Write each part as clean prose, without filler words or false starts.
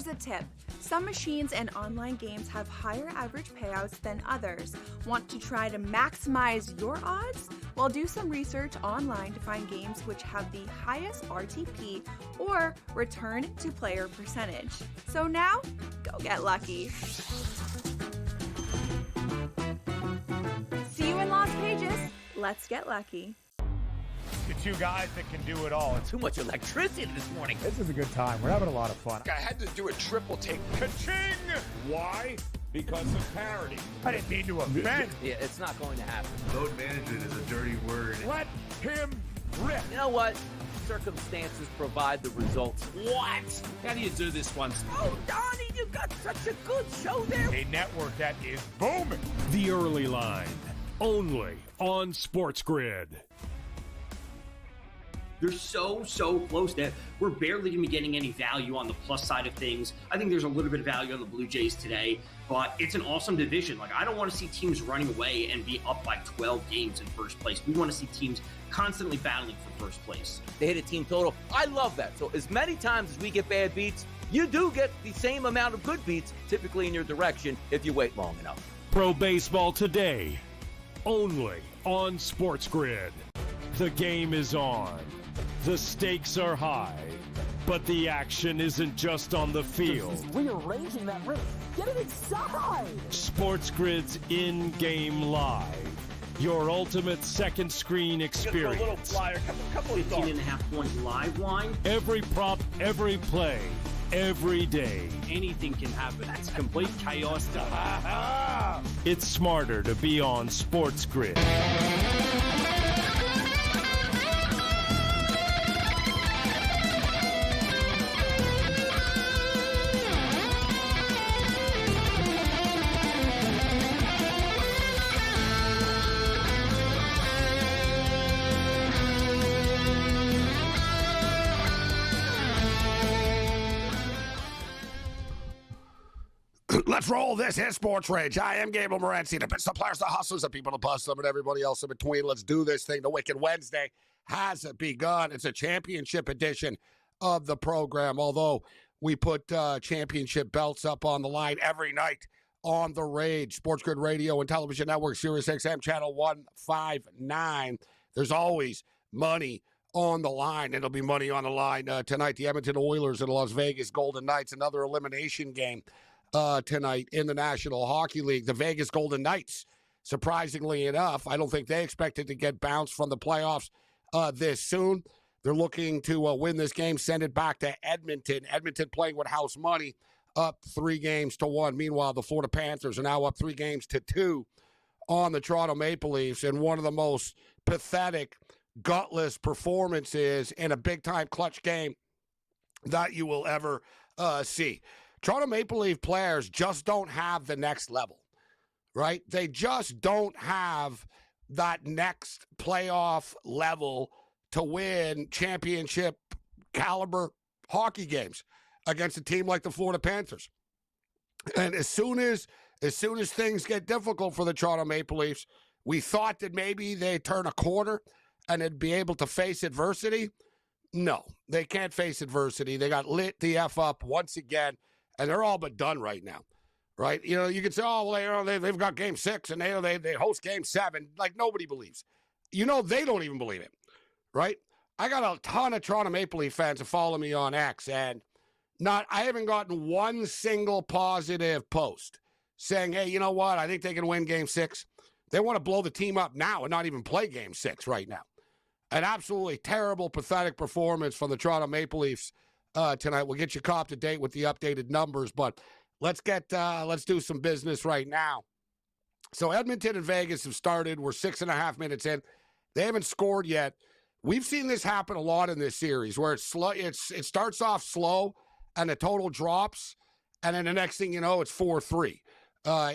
Here's a tip. Some machines and online games have higher average payouts than others. Want to try to maximize your odds? Well, do some research online to find games which have the highest RTP or return to player percentage. So now, go get lucky. See you in Las Vegas. Let's get lucky. The two guys that can do it all. Too much electricity this morning. This is a good time. We're having a lot of fun. I had to do a triple take. Ka-ching! Why? Because of parity. I didn't mean to offend. Yeah, it's not going to happen. Load management is a dirty word. Let him rip. You know what? Circumstances provide the results. What? How do you do this one? Oh, Donnie, you got such a good show there. A network that is booming. The Early Line, only on SportsGrid. They're so close that we're barely going to be getting any value on the plus side of things. I think there's a little bit of value on the Blue Jays today, but it's an awesome division. Like, I don't want to see teams running away and be up by 12 games in first place. We want to see teams constantly battling for first place. They hit a team total. I love that. So as many times as we get bad beats, you do get the same amount of good beats, typically in your direction, if you wait long enough. Pro Baseball today, only on SportsGrid. The game is on. The stakes are high, but the action isn't just on the field. He's rearranging that rim. Get it inside! SportsGrid's in-game live. Your ultimate second screen experience. Just a little flyer, couple of thoughts. 18.5 points live line. Every prop, every play, every day. Anything can happen. That's complete chaos. It's smarter to be on SportsGrid. Let's roll this. Here's SportsRage. I am Gabriel Morency. The best, the players, the hustlers, the people, the bust them, and everybody else in between. Let's do this thing. The Wicked Wednesday has begun. It's a championship edition of the program, although we put championship belts up on the line every night on the Rage, SportsGrid Radio and Television Network, Sirius XM Channel 159. There's always money on the line. It'll be money on the line tonight. The Edmonton Oilers and the Las Vegas Golden Knights, another elimination game tonight in the National Hockey League. The Vegas Golden Knights, surprisingly enough, I don't think they expected to get bounced from the playoffs this soon. They're looking to win this game, send it back to Edmonton. Edmonton playing with house money, up 3-1. Meanwhile, the Florida Panthers are now up 3-2 on the Toronto Maple Leafs in one of the most pathetic, gutless performances in a big-time clutch game that you will ever see. Toronto Maple Leaf players just don't have the next level, right? They just don't have that next playoff level to win championship caliber hockey games against a team like the Florida Panthers. And as soon as things get difficult for the Toronto Maple Leafs, we thought that maybe they'd turn a corner and they'd be able to face adversity. No, they can't face adversity. They got lit the F up once again. And they're all but done right now, right? You know, you can say, oh, well, they've got Game 6 and they host Game 7. Like, nobody believes. You know, they don't even believe it, right? I got a ton of Toronto Maple Leaf fans that follow me on X, and I haven't gotten one single positive post saying, hey, you know what? I think they can win Game 6. They want to blow the team up now and not even play Game 6 right now. An absolutely terrible, pathetic performance from the Toronto Maple Leafs tonight. We'll get you caught up to date with the updated numbers, but let's do some business right now. So Edmonton and Vegas have started. We're 6.5 minutes in. They haven't scored yet. We've seen this happen a lot in this series where it's slow. It starts off slow and the total drops, and then the next thing you know, it's 4-3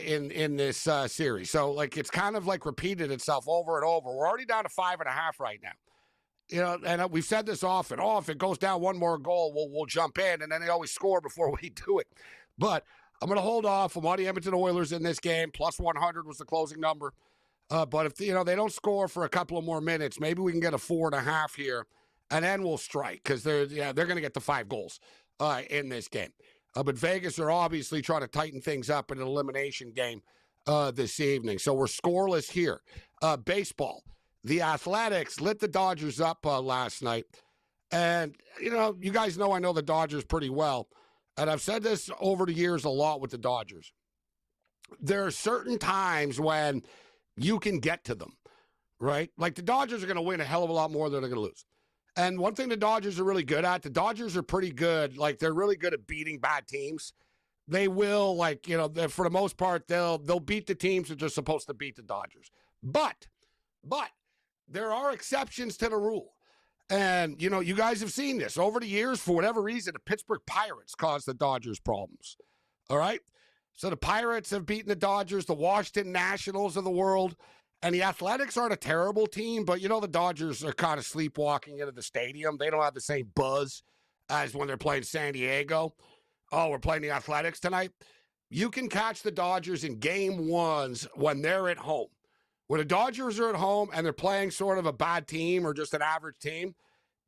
in this series. So like it's kind of like repeated itself over and over. We're already down to 5.5 right now. You know, and we've said this often. Oh, if it goes down one more goal, we'll jump in, and then they always score before we do it. But I'm going to hold off. I'm on the Edmonton Oilers in this game. Plus 100 was the closing number. But if they don't score for a couple of more minutes, maybe we can get a 4.5 here, and then we'll strike because they're going to get the 5 goals in this game. But Vegas are obviously trying to tighten things up in an elimination game this evening. So we're scoreless here. Baseball. The Athletics lit the Dodgers up last night. And, you guys know I know the Dodgers pretty well. And I've said this over the years a lot with the Dodgers. There are certain times when you can get to them, right? Like the Dodgers are going to win a hell of a lot more than they're going to lose. And one thing the Dodgers are really good at, the Dodgers are pretty good. Like they're really good at beating bad teams. They will, for the most part, they'll beat the teams that are supposed to beat the Dodgers. But there are exceptions to the rule. And, you guys have seen this. Over the years, for whatever reason, the Pittsburgh Pirates caused the Dodgers problems. All right? So the Pirates have beaten the Dodgers, the Washington Nationals of the world. And the Athletics aren't a terrible team, but, the Dodgers are kind of sleepwalking into the stadium. They don't have the same buzz as when they're playing San Diego. Oh, we're playing the Athletics tonight. You can catch the Dodgers in game ones when they're at home. When the Dodgers are at home and they're playing sort of a bad team or just an average team,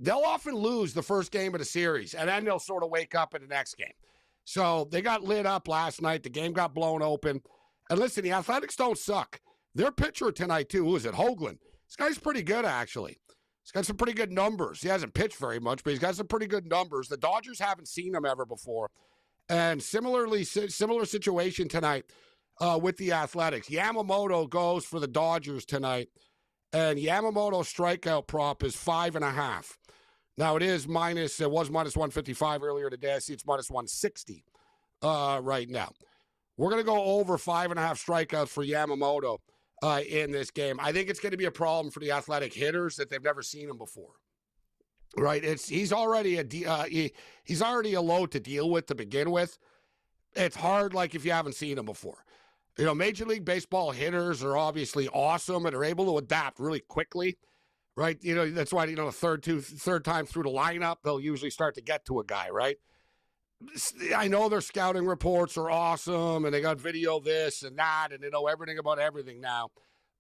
they'll often lose the first game of the series, and then they'll sort of wake up in the next game. So they got lit up last night. The game got blown open. And listen, the Athletics don't suck. Their pitcher tonight, too, who is it? Hoagland. This guy's pretty good, actually. He's got some pretty good numbers. He hasn't pitched very much, but he's got some pretty good numbers. The Dodgers haven't seen him ever before. And similar situation tonight with the Athletics. Yamamoto goes for the Dodgers tonight, and Yamamoto's strikeout prop is 5.5. Now, it was minus 155 earlier today. I see it's minus 160 right now. We're going to go over 5.5 strikeouts for Yamamoto in this game. I think it's going to be a problem for the Athletic hitters that they've never seen him before. Right? He's already a load to deal with to begin with. It's hard, like if you haven't seen him before. Major League Baseball hitters are obviously awesome and are able to adapt really quickly. Right? That's why, the third time through the lineup, they'll usually start to get to a guy, right? I know their scouting reports are awesome, and they got video this and that, and they know everything about everything now.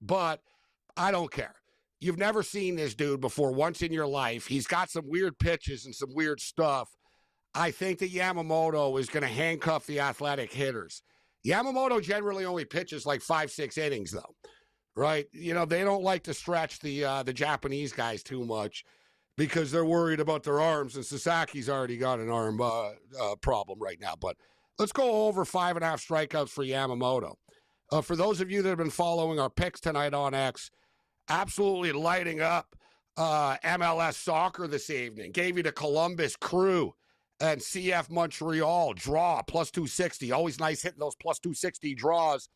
But I don't care. You've never seen this dude before once in your life. He's got some weird pitches and some weird stuff. I think that Yamamoto is going to handcuff the Athletic hitters. Yamamoto generally only pitches like 5-6 innings, though. Right? They don't like to stretch the Japanese guys too much because they're worried about their arms, and Sasaki's already got an arm problem right now. But let's go over 5.5 strikeouts for Yamamoto. For those of you that have been following our picks tonight on X, absolutely lighting up MLS soccer this evening. Gave you the Columbus Crew and CF Montreal draw, plus 260. Always nice hitting those plus 260 draws.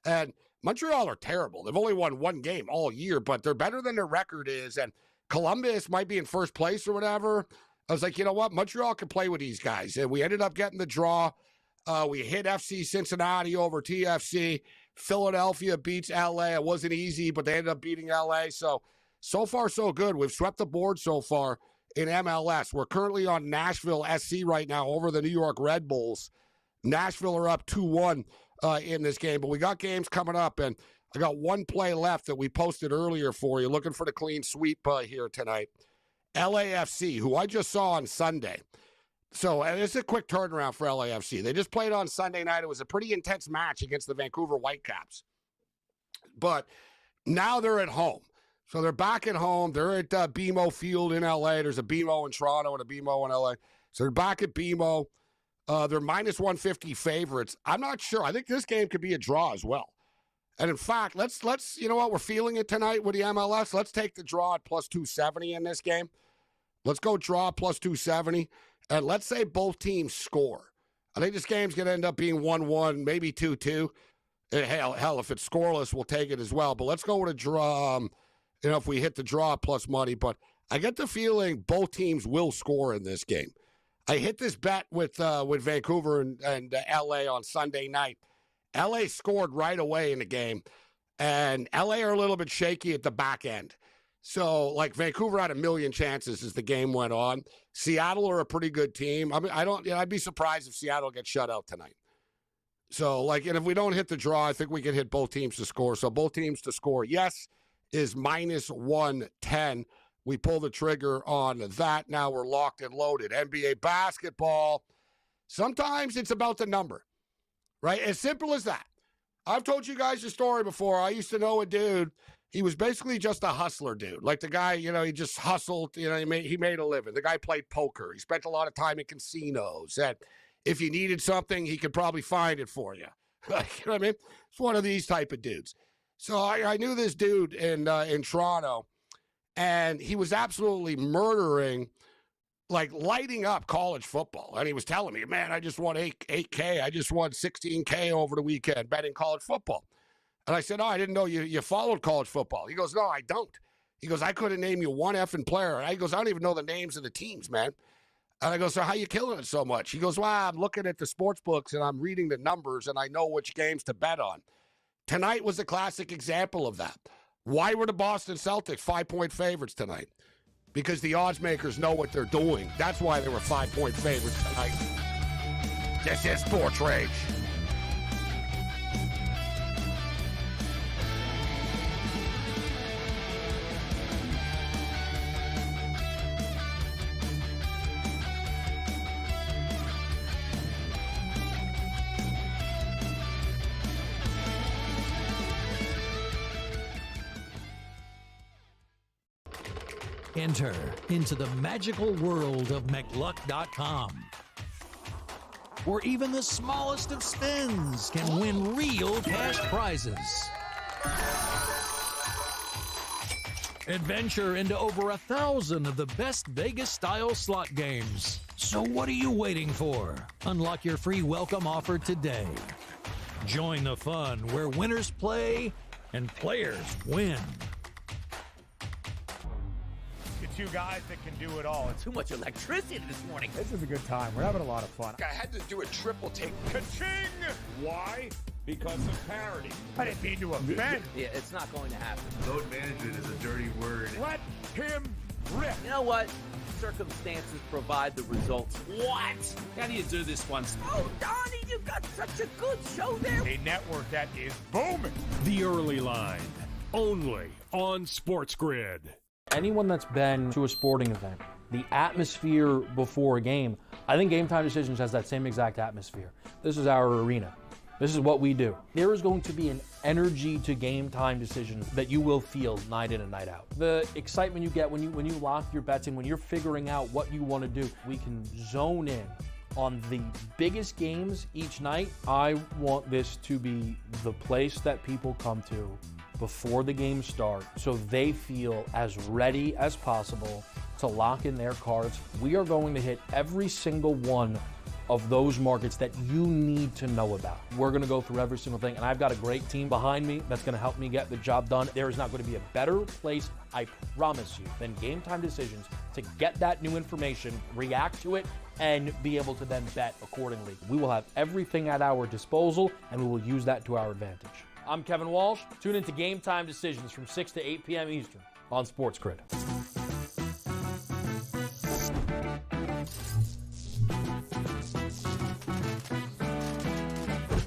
And Montreal are terrible. They've only won one game all year, but they're better than their record is. And Columbus might be in first place or whatever. I was like, you know what? Montreal can play with these guys. And we ended up getting the draw. We hit FC Cincinnati over TFC. Philadelphia beats LA. It wasn't easy, but they ended up beating LA. So far, so good. We've swept the board so far in MLS. We're currently on Nashville SC right now over the New York Red Bulls. Nashville are up 2-1 in this game, but we got games coming up, and I got one play left that we posted earlier for you, looking for the clean sweep here tonight. LAFC, who I just saw on Sunday. So it's a quick turnaround for LAFC. They just played on Sunday night. It was a pretty intense match against the Vancouver Whitecaps. But now they're at home. So they're back at home. They're at BMO Field in LA. There's a BMO in Toronto and a BMO in LA. So they're back at BMO. They're minus 150 favorites. I'm not sure. I think this game could be a draw as well. And in fact, let's you know what, we're feeling it tonight with the MLS. Let's take the draw at plus 270 in this game. Let's go draw plus 270. And let's say both teams score. I think this game's going to end up being 1-1, maybe 2-2. Hell, if it's scoreless, we'll take it as well. But let's go with a draw, if we hit the draw plus money. But I get the feeling both teams will score in this game. I hit this bet with Vancouver and LA on Sunday night. LA scored right away in the game, and LA are a little bit shaky at the back end. So, like, Vancouver had a million chances as the game went on. Seattle are a pretty good team. I mean, I'd be surprised if Seattle gets shut out tonight. So, like, and if we don't hit the draw, I think we can hit both teams to score. So, both teams to score, yes, is minus 110. We pull the trigger on that. Now we're locked and loaded. NBA basketball. Sometimes it's about the number, right? As simple as that. I've told you guys the story before. I used to know a dude. He was basically just a hustler dude. Like the guy, he just hustled. He made a living. The guy played poker. He spent a lot of time in casinos. And if you needed something, he could probably find it for you. You know what I mean? It's one of these type of dudes. So I knew this dude in Toronto, and he was absolutely murdering, like lighting up college football. And he was telling me, man, I just won 8K. I just won 16K over the weekend betting college football. And I said, oh, I didn't know you followed college football. He goes, no, I don't. He goes, I couldn't name you one effing player. And he goes, I don't even know the names of the teams, man. And I go, so how you killing it so much? He goes, well, I'm looking at the sports books and I'm reading the numbers and I know which games to bet on. Tonight was a classic example of that. Why were the Boston Celtics 5-point favorites tonight? Because the odds makers know what they're doing. That's why they were 5-point favorites tonight. This is Sports Rage. Enter into the magical world of McLuck.com, where even the smallest of spins can win real cash prizes. Adventure into over 1,000 of the best Vegas-style slot games. So what are you waiting for? Unlock your free welcome offer today. Join the fun where winners play and players win. Two guys that can do it all. Too much electricity this morning. This is a good time. We're having a lot of fun. I had to do a triple take. Ka-ching! Why? Because of parity. I didn't mean to offend. Yeah, it's not going to happen. Load management is a dirty word. Let him rip. You know what? Circumstances provide the results. What? How do you do this one? Oh, Donnie, you got such a good show there. A network that is booming. The Early Line, only on SportsGrid. Anyone that's been to a sporting event, the atmosphere before a game, I think Game Time Decisions has that same exact atmosphere. This is our arena. This is what we do. There is going to be an energy to Game Time Decisions that you will feel night in and night out. The excitement you get when you lock your bets in, when you're figuring out what you want to do, we can zone in on the biggest games each night. I want this to be the place that people come to before the games start so they feel as ready as possible to lock in their cards. We are going to hit every single one of those markets that you need to know about. We're going to go through every single thing, and I've got a great team behind me that's going to help me get the job done. There is not going to be a better place, I promise you, than Game Time Decisions to get that new information, react to it, and be able to then bet accordingly. We will have everything at our disposal, and we will use that to our advantage. I'm Kevin Walsh. Tune into Game Time Decisions from 6 to 8 p.m. Eastern on SportsGrid.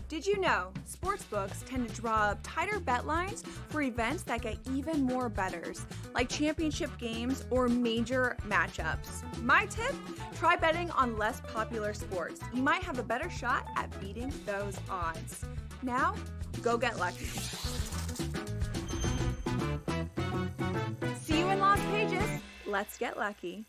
Did you know sportsbooks tend to draw up tighter bet lines for events that get even more bettors, like championship games or major matchups? My tip? Try betting on less popular sports. You might have a better shot at beating those odds. Now, go get lucky. See you in Las Vegas. Let's get lucky.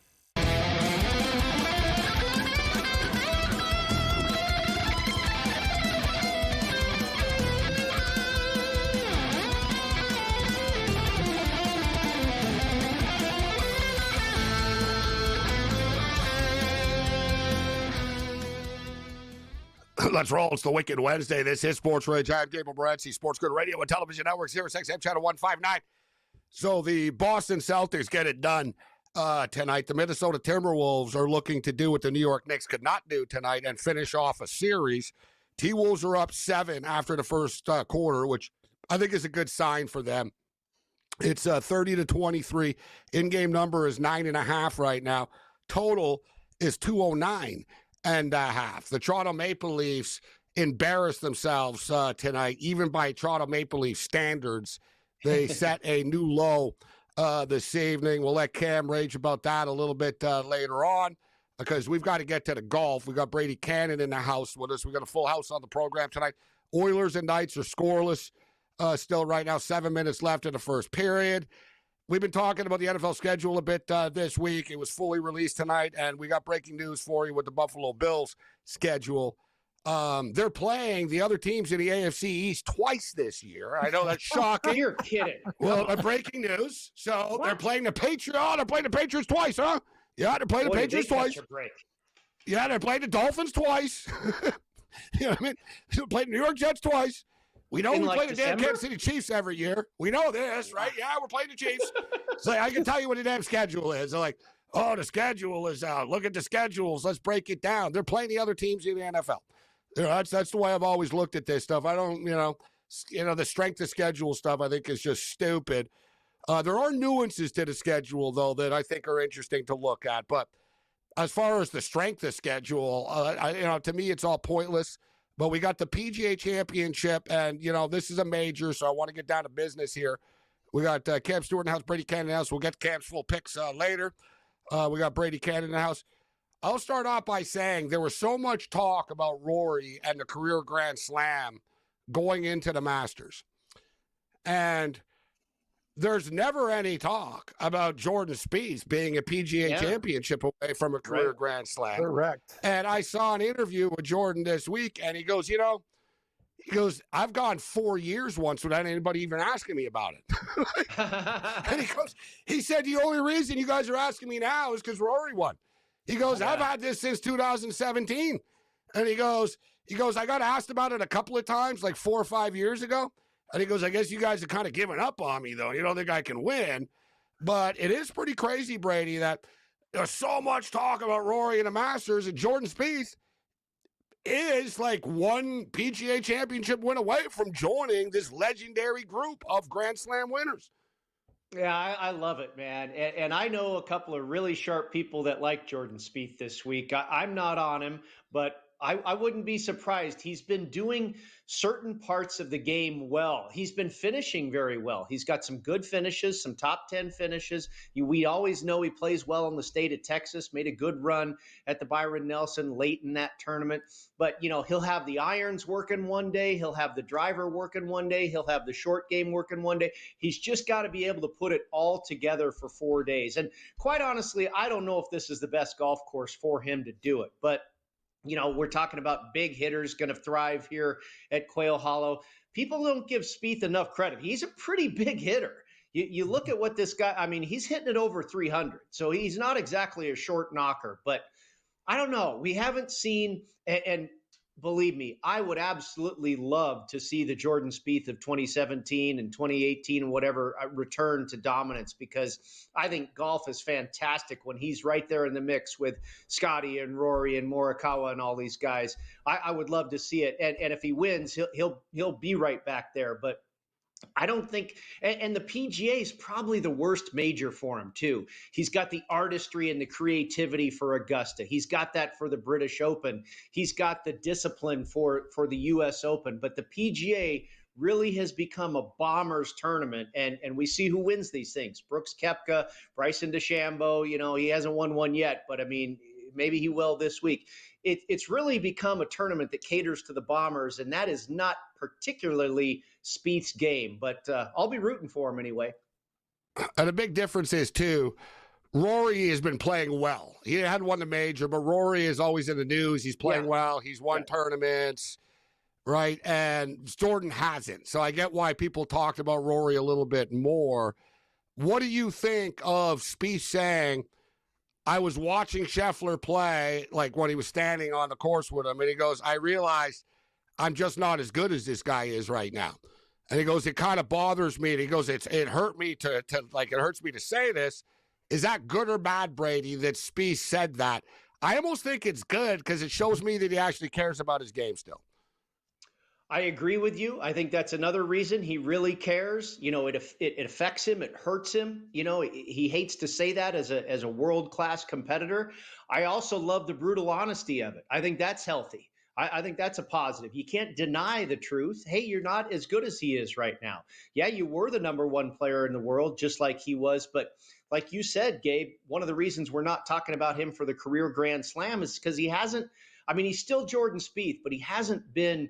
Let's roll. It's the Wicked Wednesday. This is Sports Rage. I'm Gabriel Morency, SportsGrid Radio and Television Network, Sirius XM Channel 159. So the Boston Celtics get it done tonight. The Minnesota Timberwolves are looking to do what the New York Knicks could not do tonight and finish off a series. T-Wolves are up 7 after the first quarter, which I think is a good sign for them. It's 30-23. In-game number is 9.5 right now. Total is 209. And a half. The Toronto Maple Leafs embarrassed themselves tonight, even by Toronto Maple Leaf standards. They set a new low this evening. We'll let Cam rage about that a little bit later on. because we've got to get to the golf. We got Brady Cannon in the house with us. We got a full house on the program tonight. Oilers and Knights are scoreless still right now. 7 minutes left in the first period. We've been talking about the NFL schedule a bit this week. It was fully released tonight, and we got breaking news for you with the Buffalo Bills schedule. They're playing the other teams in the AFC East twice this year. I know that's shocking. You're kidding. Well, breaking news. So they're playing the Patriots. Oh, they're playing the Patriots twice, huh? Yeah, they're playing the Patriots twice. Yeah, they're playing the Dolphins twice. You know what I mean? They played the New York Jets twice. We know we play the damn Kansas City Chiefs every year. We know this, right? Yeah, we're playing the Chiefs. So I can tell you what the damn schedule is. They're like, oh, the schedule is out. Look at the schedules. Let's break it down. They're playing the other teams in the NFL. You know, that's the way I've always looked at this stuff. I don't, the strength of schedule stuff I think is just stupid. There are nuances to the schedule, though, that I think are interesting to look at. But as far as the strength of schedule, to me, it's all pointless. But we got the PGA Championship, and, this is a major, so I want to get down to business here. We got Cam Stewart in the house, Brady Cannon in the house. We'll get Cam's full picks later. We got Brady Cannon in the house. I'll start off by saying there was so much talk about Rory and the career Grand Slam going into the Masters. And there's never any talk about Jordan Spieth being a PGA Championship away from a career Grand Slam. Correct. And I saw an interview with Jordan this week, and he goes, I've gone 4 years once without anybody even asking me about it. And he said, the only reason you guys are asking me now is because Rory won. He goes, I've had this since 2017. And he goes, I got asked about it a couple of times, like 4 or 5 years ago. And he goes, I guess you guys have kind of given up on me, though. You don't think I can win. But it is pretty crazy, Brady, that there's so much talk about Rory and the Masters, and Jordan Spieth is like one PGA Championship win away from joining this legendary group of Grand Slam winners. Yeah, I love it, man. And I know a couple of really sharp people that like Jordan Spieth this week. I'm not on him, but I wouldn't be surprised. He's been doing certain parts of the game well. He's been finishing very well. He's got some good finishes, some top 10 finishes. We always know he plays well in the state of Texas, made a good run at the Byron Nelson late in that tournament. But, he'll have the irons working one day. He'll have the driver working one day. He'll have the short game working one day. He's just got to be able to put it all together for 4 days. And quite honestly, I don't know if this is the best golf course for him to do it. But we're talking about big hitters going to thrive here at Quail Hollow. People don't give Spieth enough credit. He's a pretty big hitter. You look at what this guy, he's hitting it over 300. So he's not exactly a short knocker, but I don't know. We haven't seen, and believe me, I would absolutely love to see the Jordan Spieth of 2017 and 2018 and whatever return to dominance, because I think golf is fantastic when he's right there in the mix with Scotty and Rory and Morikawa and all these guys. I would love to see it. And if he wins, he'll be right back there. But I don't think, and the PGA is probably the worst major for him too. He's got the artistry and the creativity for Augusta. He's got that for the British Open. He's got the discipline for the US Open, but the PGA really has become a bomber's tournament, and we see who wins these things. Brooks Koepka, Bryson DeChambeau, he hasn't won one yet, but maybe he will this week. It's really become a tournament that caters to the bombers, and that is not particularly Spieth's game, but I'll be rooting for him anyway. And the big difference is, too, Rory has been playing well. He hadn't won the major, but Rory is always in the news. He's playing well. He's won tournaments, right? And Jordan hasn't. So I get why people talked about Rory a little bit more. What do you think of Spieth saying, I was watching Scheffler play, like when he was standing on the course with him, and he goes, I realized I'm just not as good as this guy is right now. And he goes, it kind of bothers me. And he goes, it hurt me to it hurts me to say this. Is that good or bad, Brady, that Spieth said that? I almost think it's good because it shows me that he actually cares about his game still. I agree with you. I think that's another reason he really cares. It affects him. It hurts him. He hates to say that as a world-class competitor. I also love the brutal honesty of it. I think that's healthy. I think that's a positive. You can't deny the truth. Hey, you're not as good as he is right now. Yeah, you were the number one player in the world, just like he was. But like you said, Gabe, one of the reasons we're not talking about him for the career Grand Slam is because he hasn't. I mean, he's still Jordan Spieth, but he hasn't been,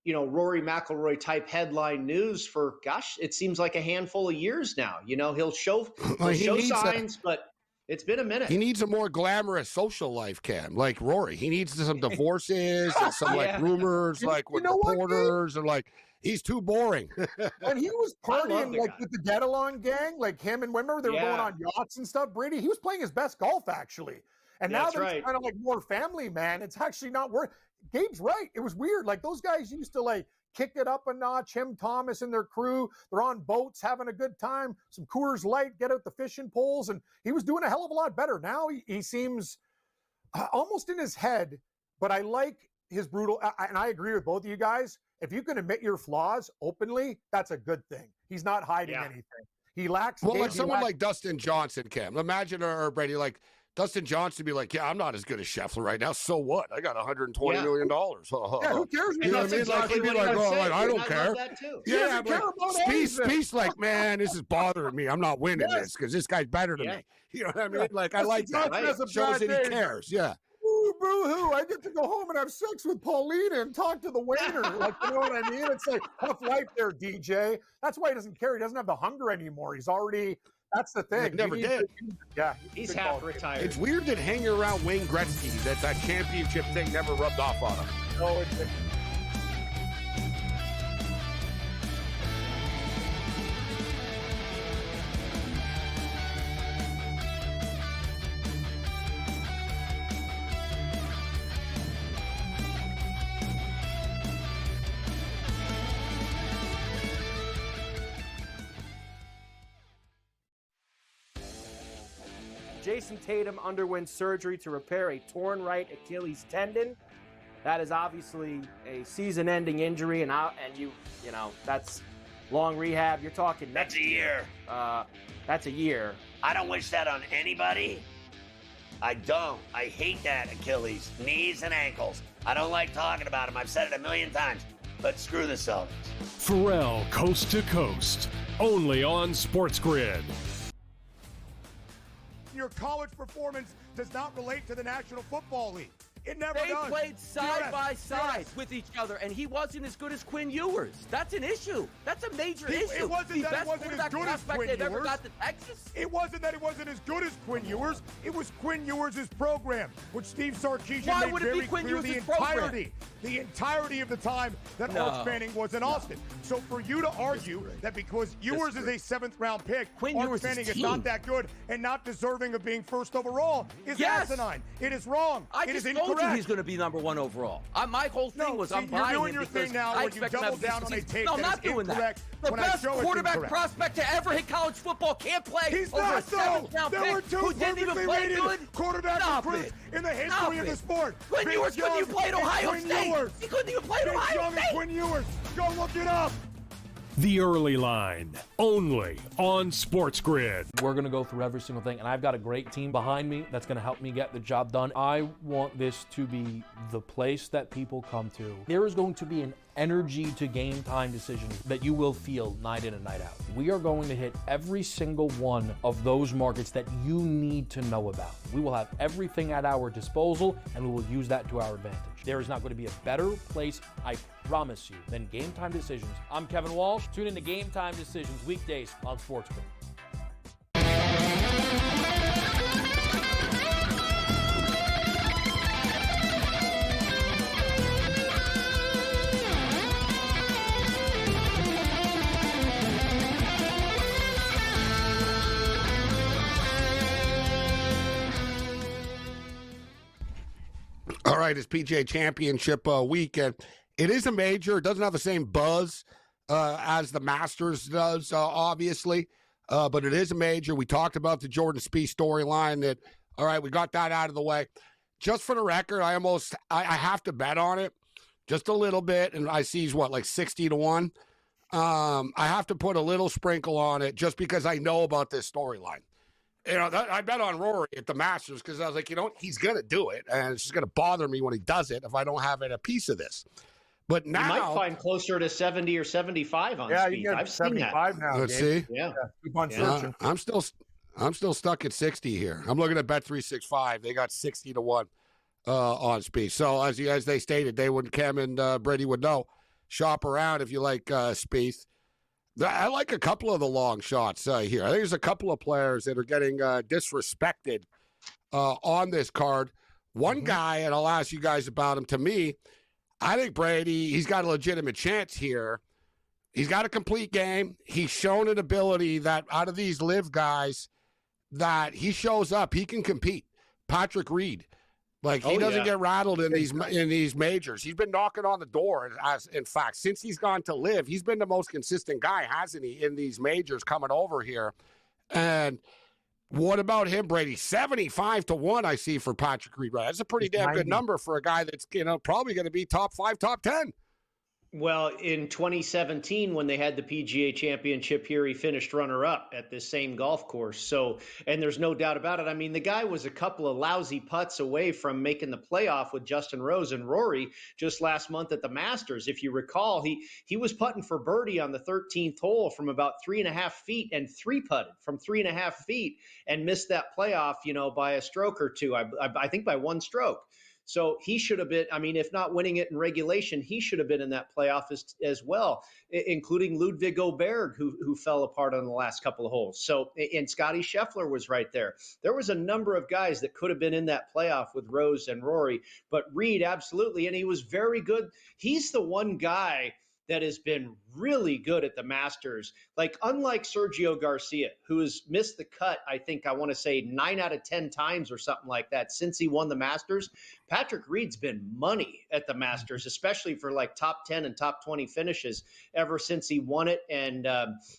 Rory McIlroy type headline news for, gosh, it seems like a handful of years now. He'll show signs, but it's been a minute. He needs a more glamorous social life, Cam, like Rory. He needs some divorces and some rumors, like with reporters, and like he's too boring. When he was partying with the Get Along gang, like him and remember they were going on yachts and stuff. Brady, he was playing his best golf actually, and now that it's kind of like more family man. It's actually not worth. Gabe's right. It was weird. Like those guys used to like kick it up a notch. Him, Thomas, and their crew. They're on boats having a good time. Some Coors Light, get out the fishing poles, and he was doing a hell of a lot better. Now he seems almost in his head. But I like his brutal. And I agree with both of you guys. If you can admit your flaws openly, that's a good thing. He's not hiding anything. He lacks. Well, like someone like Dustin Johnson, Cam. Imagine or Brady like. Dustin Johnson be like, I'm not as good as Scheffler right now. So what? I got $120 million. Yeah, who cares? You know what I mean? Like, he'd be like, I don't care. Yeah, but Spieth's like, man, this is bothering me. I'm not winning this because this guy's better than me. You know what I mean? Like, I like that. Shows that he cares. Yeah. Ooh, boo-hoo. I get to go home and have sex with Paulina and talk to the waiter. Like, you know what I mean? It's like tough life there, DJ. That's why he doesn't care. He doesn't have the hunger anymore. He's already... That's the thing. Never did. He's half retired. It's weird that hanging around Wayne Gretzky, that championship thing never rubbed off on him. No, it's... Jason Tatum underwent surgery to repair a torn right Achilles tendon. That is obviously a season-ending injury, and that's long rehab. You're talking that's a year. That's a year. I don't wish that on anybody. I don't. I hate that Achilles, knees and ankles. I don't like talking about them. I've said it a million times. But screw the Celtics. Pharrell Coast to Coast, only on SportsGrid. Your college performance does not relate to the National Football League. It never does. They played side by side with each other, and he wasn't as good as Quinn Ewers. That's an issue. That's a major issue. It wasn't that he wasn't as good as Quinn Ewers. Ever got to Texas. It wasn't that he wasn't as good as Quinn Ewers. It was Quinn Ewers' program, which Steve Sarkisian made very clear the entirety of the time that Arch Manning was in Austin. So for you to argue that because Ewers is a seventh-round pick, Arch Manning is not that good and not deserving of being first overall is asinine. It is wrong. It is incorrect. He's going to be number one overall. My whole thing was I'm buying doing your thing now where you double down on a take that is incorrect. The best quarterback prospect to ever hit college football can't play. He's over not a seventh-round There were pick two who didn't even perfectly play rated good. quarterbacks in the history of the sport. Quinn Ewers couldn't even play at Ohio State. He couldn't even play at Ohio State. Quinn Ewers. Go look it up. The Early Line, only on SportsGrid. We're going to go through every single thing, and I've got a great team behind me that's going to help me get the job done. I want this to be the place that people come to. There is going to be an energy to game time decisions that you will feel night in and night out. We are going to hit every single one of those markets that you need to know about. We will have everything at our disposal, and we will use that to our advantage. There is not going to be a better place, I promise you, than Game Time Decisions. I'm Kevin Walsh. Tune in to Game Time Decisions weekdays on SportsGrid. All right, it's PGA Championship weekend. It is a major. It doesn't have the same buzz as the Masters does, obviously, but it is a major. We talked about the Jordan Spieth storyline. That all right, we got that out of the way. Just for the record, I have to bet on it just a little bit, and I see he's like 60-1. I have to put a little sprinkle on it just because I know about this storyline. I bet on Rory at the Masters because I was like, he's going to do it. And it's just going to bother me when he does it if I don't have a piece of this. But now you might find closer to 70 or 75 on speed. You I've seen that. Now. Let's see. Yeah. Keep on searching. I'm still stuck at 60 here. I'm looking at Bet365. They got 60 to 1 on speed. So as they stated, Cam and Brady would know. Shop around if you like Spieth. I like a couple of the long shots here. I think there's a couple of players that are getting disrespected on this card. One guy, and I'll ask you guys about him. To me, I think Brady, he's got a legitimate chance here. He's got a complete game. He's shown an ability that out of these live guys that he shows up, he can compete. Patrick Reed. He doesn't get rattled in these majors. He's been knocking on the door. In fact, since he's gone to live, he's been the most consistent guy, hasn't he, in these majors coming over here? And what about him, Brady? 75 to 1, I see for Patrick Reed. Right, that's a pretty damn good number for a guy that's probably going to be top 5, top 10. Well, in 2017, when they had the PGA Championship here, he finished runner-up at this same golf course. So, and there's no doubt about it. I mean, the guy was a couple of lousy putts away from making the playoff with Justin Rose and Rory just last month at the Masters. If you recall, he was putting for birdie on the 13th hole from about 3.5 feet and three-putted from 3.5 feet and missed that playoff, by a stroke or two. I think by one stroke. So he should have been, if not winning it in regulation, he should have been in that playoff as well, including Ludwig Oberg, who fell apart on the last couple of holes. So, and Scotty Scheffler was right there. There was a number of guys that could have been in that playoff with Rose and Rory, but Reed, absolutely. And he was very good. He's the one guy that has been really good at the Masters. Unlike Sergio Garcia, who has missed the cut, I want to say 9 out of 10 times or something like that since he won the Masters, Patrick Reed's been money at the Masters, especially for top 10 and top 20 finishes ever since he won it. And,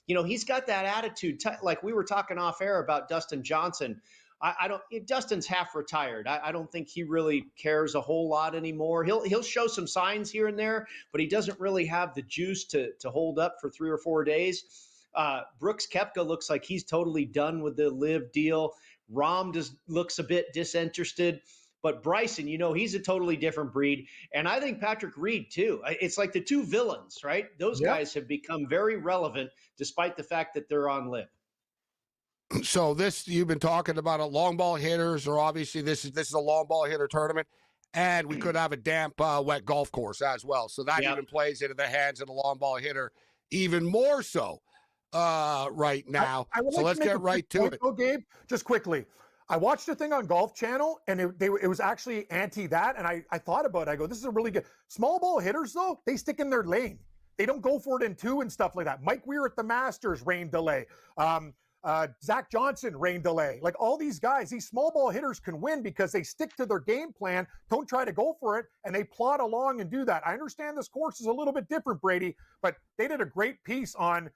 he's got that attitude, like we were talking off air about Dustin Johnson. Dustin's half retired. I don't think he really cares a whole lot anymore. He'll show some signs here and there, but he doesn't really have the juice to hold up for 3 or 4 days. Brooks Koepka looks like he's totally done with the live deal. Rahm just looks a bit disinterested. But Bryson, he's a totally different breed. And I think Patrick Reed, too. It's like the two villains, right? Those guys have become very relevant despite the fact that they're on live. So you've been talking about long ball hitters, or obviously this is a long ball hitter tournament, and we could have a damp, wet golf course as well. So that even plays into the hands of the long ball hitter even more so right now. So let's get right to it. Gabe, just quickly. I watched a thing on Golf Channel, and it was actually anti that, and I thought about it. I go, this is a really good. Small ball hitters, though, they stick in their lane. They don't go for it in 2 and stuff like that. Mike Weir at the Masters, rain delay. Zach Johnson, rain delay. All these guys, these small ball hitters can win because they stick to their game plan, don't try to go for it, and they plod along and do that. I understand this course is a little bit different, Brady, but they did a great piece on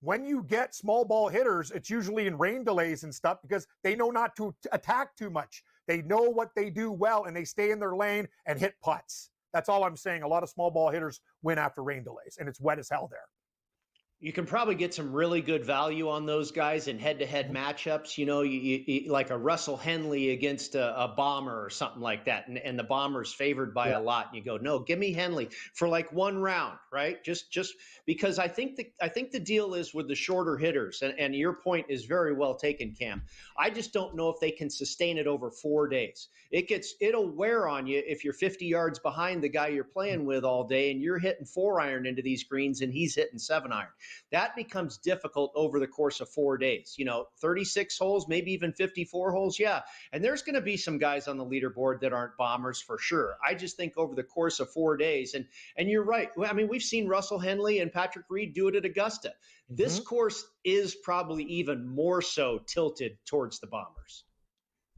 when you get small ball hitters, it's usually in rain delays and stuff because they know not to attack too much. They know what they do well, and they stay in their lane and hit putts. That's all I'm saying. A lot of small ball hitters win after rain delays, and it's wet as hell there. You can probably get some really good value on those guys in head-to-head matchups. You like a Russell Henley against a Bomber or something like that, and the Bomber's favored by a lot. And you go, no, give me Henley for one round, right? Just because I think the deal is with the shorter hitters, and your point is very well taken, Cam. I just don't know if they can sustain it over 4 days. It'll wear on you if you're 50 yards behind the guy you're playing with all day, and you're hitting 4-iron into these greens, and he's hitting 7-iron. That becomes difficult over the course of 4 days. 36 holes, maybe even 54 holes. Yeah. And there's going to be some guys on the leaderboard that aren't bombers for sure. I just think over the course of 4 days, and you're right. We've seen Russell Henley and Patrick Reed do it at Augusta. This course is probably even more so tilted towards the bombers.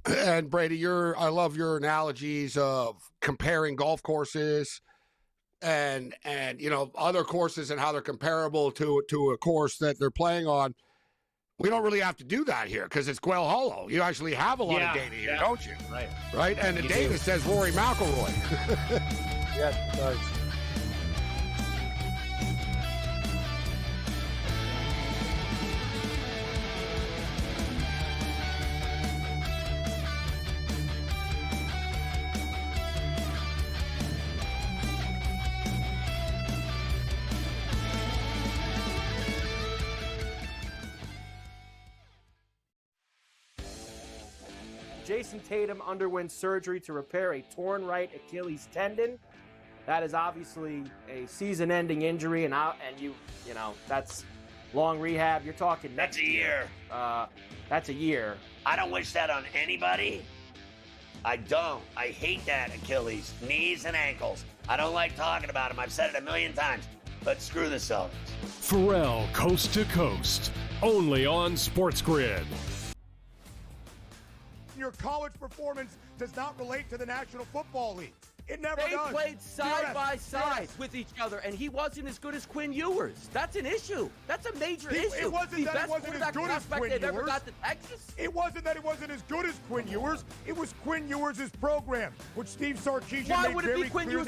And Brady, I love your analogies of comparing golf courses and other courses and how they're comparable to a course that they're playing on. We don't really have to do that here because it's Quail Hollow. You actually have a lot of data here, don't you? Right. And the data says Rory McIlroy. Yes, it does. Jason Tatum underwent surgery to repair a torn right Achilles tendon. That is obviously a season-ending injury, and that's long rehab. You're talking that's a year. That's a year. I don't wish that on anybody. I don't. I hate that Achilles, knees and ankles. I don't like talking about them. I've said it a million times. But screw the Celtics. Pharrell Coast to Coast, only on SportsGrid. Your college performance does not relate to the National Football League. It never does. They played side by side with each other, and he wasn't as good as Quinn Ewers. That's an issue. That's a major issue. It wasn't that it wasn't as good as Quinn Ewers. Ever got to Texas? It wasn't that it wasn't as good as Quinn Ewers. It was Quinn Ewers' program, which Steve Sarkisian made very clear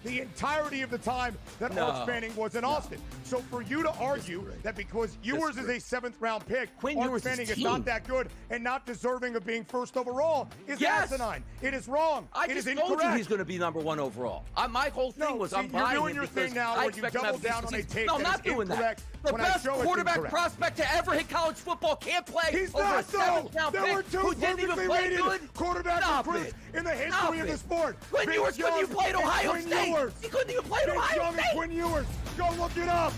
the entirety of the time that Arch Manning was in Austin. So for you to argue that because Ewers is a 7th-round pick, Arch Manning is not that good and not deserving of being first overall is asinine. It is wrong. It is incorrect. I told you he's going to be number 1 overall. My whole thing was I'm buying you're doing your thing now where you double down on a take no, I'm not doing that. The best quarterback prospect to ever hit college football can't play He's over not, a 7th-round There were 2 who didn't even play rated good. quarterback recruits in the history of the sport. Quinn Ewers couldn't even play at Ohio State. He couldn't even play at Ohio State. Quinn Ewers. Go look it up.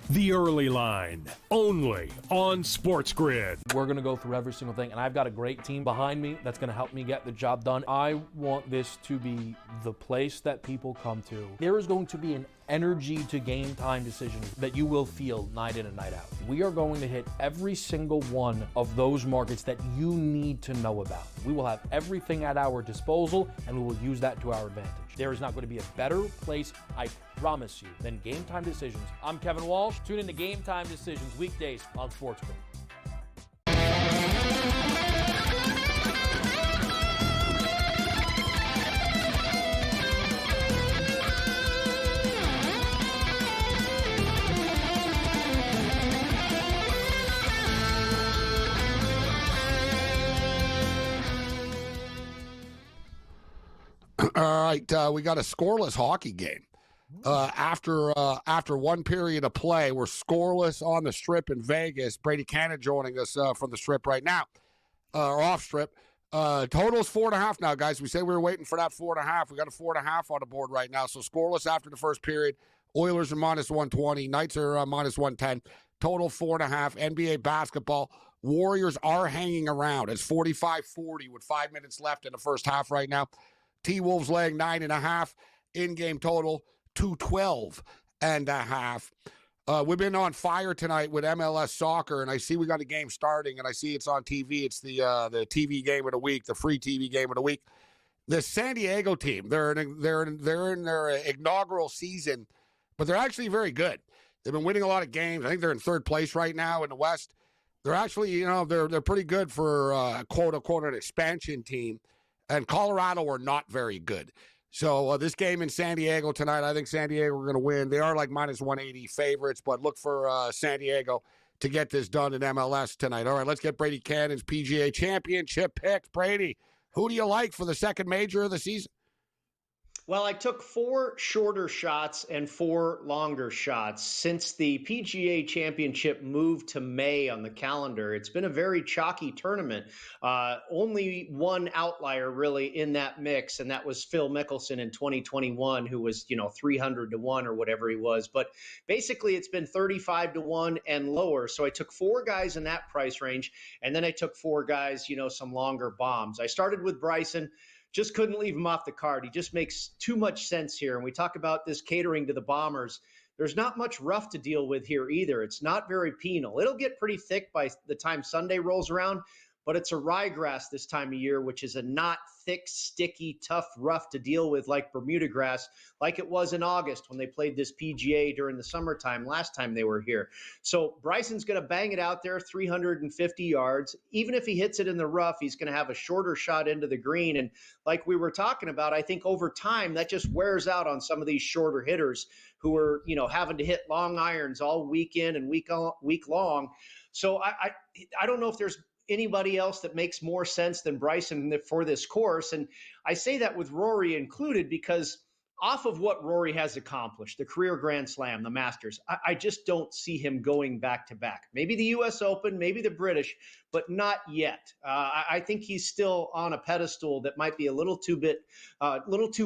The Early Line, only on SportsGrid. We're going to go through every single thing, and I've got a great team behind me that's going to help me get the job done. I want this to be the place that people come to. There is going to be an energy to game time decisions that you will feel night in and night out. We are going to hit every single one of those markets that you need to know about. We will have everything at our disposal, and we will use that to our advantage. There is not going to be a better place, I promise you, than Game Time Decisions. I'm Kevin Walsh. Tune in to Game Time Decisions weekdays on SportsGrid. All right, we got a scoreless hockey game. After one period of play, we're scoreless on the Strip in Vegas. Brady Cannon joining us from the Strip right now, or off Strip. Total's 4.5 now, guys. We said we were waiting for that 4.5. We got a 4.5 on the board right now. So scoreless after the first period. Oilers are -120. Knights are -110. Total 4.5. NBA basketball. Warriors are hanging around. It's 45-40 with 5 minutes left in the first half right now. T-Wolves laying 9.5. In-game total 212.5. We've been on fire tonight with MLS soccer, and I see we got a game starting, and I see it's on TV. It's the TV game of the week, the free TV game of the week. The San Diego team, they're in their inaugural season, but they're actually very good. They've been winning a lot of games. I think they're in 3rd place right now in the West. They're actually, they're pretty good for quote unquote an expansion team. And Colorado are not very good. So this game in San Diego tonight, I think San Diego are going to win. They are like -180 favorites, but look for San Diego to get this done in MLS tonight. All right, let's get Brady Cannon's PGA Championship picks. Brady, who do you like for the second major of the season? Well, I took 4 shorter shots and 4 longer shots. Since the PGA Championship moved to May on the calendar, it's been a very chalky tournament. Only one outlier really in that mix, and that was Phil Mickelson in 2021, who was, 300-1 or whatever he was. But basically, it's been 35-1 and lower. So I took 4 guys in that price range, and then I took 4 guys, some longer bombs. I started with Bryson. Just couldn't leave him off the card. He just makes too much sense here. And we talk about this catering to the Bombers. There's not much rough to deal with here either. It's not very penal. It'll get pretty thick by the time Sunday rolls around, but it's a ryegrass this time of year, which is a not thick, sticky, tough, rough to deal with like Bermuda grass, like it was in August when they played this PGA during the summertime last time they were here. So Bryson's going to bang it out there, 350 yards. Even if he hits it in the rough, he's going to have a shorter shot into the green. And like we were talking about, I think over time that just wears out on some of these shorter hitters who are, having to hit long irons all weekend and week long. So I don't know if there's anybody else that makes more sense than Bryson for this course. And I say that with Rory included because off of what Rory has accomplished, the career Grand Slam, the Masters, I just don't see him going back to back. Maybe the U.S. Open, maybe the British, but not yet. I think he's still on a pedestal that might be a little too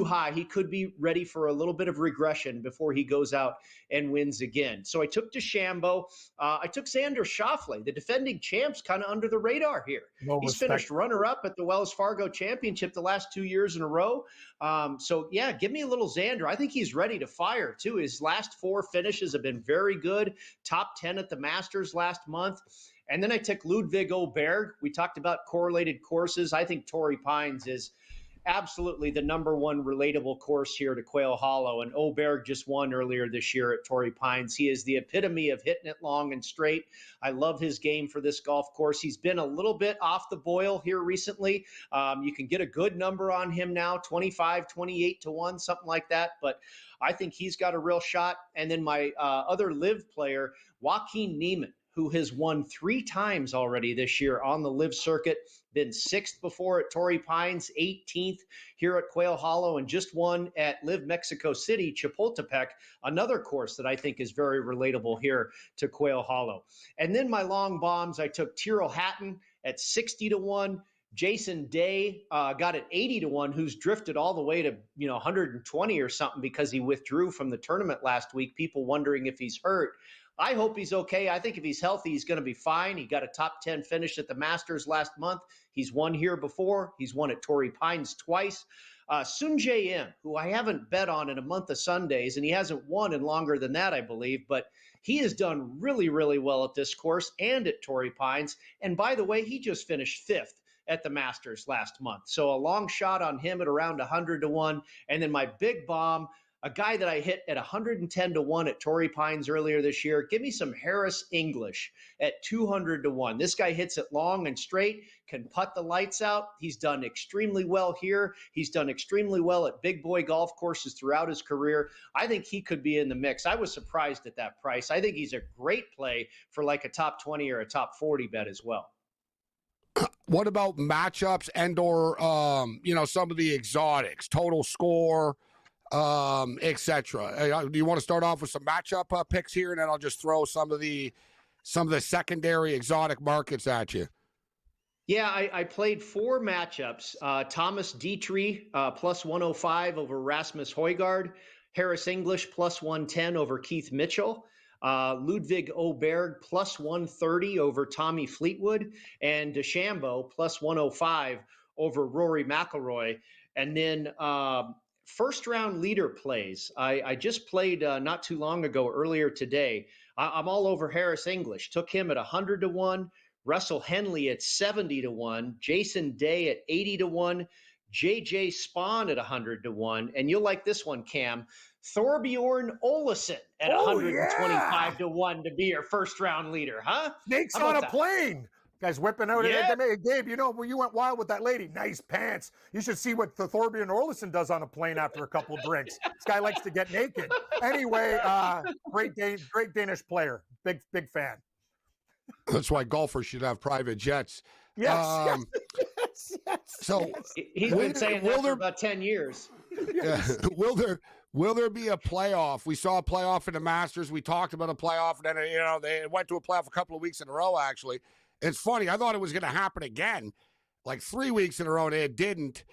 high. He could be ready for a little bit of regression before he goes out and wins again. So I took DeChambeau. I took Xander Schauffele, the defending champs, kind of under the radar here. He's finished runner-up at the Wells Fargo Championship the last 2 years in a row. So, yeah, give me a little Xander. I think he's ready to fire, too. His last 4 finishes have been very good. Top 10 at the Masters last month. And then I took Ludwig Åberg. We talked about correlated courses. I think Torrey Pines is absolutely the number one relatable course here to Quail Hollow. And Åberg just won earlier this year at Torrey Pines. He is the epitome of hitting it long and straight. I love his game for this golf course. He's been a little bit off the boil here recently. You can get a good number on him now, 25, 28 to 1, something like that. But I think he's got a real shot. And then my other live player, Joaquin Niemann, who has won 3 times already this year on the live circuit, been 6th before at Torrey Pines, 18th here at Quail Hollow, and just won at Live Mexico City, Chapultepec, another course that I think is very relatable here to Quail Hollow. And then my long bombs, I took Tyrrell Hatton at 60 to 1. Jason Day got at 80 to 1, who's drifted all the way to 120 or something because he withdrew from the tournament last week. People wondering if he's hurt. I hope he's okay. I think if he's healthy, he's going to be fine. He got a top 10 finish at the Masters last month. He's won here before. He's won at Torrey Pines twice. Sun Jae Im, who I haven't bet on in a month of Sundays, and he hasn't won in longer than that, I believe, but he has done really, really well at this course and at Torrey Pines. And by the way, he just finished 5th at the Masters last month. So a long shot on him at around 100 to 1. And then my big bomb, a guy that I hit at 110 to 1 at Torrey Pines earlier this year. Give me some Harris English at 200 to 1. This guy hits it long and straight, can putt the lights out. He's done extremely well here. He's done extremely well at big boy golf courses throughout his career. I think he could be in the mix. I was surprised at that price. I think he's a great play for like a top 20 or a top 40 bet as well. What about matchups and or some of the exotics, total score, etc.? Do you want to start off with some matchup picks here, and then I'll just throw some of the secondary exotic markets at you? Yeah, I played 4 matchups. Thomas Dietrich plus 105 over Rasmus Højgaard, Harris English plus 110 over Keith Mitchell, Ludwig Åberg plus 130 over Tommy Fleetwood, and DeChambeau plus 105 over Rory McIlroy. And then first round leader plays. I just played not too long ago, earlier today. I'm all over Harris English. Took him at 100 to 1, Russell Henley at 70 to 1, Jason Day at 80 to 1, JJ Spawn at 100 to 1. And you'll like this one, Cam. Thorbjorn Olesen at 125 to 1 to be your first round leader, huh? Snakes on a plane. Guys whipping out. Yeah. Hey, Gabe, when you went wild with that lady, nice pants. You should see what Thorbjorn Olesen does on a plane after a couple drinks. This guy likes to get naked. Anyway, great Danish player. Big fan. That's why golfers should have private jets. Yes. So he's been saying that for about 10 years. Will there be a playoff? We saw a playoff in the Masters. We talked about a playoff, and then they went to a playoff a couple of weeks in a row. Actually, it's funny. I thought it was going to happen again, like 3 weeks in a row, and it didn't.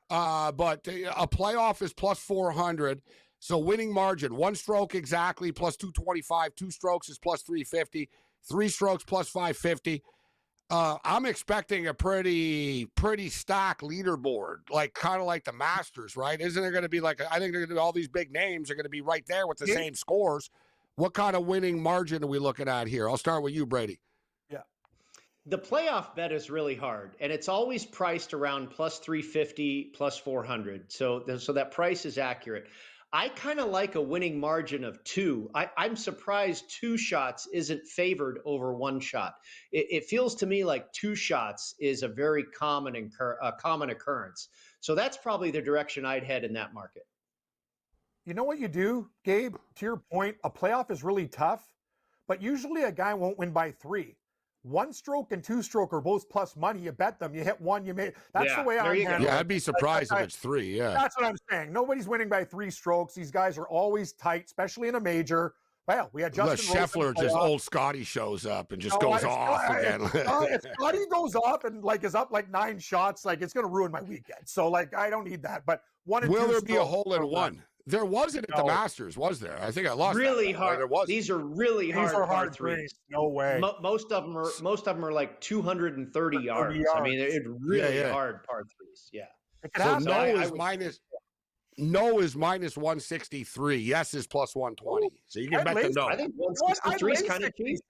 But a playoff is plus 400. So winning margin, 1 stroke exactly plus 225. 2 strokes is plus 350. 3 strokes plus 550. I'm expecting a pretty stacked leaderboard, kind of like the Masters, right? Isn't there going to be I think they're going to do all these big names are going to be right there with the same scores. What kind of winning margin are we looking at here? I'll start with you, Brady. Yeah. The playoff bet is really hard, and it's always priced around plus 350, plus 400. So that price is accurate. I kind of like a winning margin of 2. I'm surprised 2 shots isn't favored over 1 shot. It feels to me like 2 shots is a very common occurrence. So that's probably the direction I'd head in that market. You know what you do, Gabe? To your point, a playoff is really tough, but usually a guy won't win by 3. one stroke and two stroke are both plus money. You bet them. You hit one, you made. That's the way I'm handling it. Yeah, I'd be surprised if it's 3. Yeah, that's what I'm saying. Nobody's winning by 3 strokes. These guys are always tight, especially in a major. Well, we had Justin Scheffler, just old Scotty shows up and just goes off again. If Scotty goes up and is up 9 shots, it's going to ruin my weekend. So I don't need that. But one and will two there be a hole in one? There wasn't at the Masters, was there? I think I lost. Really that hard. There was. These are really hard. These are hard threes. No way. Most of them are like 230 yards. I mean, it's really hard par threes. Yeah. So no is minus 163. Yes is plus 120. So you can bet the no. I think 163 is kind of cheap.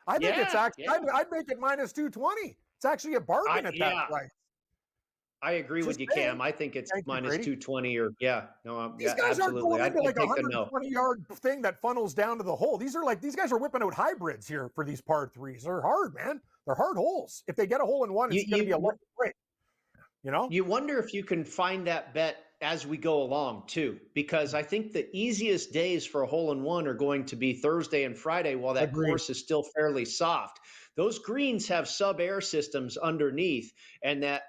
I think it's actually. I'd make it minus 220. It's actually a bargain at that price. I agree with you, Cam. I think it's minus 220 or These guys aren't going into a 120-yard thing that funnels down to the hole. These guys are whipping out hybrids here for these par threes. They're hard, man. They're hard holes. If they get a hole in one, it's going to be a lucky break. You wonder if you can find that bet as we go along too, because I think the easiest days for a hole in one are going to be Thursday and Friday while that course is still fairly soft. Those greens have sub-air systems underneath, and that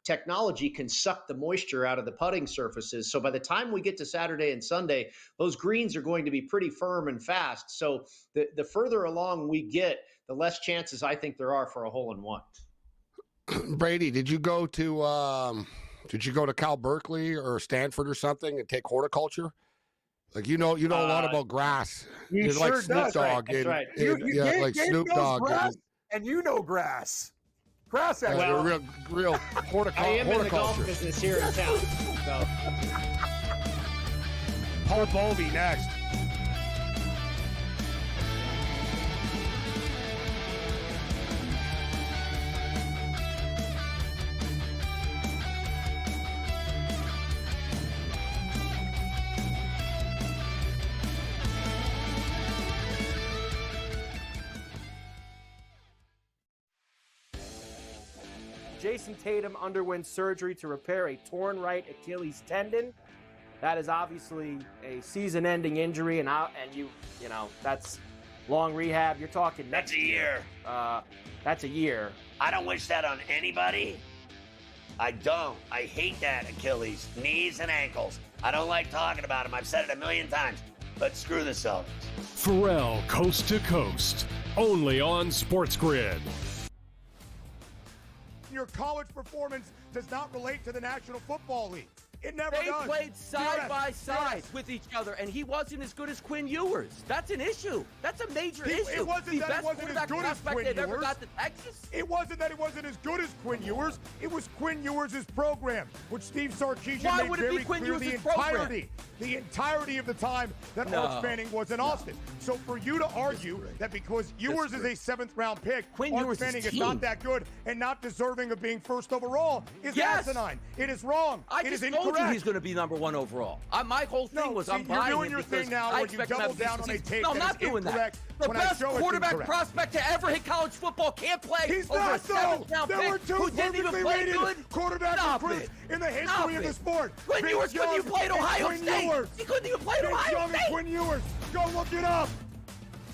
technology can suck the moisture out of the putting surfaces. So by the time we get to Saturday and Sunday, those greens are going to be pretty firm and fast. So the further along we get, the less chances I think there are for a hole in one. Brady, did you go to Cal Berkeley or Stanford or something and take horticulture? You know a lot about grass. He sure like Snoop does. Dogg. That's right. Like Snoop Dogg. Grass, and you know grass. Grass. Real horticulture. I am in the golf business here in town. So. Paul Bovey next. Jason Tatum underwent surgery to repair a torn right Achilles tendon. That is obviously a season-ending injury, and that's long rehab. You're talking that's a year. That's a year. I don't wish that on anybody. I don't. I hate that Achilles, knees and ankles. I don't like talking about them. I've said it a million times. But screw the Celtics. Pharrell, coast to coast, only on SportsGrid. Your college performance does not relate to the National Football League. It never does. They played side by side with each other, and he wasn't as good as Quinn Ewers. That's an issue. That's a major issue. It wasn't that it wasn't as good as Quinn Ewers. Ever got to Texas. It wasn't that it wasn't as good as Quinn Ewers. It was Quinn Ewers' program, which Steve Sarkisian made very clear the entirety of the time that Arch Manning was in Austin. So for you to argue that because Ewers is a 7th-round pick, Arch Manning is not that good and not deserving of being first overall is asinine. It is wrong. It is incorrect. He's going to be number 1 overall. My whole thing was I'm buying you're doing your thing now where you double down on a take I'm not doing that. The best quarterback prospect to ever hit college football can't play He's over not, a 7th-round pick. There were 2 who didn't even play good. Quarterback recruits in the history of the sport. Quinn Ewers couldn't even play at Ohio State. He couldn't even play at Ohio State. Quinn Ewers. Go look it up.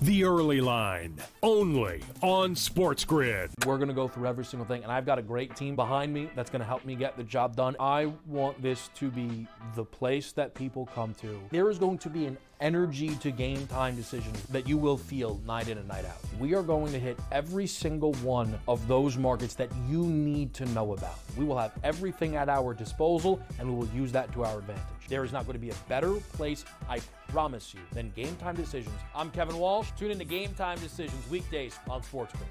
The Early Line, only on SportsGrid. We're going to go through every single thing, and I've got a great team behind me that's going to help me get the job done. I want this to be the place that people come to. There is going to be an energy to game time decisions that you will feel night in and night out. We are going to hit every single one of those markets that you need to know about. We will have everything at our disposal, and we will use that to our advantage. There is not going to be a better place, I promise you, than Game Time Decisions. I'm Kevin Walsh. Tune in to Game Time Decisions weekdays on SportsGrid.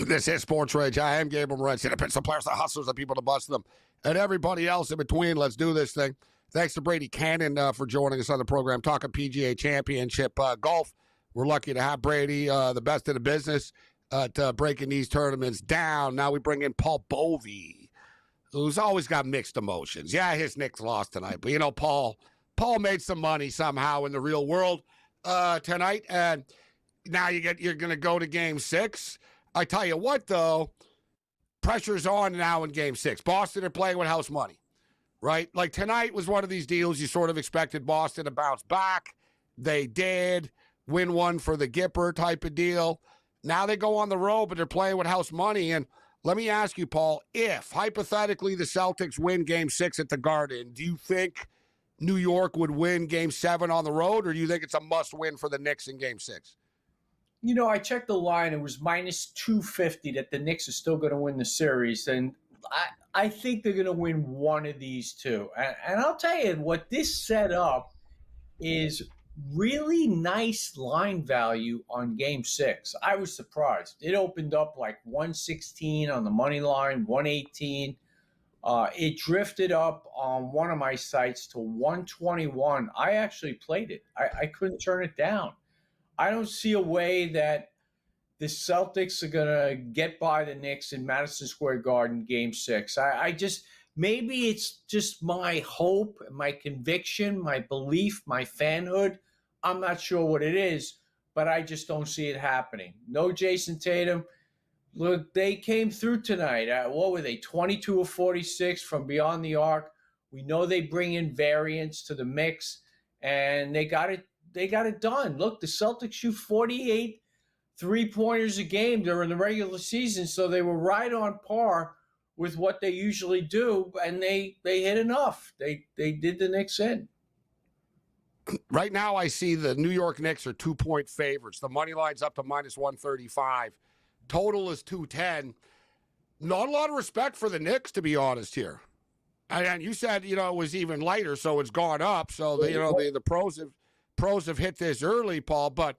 This is SportsRage. I am Gabriel Morency. The Pittsburgh players, the hustlers, the people to bust them, and everybody else in between. Let's do this thing. Thanks to Brady Cannon for joining us on the program, talking PGA Championship golf. We're lucky to have Brady, the best in the business, breaking these tournaments down. Now we bring in Paul Bovey, who's always got mixed emotions. Yeah, his Knicks lost tonight, but Paul Paul made some money somehow in the real world tonight, and now you're going to go to Game 6. I tell you what, though, pressure's on now in Game 6. Boston are playing with house money, right? Like tonight was one of these deals you sort of expected Boston to bounce back. They did win one for the Gipper type of deal. Now they go on the road, but they're playing with house money. And let me ask you, Paul, if hypothetically the Celtics win Game 6 at the Garden, do you think New York would win Game 7 on the road, or do you think it's a must-win for the Knicks in Game 6? You know, I checked the line. It was minus 250 that the Knicks are still going to win the series. And I think they're going to win one of these two. And I'll tell you, what this set up is really nice line value on Game 6. I was surprised. It opened up like 116 on the money line, 118. It drifted up on one of my sites to 121. I actually played it. I couldn't turn it down. I don't see a way that the Celtics are going to get by the Knicks in Madison Square Garden Game 6. I just, maybe it's just my hope, my conviction, my belief, my fanhood. I'm not sure what it is, but I just don't see it happening. No Jason Tatum. Look, they came through tonight. What were they, 22 of 46 from beyond the arc? We know they bring in variance to the mix, and they got it done. Look, the Celtics shoot 48 three-pointers a game during the regular season, so they were right on par with what they usually do, and they hit enough. They did the Knicks in. Right now, I see the New York Knicks are 2-point favorites. The money line's up to minus 135. Total is 210. Not a lot of respect for the Knicks, to be honest here. And you said, it was even lighter, so it's gone up. So, the pros have hit this early, Paul. But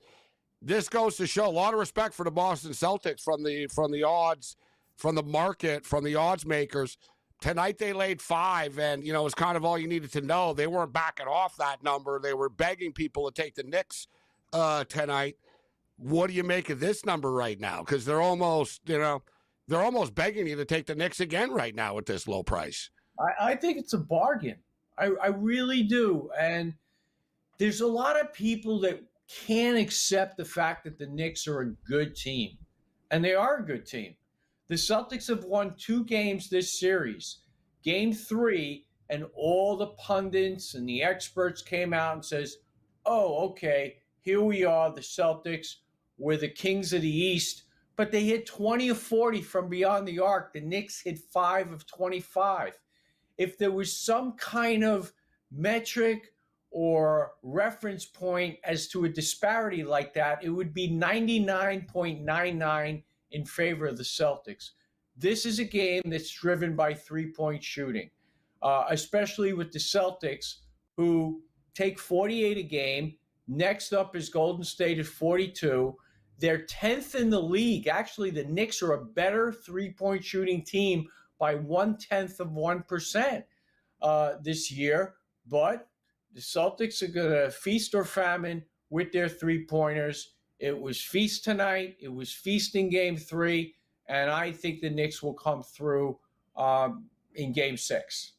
this goes to show a lot of respect for the Boston Celtics from the odds, from the market, from the odds makers. Tonight they laid 5, and, it's kind of all you needed to know. They weren't backing off that number. They were begging people to take the Knicks tonight. What do you make of this number right now? Because they're almost begging you to take the Knicks again right now at this low price. I think it's a bargain. I really do. And there's a lot of people that can't accept the fact that the Knicks are a good team. And they are a good team. The Celtics have won 2 games this series. Game 3, and all the pundits and the experts came out and says, oh, okay, here we are, the Celtics. We're the kings of the East. But they hit 20 of 40 from beyond the arc. The Knicks hit 5 of 25. If there was some kind of metric or reference point as to a disparity like that, it would be 99.99 in favor of the Celtics. This is a game that's driven by three-point shooting, especially with the Celtics, who take 48 a game. Next up is Golden State at 42. They're 10th in the league. Actually, the Knicks are a better three-point shooting team by 0.1% this year. But the Celtics are going to feast or famine with their three-pointers. It was feast tonight. It was feast in Game 3. And I think the Knicks will come through in Game 6.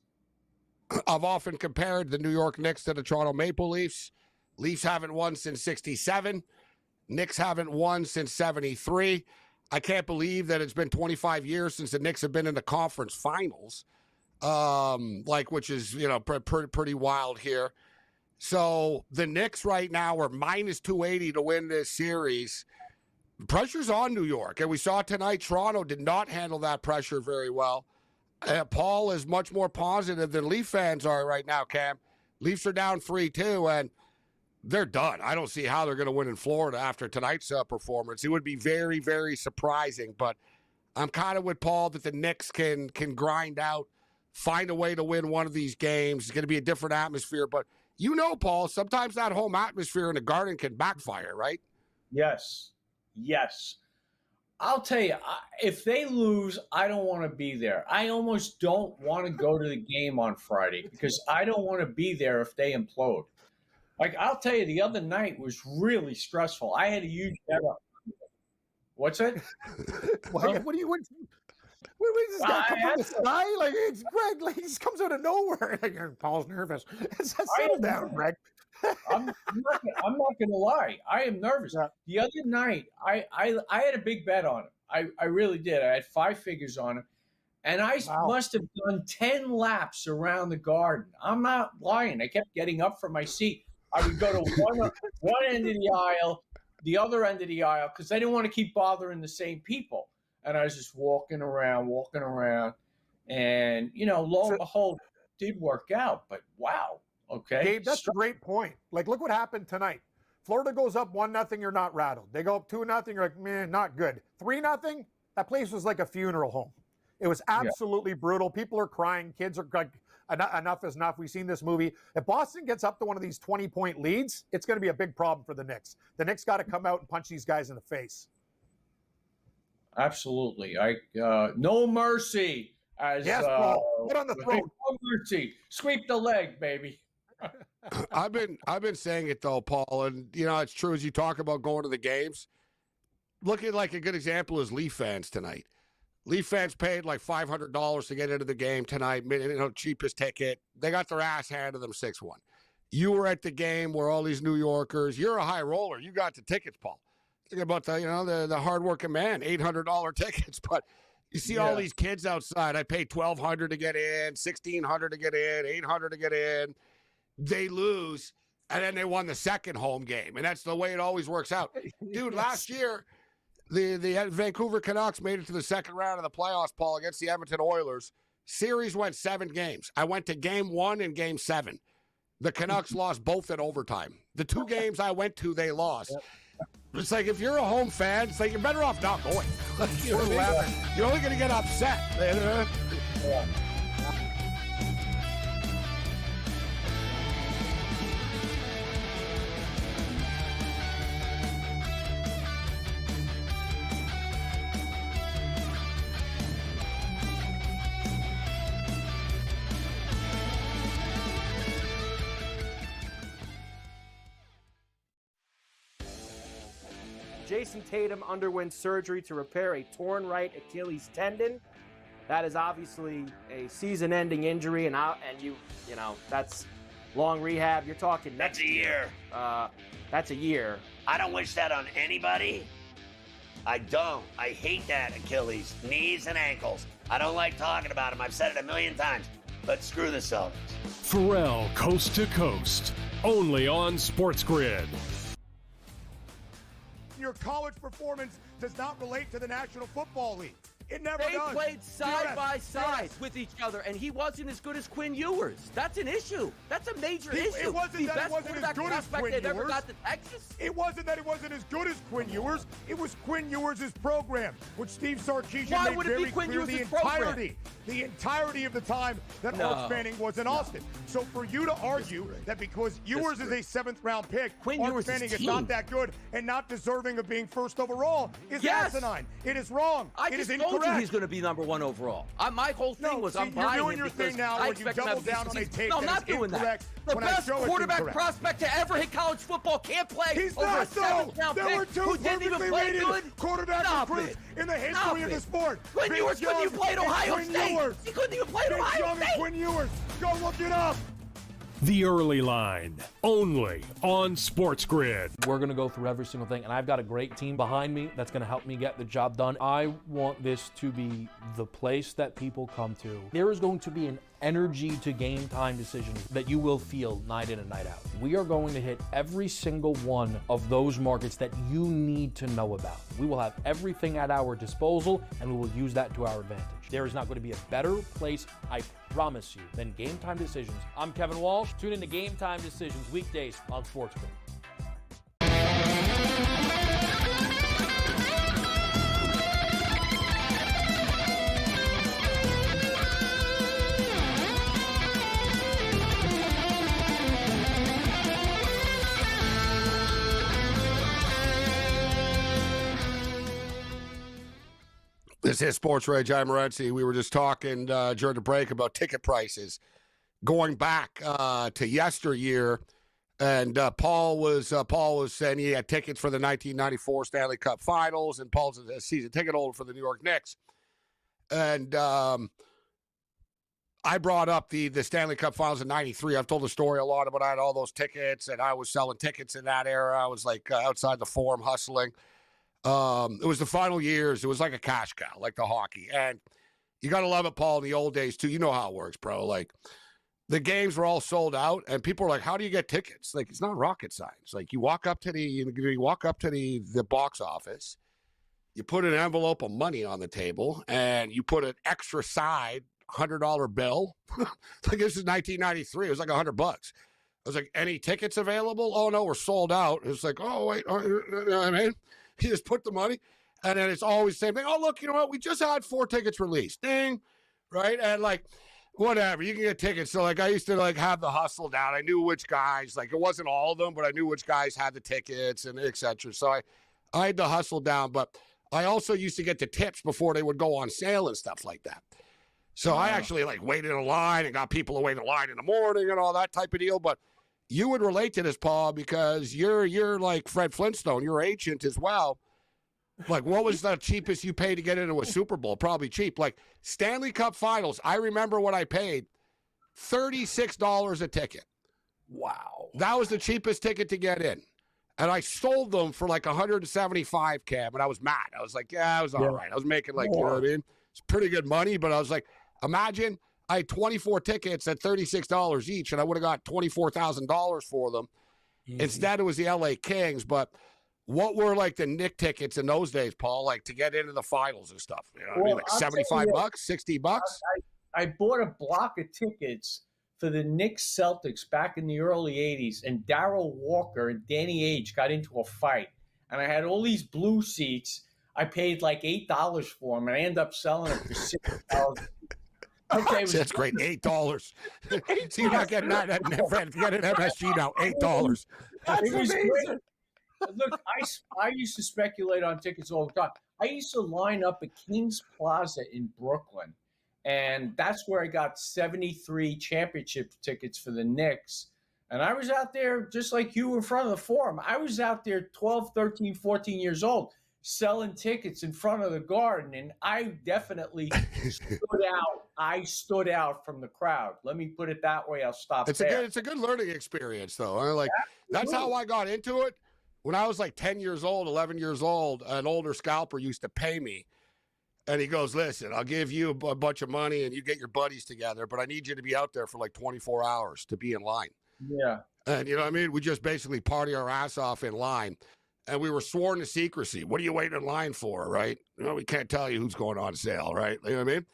I've often compared the New York Knicks to the Toronto Maple Leafs. Leafs haven't won since 1967. Knicks haven't won since 1973. I can't believe that it's been 25 years since the Knicks have been in the conference finals, which is, pretty wild here. So the Knicks right now are minus 280 to win this series. Pressure's on New York, and we saw tonight Toronto did not handle that pressure very well. Paul is much more positive than Leaf fans are right now, Cam. Leafs are down 3-2, and they're done. I don't see how they're going to win in Florida after tonight's performance. It would be very, very surprising, but I'm kind of with Paul that the Knicks can grind out, find a way to win one of these games. It's going to be a different atmosphere, but Paul, sometimes that home atmosphere in the Garden can backfire, right? Yes. I'll tell you, if they lose, I don't want to be there. I almost don't want to go to the game on Friday because I don't want to be there if they implode. Like, I'll tell you, the other night was really stressful. I had a huge bet up. What's it? What do you Wait, this guy come from the sky? Like, it's Greg. Like, he just comes out of nowhere. Like, Paul's nervous. Settle down, Greg. I'm not gonna lie. I am nervous. Yeah. The other night, I had a big bet on him. I really did. I had 5 figures on him, and I must have done 10 laps around the garden. I'm not lying. I kept getting up from my seat. I would go to one end of the aisle, the other end of the aisle, because I didn't want to keep bothering the same people. And I was just walking around, and lo and behold, it did work out. But wow. Okay. Gabe, that's a great point. Like, look what happened tonight. Florida goes up 1-0, you're not rattled. They go up 2-0, you're like, man, not good. 3-0, that place was like a funeral home. It was absolutely brutal. People are crying. Kids are like, enough is enough. We've seen this movie. If Boston gets up to one of these 20-point leads, it's going to be a big problem for the Knicks. The Knicks got to come out and punch these guys in the face. Absolutely. No mercy. Paul. Put on the throat. No mercy. Sweep the leg, baby. I've been saying it though, Paul, and it's true as you talk about going to the games. Look at like a good example is Leaf fans tonight. Leaf fans paid like $500 to get into the game tonight, cheapest ticket. They got their ass handed to them 6-1. You were at the game where all these New Yorkers, you're a high roller. You got the tickets, Paul. Think about the hardworking man, $800 tickets, but you see all these kids outside. I paid $1,200 to get in, $1,600 to get in, $800 to get in. They lose, and then they won the second home game, and that's the way it always works out. Dude, last year, the Vancouver Canucks made it to the second round of the playoffs, Paul, against the Edmonton Oilers. Series went 7 games. I went to game 1 and game 7. The Canucks lost both in overtime. The 2 games I went to, they lost. It's like if you're a home fan, it's like you're better off not going. You're only going to get upset. Yeah. Jason Tatum underwent surgery to repair a torn right Achilles tendon. That is obviously a season-ending injury, and that's long rehab. You're talking that's a year. That's a year. I don't wish that on anybody. I don't. I hate that Achilles, knees and ankles. I don't like talking about them. I've said it a million times. But screw the Celtics. Pharrell, coast to coast, only on SportsGrid. Your college performance does not relate to the National Football League. It never does. They played side by side with each other, and he wasn't as good as Quinn Ewers. That's an issue. That's a major issue. It wasn't that it wasn't as good as Quinn Ewers. Ever got to Texas. It wasn't that it wasn't as good as Quinn Ewers. It was Quinn Ewers' program, which Steve Sarkisian made very clear the entirety of the time that Arch Manning was in Austin. So for you to argue that because Ewers is a 7th-round pick, Arch Manning is not that good and not deserving of being first overall is asinine. It is wrong. It is incorrect. He's going to be number 1 overall. My whole thing was I'm buying doing your thing now where you double down on a take I'm not doing that. The best quarterback prospect to ever hit college football can't play He's over not, a 7th-round pick. There were 2 who didn't even play good. Quarterback recruits in the history of the sport. Quinn Ewers couldn't even play at Ohio State. He couldn't even play at Ohio State. Quinn Ewers. Go look it up. The Early Line, only on SportsGrid. We're going to go through every single thing, and I've got a great team behind me that's going to help me get the job done. I want this to be the place that people come to. There is going to be an energy to game time decisions that you will feel night in and night out. We are going to hit every single one of those markets that you need to know about. We will have everything at our disposal, and we will use that to our advantage. There is not going to be a better place, I promise you, than Game Time Decisions. I'm Kevin Walsh. Tune in to Game Time Decisions weekdays on SportsGrid. This is SportsRage. I'm Morency. We were just talking during the break about ticket prices going back to yesteryear, and Paul was saying he had tickets for the 1994 Stanley Cup Finals, and Paul's a season ticket holder for the New York Knicks. And I brought up the Stanley Cup Finals in '93. I've told the story a lot about I had all those tickets, and I was selling tickets in that era. I was like outside the Forum hustling. It was the final years. It was like a cash cow, like the hockey. And you got to love it, Paul, in the old days, too. You know how it works, bro. Like, the games were all sold out, and people were like, how do you get tickets? Like, it's not rocket science. Like, you walk up to the box office, you put an envelope of money on the table, and you put an extra side $100 bill. Like, this is 1993. It was like $100. I was like, any tickets available? Oh, no, we're sold out. It's like, oh, wait. You know what I mean? You just put the money, and then it's always the same thing. Oh, look, you know what? We just had 4 tickets released. Ding. Right? And, like, whatever. You can get tickets. So, like, I used to, like, have the hustle down. I knew which guys, like, it wasn't all of them, but I knew which guys had the tickets and et cetera. So I had the hustle down. But I also used to get the tips before they would go on sale and stuff like that. So I actually, like, waited in line and got people to wait in line in the morning and all that type of deal. But you would relate to this, Paul, because you're like Fred Flintstone. You're ancient as well. Like, what was the cheapest you paid to get into a Super Bowl? Probably cheap. Like, Stanley Cup Finals, I remember what I paid, $36 a ticket. Wow. That was the cheapest ticket to get in. And I sold them for like $175, Cam, and I was mad. I was like, yeah, I was all right. I was making like, you know what I mean? It's pretty good money, but I was like, imagine I had 24 tickets at $36 each, and I would have got $24,000 for them. Easy. Instead, it was the LA Kings. But what were like the Knick tickets in those days, Paul, like to get into the finals and stuff? You know what I mean? Like $75, $60? I bought a block of tickets for the Knicks Celtics back in the early 80s, and Darryl Walker and Danny Ainge got into a fight. And I had all these blue seats. I paid like $8 for them, and I ended up selling them for $6. Okay, that's great. $8. So you're not getting that at Fred. You got an MSG now. $8. It was great. Look, I used to speculate on tickets all the time. I used to line up at King's Plaza in Brooklyn, and that's where I got 73 championship tickets for the Knicks. And I was out there just like you in front of the Forum. I was out there 12, 13, 14 years old selling tickets in front of the Garden, and I definitely stood out. I stood out from the crowd. Let me put it that way. I'll stop there. It's a good learning experience, though. Like, that's how I got into it. When I was like 10 years old, 11 years old, an older scalper used to pay me. And he goes, listen, I'll give you a bunch of money and you get your buddies together, but I need you to be out there for like 24 hours to be in line. Yeah. And you know what I mean? We just basically party our ass off in line. And we were sworn to secrecy. What are you waiting in line for, right? You know, we can't tell you who's going on sale, right? You know what I mean?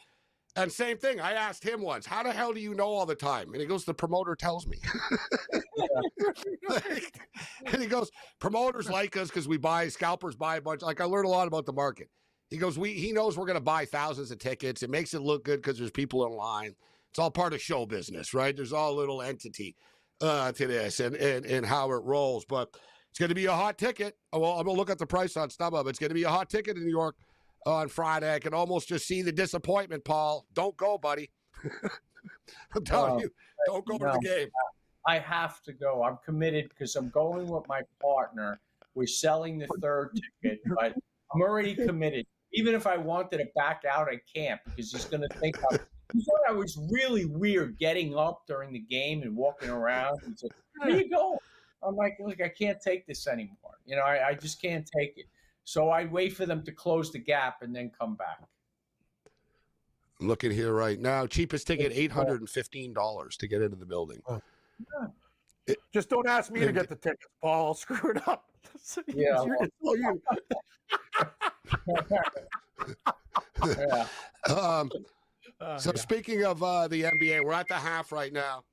And same thing. I asked him once, how the hell do you know all the time? And he goes, the promoter tells me. And he goes, promoters like us because we buy, scalpers buy a bunch. Like, I learned a lot about the market. He goes, he knows we're going to buy thousands of tickets. It makes it look good because there's people in line. It's all part of show business, right? There's all a little entity to this and how it rolls. But it's going to be a hot ticket. Well, I'm going to look at the price on StubHub. It's going to be a hot ticket in New York on Friday. I can almost just see the disappointment, Paul. Don't go, buddy. I'm telling you, don't go to the game. I have to go. I'm committed because I'm going with my partner. We're selling the third ticket, but I'm already committed. Even if I wanted to back out, I can't because he's going to think he thought I was really weird getting up during the game and walking around. He said, where you going? I'm like, look, I can't take this anymore. You know, I just can't take it. So I wait for them to close the gap and then come back. I'm looking here right now. Cheapest ticket, $815 to get into the building. Just don't ask me to get the tickets, Paul. I'll screw it up. Yeah. Speaking of the NBA, we're at the half right now.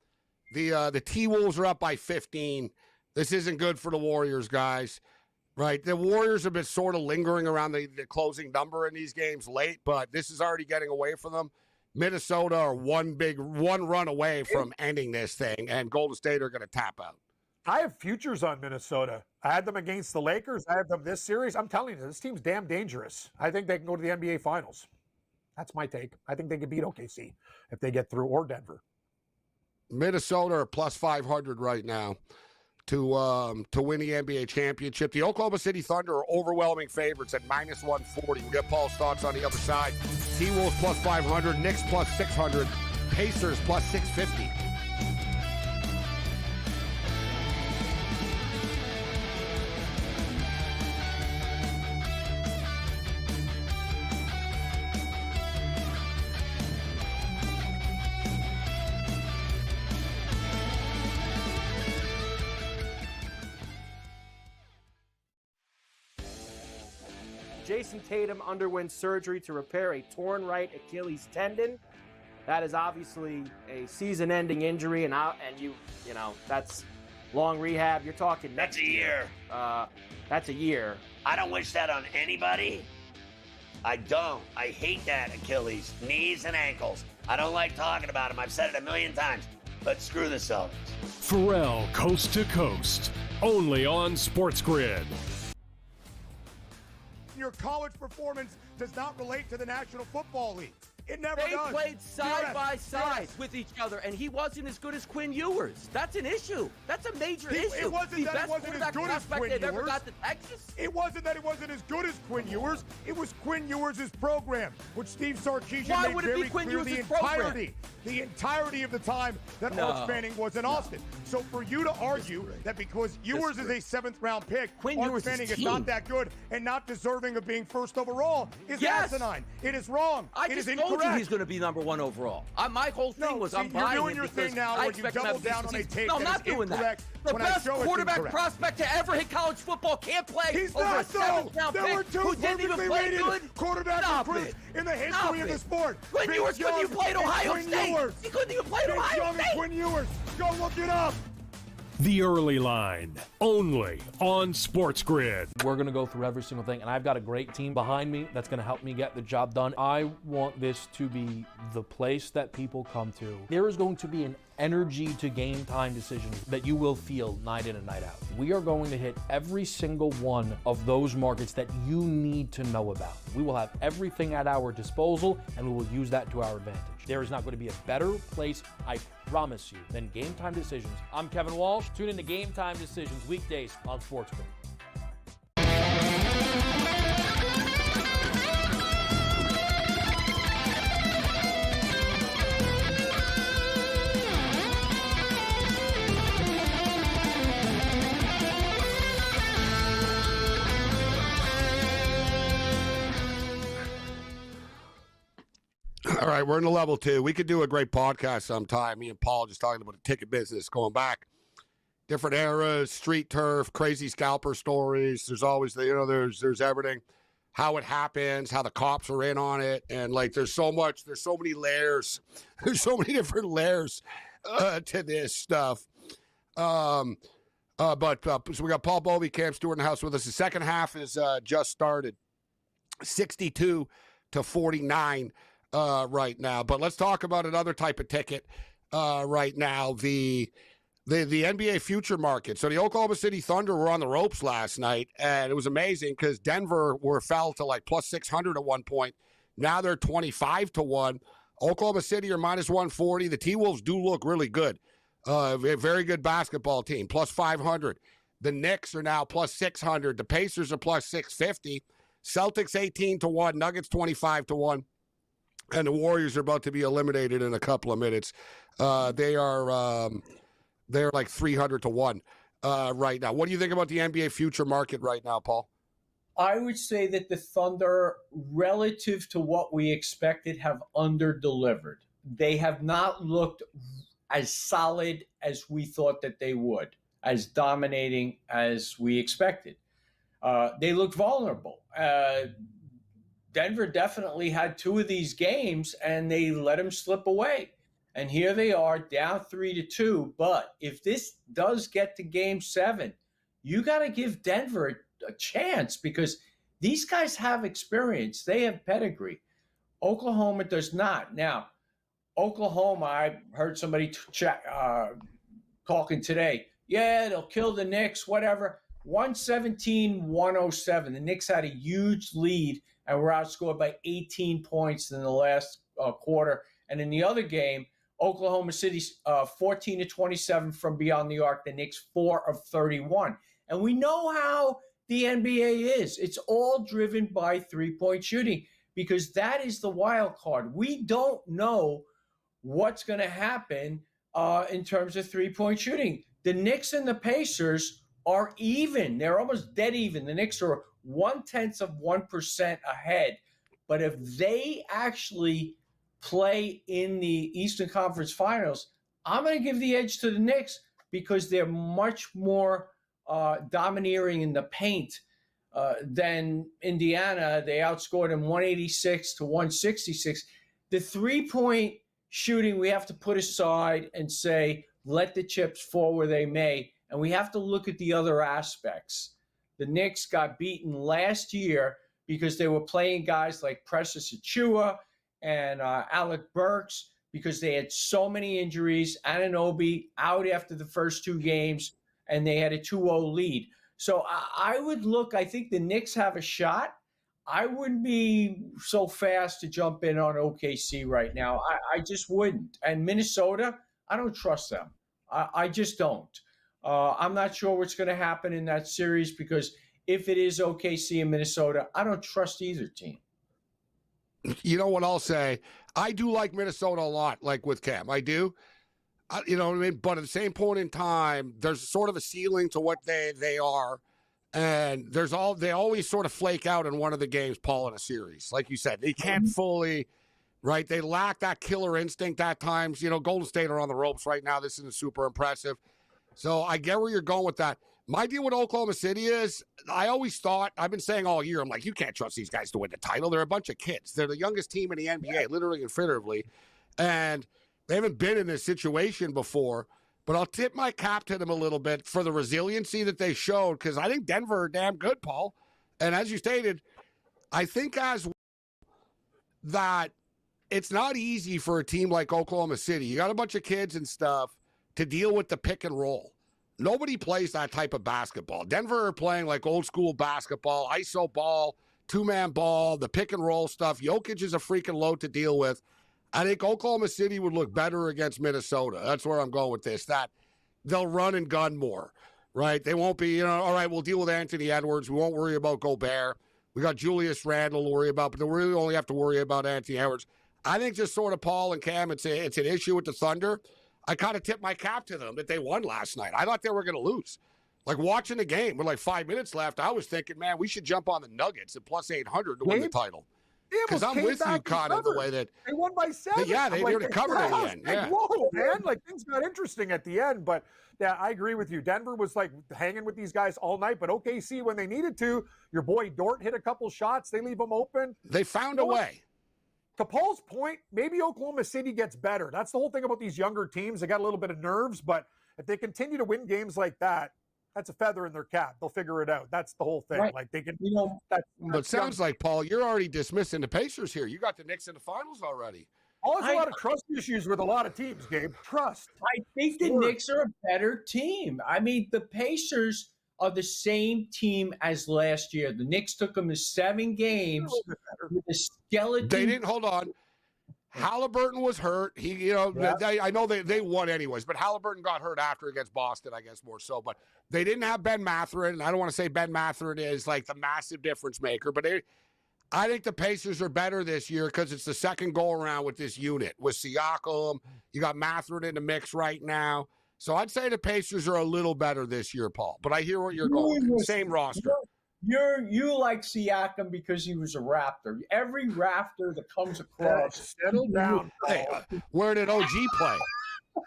The T-Wolves are up by 15. This isn't good for the Warriors, guys. Right? The Warriors have been sort of lingering around the closing number in these games late, but this is already getting away from them. Minnesota are one run away from ending this thing, and Golden State are going to tap out. I have futures on Minnesota. I had them against the Lakers. I have them this series. I'm telling you, this team's damn dangerous. I think they can go to the NBA Finals. That's my take. I think they can beat OKC if they get through, or Denver. Minnesota are plus 500 right now. to win the NBA championship. The Oklahoma City Thunder are overwhelming favorites at -140. We'll get Paul's thoughts on the other side. T-Wolves +500, Knicks +600, Pacers +650. Jason Tatum underwent surgery to repair a torn right Achilles tendon. That is obviously a season-ending injury, and you know that's long rehab. You're talking that's a year. That's a year. I don't wish that on anybody. I don't. I hate that Achilles, knees and ankles. I don't like talking about them. I've said it a million times. But screw the Celtics. Pharrell Coast to Coast, only on SportsGrid. Your college performance does not relate to the National Football League. It never They does. played side by side with each other, and he wasn't as good as Quinn Ewers. That's an issue. That's a major issue. It wasn't that it wasn't as good as Quinn Ewers. Ever got to Texas. It wasn't that it wasn't as good as Quinn Ewers. It was Quinn Ewers' program, which Steve Sarkisian made very clear the entirety of the time that Arch Manning was in Austin. So for you to argue that because Ewers is a 7th-round pick, Arch Manning is not that good and not deserving of being first overall is asinine. It is wrong. It is incorrect. I told you he's going to be #1 overall. My whole thing was I'm buying you're doing him your thing now I where you double down on a take no, I'm that not is doing incorrect. that. The when I best show it's quarterback incorrect. prospect to ever hit college football can't play He's over not a 7th-round There were pick two who didn't even perfectly play rated good. quarterback recruits in the history of the sport. Quinn Ewers couldn't even play at Ohio State. He couldn't even play at Ohio State. Quinn Ewers. Go look it up. The Early Line, only on SportsGrid. We're going to go through every single thing, and I've got a great team behind me that's going to help me get the job done. I want this to be the place that people come to. There is going to be an energy to game time decisions that you will feel night in and night out. We are going to hit every single one of those markets that you need to know about. We will have everything at our disposal, and we will use that to our advantage. There is not going to be a better place, I promise you, than Game Time Decisions. I'm Kevin Walsh. Tune in to Game Time Decisions weekdays on SportsGrid. All right, we're in the level 2. We could do a great podcast sometime. Me and Paul just talking about the ticket business, going back different eras, street turf, crazy scalper stories. There's always there's everything, how it happens, how the cops are in on it, and like there's so many layers, there's so many different layers to this stuff. So we got Paul Bovey, Cam Stewart in the house with us. The second half is just started, 62-49. Right now, but let's talk about another type of ticket right now, the NBA future market. So the Oklahoma City Thunder were on the ropes last night, and it was amazing because Denver fell to like +600 at one point. Now they're 25-1. Oklahoma City are -140. The T-Wolves do look really good. A very good basketball team, +500. The Knicks are now +600. The Pacers are +650. Celtics 18-1. Nuggets 25-1. And the Warriors are about to be eliminated in a couple of minutes. They're like 300-1 right now. What do you think about the NBA future market right now, Paul? I would say that the Thunder, relative to what we expected, have under-delivered. They have not looked as solid as we thought that they would, as dominating as we expected. They looked vulnerable. Denver definitely had 2 of these games, and they let them slip away. And here they are, down 3-2. But if this does get to Game 7, you got to give Denver a chance because these guys have experience. They have pedigree. Oklahoma does not. Now, Oklahoma, I heard somebody talking today. Yeah, they'll kill the Knicks, whatever. 117-107. The Knicks had a huge lead and were outscored by 18 points in the last quarter. And in the other game, Oklahoma City's 14 of 27 from beyond the arc. The Knicks 4 of 31. And we know how the NBA is. It's all driven by three-point shooting because that is the wild card. We don't know what's going to happen in terms of three-point shooting. The Knicks and the Pacers are even. They're almost dead even. The Knicks are 0.1% ahead. But if they actually play in the Eastern Conference Finals, I'm going to give the edge to the Knicks because they're much more domineering in the paint than Indiana. They outscored them 186 to 166. The three-point shooting we have to put aside and say, let the chips fall where they may. And we have to look at the other aspects. The Knicks got beaten last year because they were playing guys like Precious Achiuwa and Alec Burks because they had so many injuries. Anunoby out after the first two games, and they had a 2-0 lead. So I would look, I think the Knicks have a shot. I wouldn't be so fast to jump in on OKC right now. I just wouldn't. And Minnesota, I don't trust them. I just don't. I'm not sure what's going to happen in that series because if it is OKC and Minnesota, I don't trust either team. You know what I'll say? I do like Minnesota a lot, like with Cam. I do. You know what I mean? But at the same point in time, there's sort of a ceiling to what they are. And they always sort of flake out in one of the games, Paul, in a series. Like you said, they can't fully, right? They lack that killer instinct at times. You know, Golden State are on the ropes right now. This isn't super impressive. So I get where you're going with that. My deal with Oklahoma City is I always thought, I've been saying all year, I'm like, you can't trust these guys to win the title. They're a bunch of kids. They're the youngest team in the NBA, literally and figuratively. And they haven't been in this situation before. But I'll tip my cap to them a little bit for the resiliency that they showed because I think Denver are damn good, Paul. And as you stated, I think as well that it's not easy for a team like Oklahoma City. You got a bunch of kids and stuff to deal with the pick and roll. Nobody plays that type of basketball. Denver are playing like old school basketball, iso ball, two-man ball, the pick and roll stuff. Jokic is a freaking load to deal with. I think Oklahoma City would look better against Minnesota. That's where I'm going with this, that they'll run and gun more, right? They won't be, all right, we'll deal with Anthony Edwards. We won't worry about Gobert. We got Julius Randle to worry about, but they really only have to worry about Anthony Edwards. I think just sort of Paul and Cam, it's an issue with the Thunder. I kind of tipped my cap to them that they won last night. I thought they were going to lose. Like watching the game with like 5 minutes left, I was thinking, man, we should jump on the Nuggets at plus 800 to win the title. Because I'm with you, Con, in the way that they won by 7. Yeah, they nearly covered it at the end. Yeah. Whoa, man! Like things got interesting at the end, but yeah, I agree with you. Denver was like hanging with these guys all night, but OKC when they needed to, your boy Dort hit a couple shots. They leave them open. They found a way. To Paul's point, maybe Oklahoma City gets better. That's the whole thing about these younger teams. They got a little bit of nerves, but if they continue to win games like that, that's a feather in their cap. They'll figure it out. That's the whole thing. Right. Like they can, But it sounds like, Paul, you're already dismissing the Pacers here. You got the Knicks in the finals already. There's a lot of trust issues with a lot of teams, Gabe. Trust. I think the Knicks are a better team. I mean, the Pacers are the same team as last year. The Knicks took them to 7 games with a skeleton. They didn't hold on. Halliburton was hurt. I know they won anyways, but Halliburton got hurt after against Boston, I guess more so. But they didn't have Ben Mathurin, and I don't want to say Ben Mathurin is like the massive difference maker, but I think the Pacers are better this year because it's the second go-around with this unit. With Siakam, you got Mathurin in the mix right now. So I'd say the Pacers are a little better this year, Paul. But I hear what you're going with. Same roster. You like Siakam because he was a Raptor. Every Raptor that comes across. Settle down. Hey, where did OG play?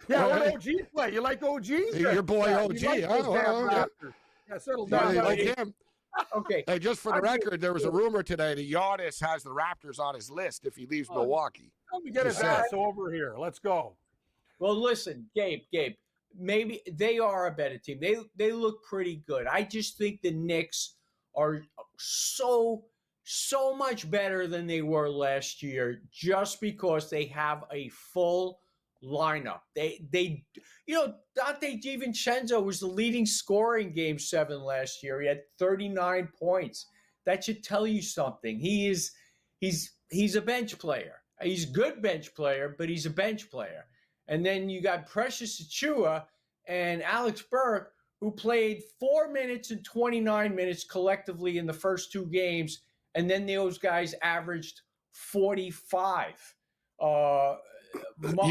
Yeah, where did OG play? You like OG? Your boy OG. Yeah, settle down. You like him? Okay. Hey, just for the record, there was a rumor today that Giannis has the Raptors on his list if he leaves Milwaukee. Let me get his ass over here. Let's go. Well, listen, Gabe, maybe they are a better team. They look pretty good. I just think the Knicks are so much better than they were last year just because they have a full lineup. They Dante DiVincenzo was the leading scorer in Game 7 last year. He had 39 points. That should tell you something. He's a bench player. He's a good bench player, but he's a bench player. And then you got Precious Achua and Alex Burke, who played 4 minutes and 29 minutes collectively in the first two games. And then those guys averaged 45. You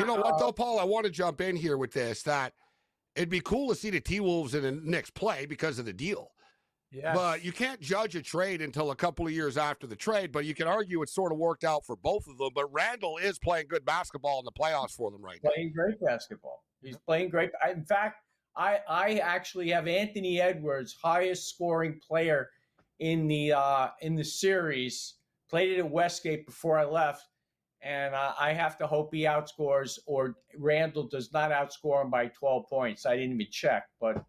know what, though, Paul? I want to jump in here with this, that it'd be cool to see the T-Wolves and the Knicks play because of the deal. Yes. But you can't judge a trade until a couple of years after the trade, but you can argue it sort of worked out for both of them. But Randall is playing good basketball in the playoffs for them right now. Playing great basketball. He's playing great. In fact, I actually have Anthony Edwards, highest scoring player in the series. Played it at Westgate before I left, and I have to hope he outscores, or Randall does not outscore him by 12 points. I didn't even check, but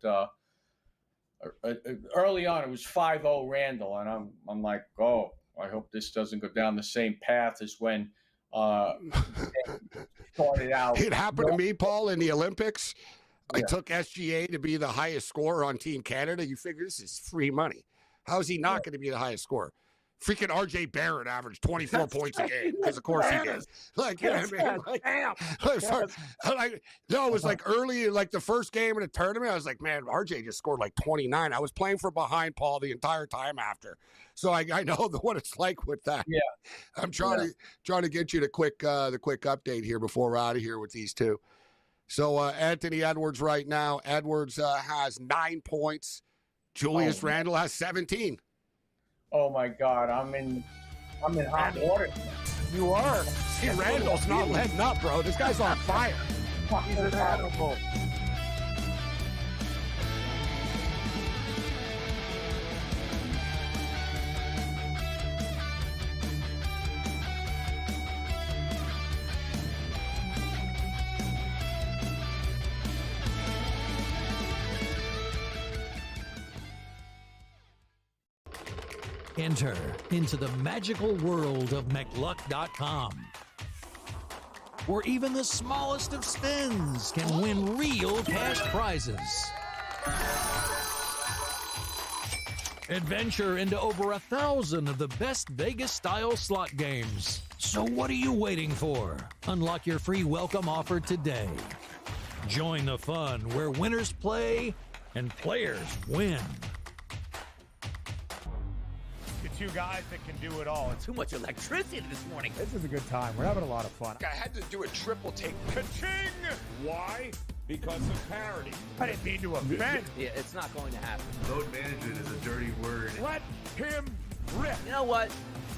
early on it was 5-0 Randall, and I'm like, oh, I hope this doesn't go down the same path as when started out. It happened to me, Paul, in the Olympics. I took SGA to be the highest scorer on Team Canada. You figure this is free money. How is he not going to be the highest scorer? Freaking RJ Barrett averaged 24 points a game, because of course he did. Like, you know what I mean? Like, damn. No, it was like early, like the first game in the tournament. I was like, man, RJ just scored like 29. I was playing for behind Paul the entire time after, so I know what it's like with that. Yeah, I'm trying to get you the quick update here before we're out of here with these two. So Anthony Edwards right now. Edwards has 9 points. Julius Randle has 17. Oh my God, I'm in hot water. You are. See, Randall's not letting up, bro. This guy's on fire. He's an animal. Enter into the magical world of McLuck.com, where even the smallest of spins can win real cash prizes. Adventure into over 1,000 of the best Vegas-style slot games. So what are you waiting for? Unlock your free welcome offer today. Join the fun where winners play and players win. Two guys that can do it all. Too much electricity this morning. This is a good time. We're having a lot of fun. I had to do a triple take. Ka-ching! Why? Because of parity. I didn't mean to offend. Yeah, it's not going to happen. Load management is a dirty word. Let him rip. You know what?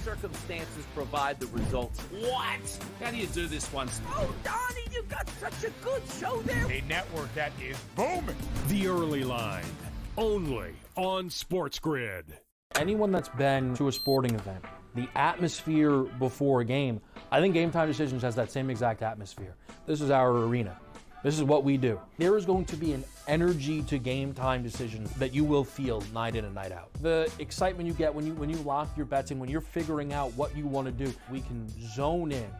Circumstances provide the results. What? How do you do this one? Oh, Donnie, you got such a good show there. A network that is booming. The Early Line, only on SportsGrid. Anyone that's been to a sporting event, the atmosphere before a game, I think Game Time Decisions has that same exact atmosphere. This is our arena. This is what we do. There is going to be an energy to Game Time Decisions that you will feel night in and night out. The excitement you get when you lock your bets in, when you're figuring out what you want to do, we can zone in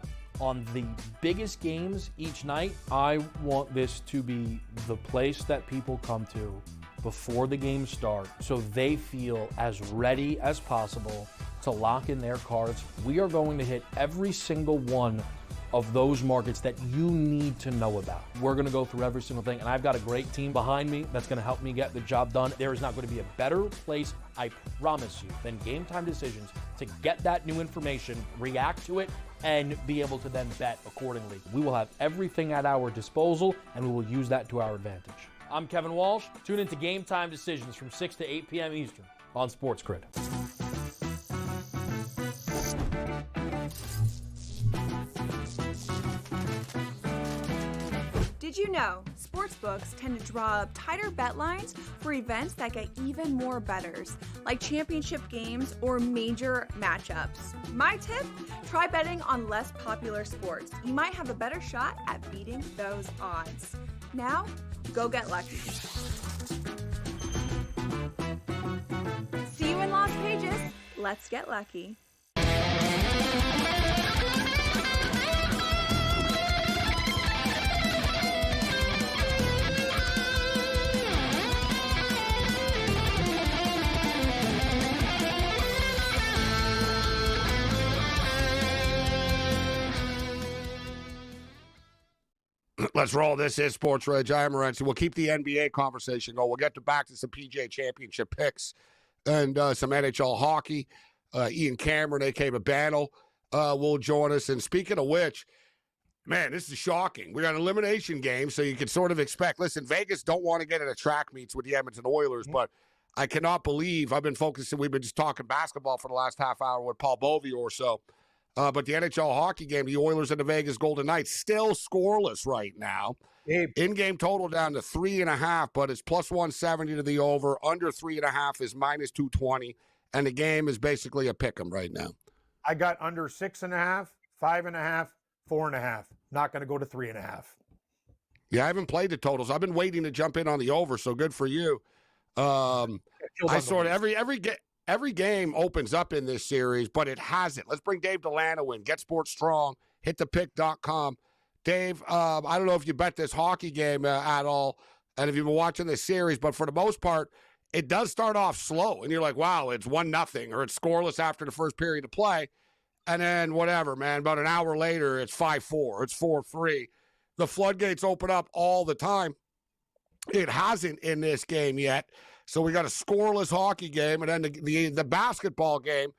on the biggest games each night. I want this to be the place that people come to before the games start, so they feel as ready as possible to lock in their cards. We are going to hit every single one of those markets that you need to know about. We're going to go through every single thing, and I've got a great team behind me that's going to help me get the job done. There is not going to be a better place, I promise you, than Game Time Decisions to get that new information, react to it, and be able to then bet accordingly. We will have everything at our disposal, and we will use that to our advantage. I'm Kevin Walsh. Tune into Game Time Decisions from 6 to 8 p.m. Eastern on SportsGrid. Did you know sportsbooks tend to draw up tighter bet lines for events that get even more bettors, like championship games or major matchups? My tip? Try betting on less popular sports. You might have a better shot at beating those odds. Now, go get lucky. See you in Las Vegas. Let's get lucky. Let's roll. This is SportsRage. I am Morency. We'll keep the NBA conversation going. We'll get back to some PGA Championship picks and some NHL hockey. Ian Cameron, a.k.a. Babano, will join us. And speaking of which, man, this is shocking. We got an elimination game, so you can sort of expect. Listen, Vegas don't want to get into track meets with the Edmonton Oilers, but I cannot believe we've been just talking basketball for the last half hour with Paul Bovey or so. But the NHL hockey game, the Oilers and the Vegas Golden Knights, still scoreless right now. In-game total down to 3.5, but it's plus 170 to the over. Under 3.5 is minus 220, and the game is basically a pick'em right now. I got under 6.5, 5.5, 4.5. Not going to go to 3.5. Yeah, I haven't played the totals. I've been waiting to jump in on the over, so good for you. I sort of every game opens up in this series, but it hasn't. Let's bring Dave Delano in. Get Sports Strong. HitThePick.com. Dave, I don't know if you bet this hockey game at all, and if you've been watching this series, but for the most part, it does start off slow, and you're like, wow, it's 1-0, or it's scoreless after the first period of play, and then whatever, man, about an hour later, it's 5-4, it's 4-3. The floodgates open up all the time. It hasn't in this game yet. So we got a scoreless hockey game, and then the basketball game.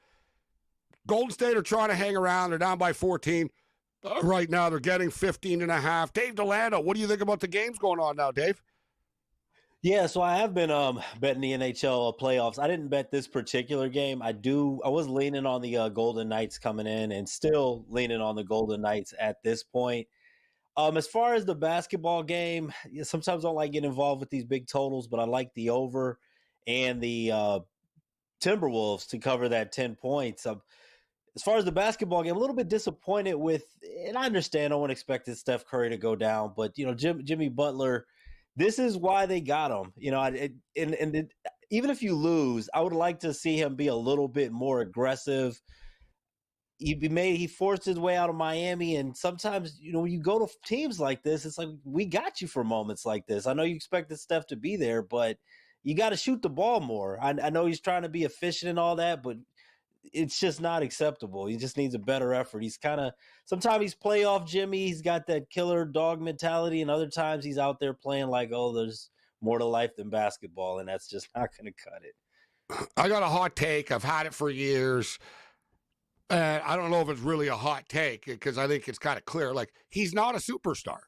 Golden State are trying to hang around. They're down by 14 right now. They're getting 15.5. Dave Delano, what do you think about the games going on now, Dave? Yeah, so I have been betting the NHL playoffs. I didn't bet this particular game. I was leaning on the Golden Knights coming in, and still leaning on the Golden Knights at this point. As far as the basketball game, sometimes I don't like getting involved with these big totals, but I like the over and the Timberwolves to cover that 10 points. As far as the basketball game, a little bit disappointed with, and I understand no one expected Steph Curry to go down, but Jimmy Butler, this is why they got him. Even if you lose, I would like to see him be a little bit more aggressive. He forced his way out of Miami, and sometimes, when you go to teams like this, it's like, we got you for moments like this. I know you expected Steph to be there, but you got to shoot the ball more. I know he's trying to be efficient and all that, but it's just not acceptable. He just needs a better effort. Sometimes he's playoff Jimmy. He's got that killer dog mentality, and other times he's out there playing like, oh, there's more to life than basketball, and that's just not going to cut it. I got a hot take. I've had it for years. I don't know if it's really a hot take, because I think it's kind of clear. Like, he's not a superstar.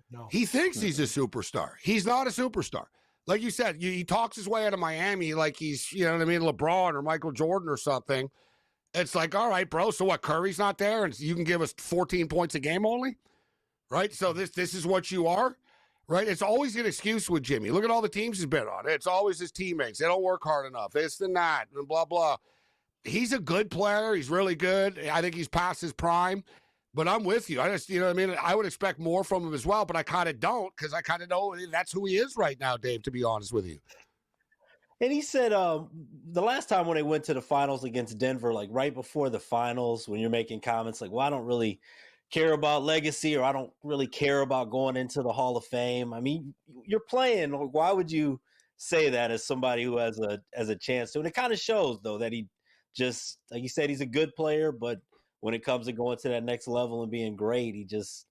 No. He thinks he's a superstar. He's not a superstar. Like you said, he talks his way out of Miami like he's, LeBron or Michael Jordan or something. It's like, all right, bro, so what, Curry's not there and you can give us 14 points a game only? Right? So this is what you are? Right? It's always an excuse with Jimmy. Look at all the teams he's been on. It's always his teammates. They don't work hard enough. This and that, and blah, blah. He's a good player. He's really good. I think he's past his prime. But I'm with you. I just, I would expect more from him as well, but I kind of don't, because I kind of know that's who he is right now, Dave, to be honest with you. And he said the last time when they went to the finals against Denver, like right before the finals, when you're making comments like, well, I don't really care about legacy, or I don't really care about going into the Hall of Fame. I mean, you're playing. Why would you say that as somebody who has a chance to? And it kind of shows, though, that he just, like you said, he's a good player, but when it comes to going to that next level and being great, I just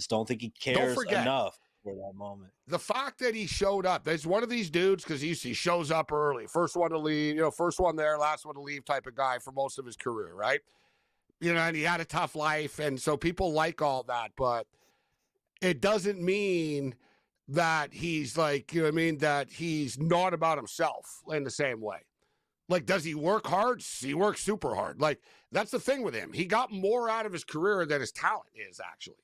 don't think he cares enough for that moment. The fact that he showed up, there's one of these dudes, because he shows up early, first one to leave, first one there, last one to leave type of guy for most of his career, right? And he had a tough life, and so people like all that, but it doesn't mean that he's like, that he's not about himself in the same way. Like, does he work hard? He works super hard. Like, that's the thing with him. He got more out of his career than his talent is, actually,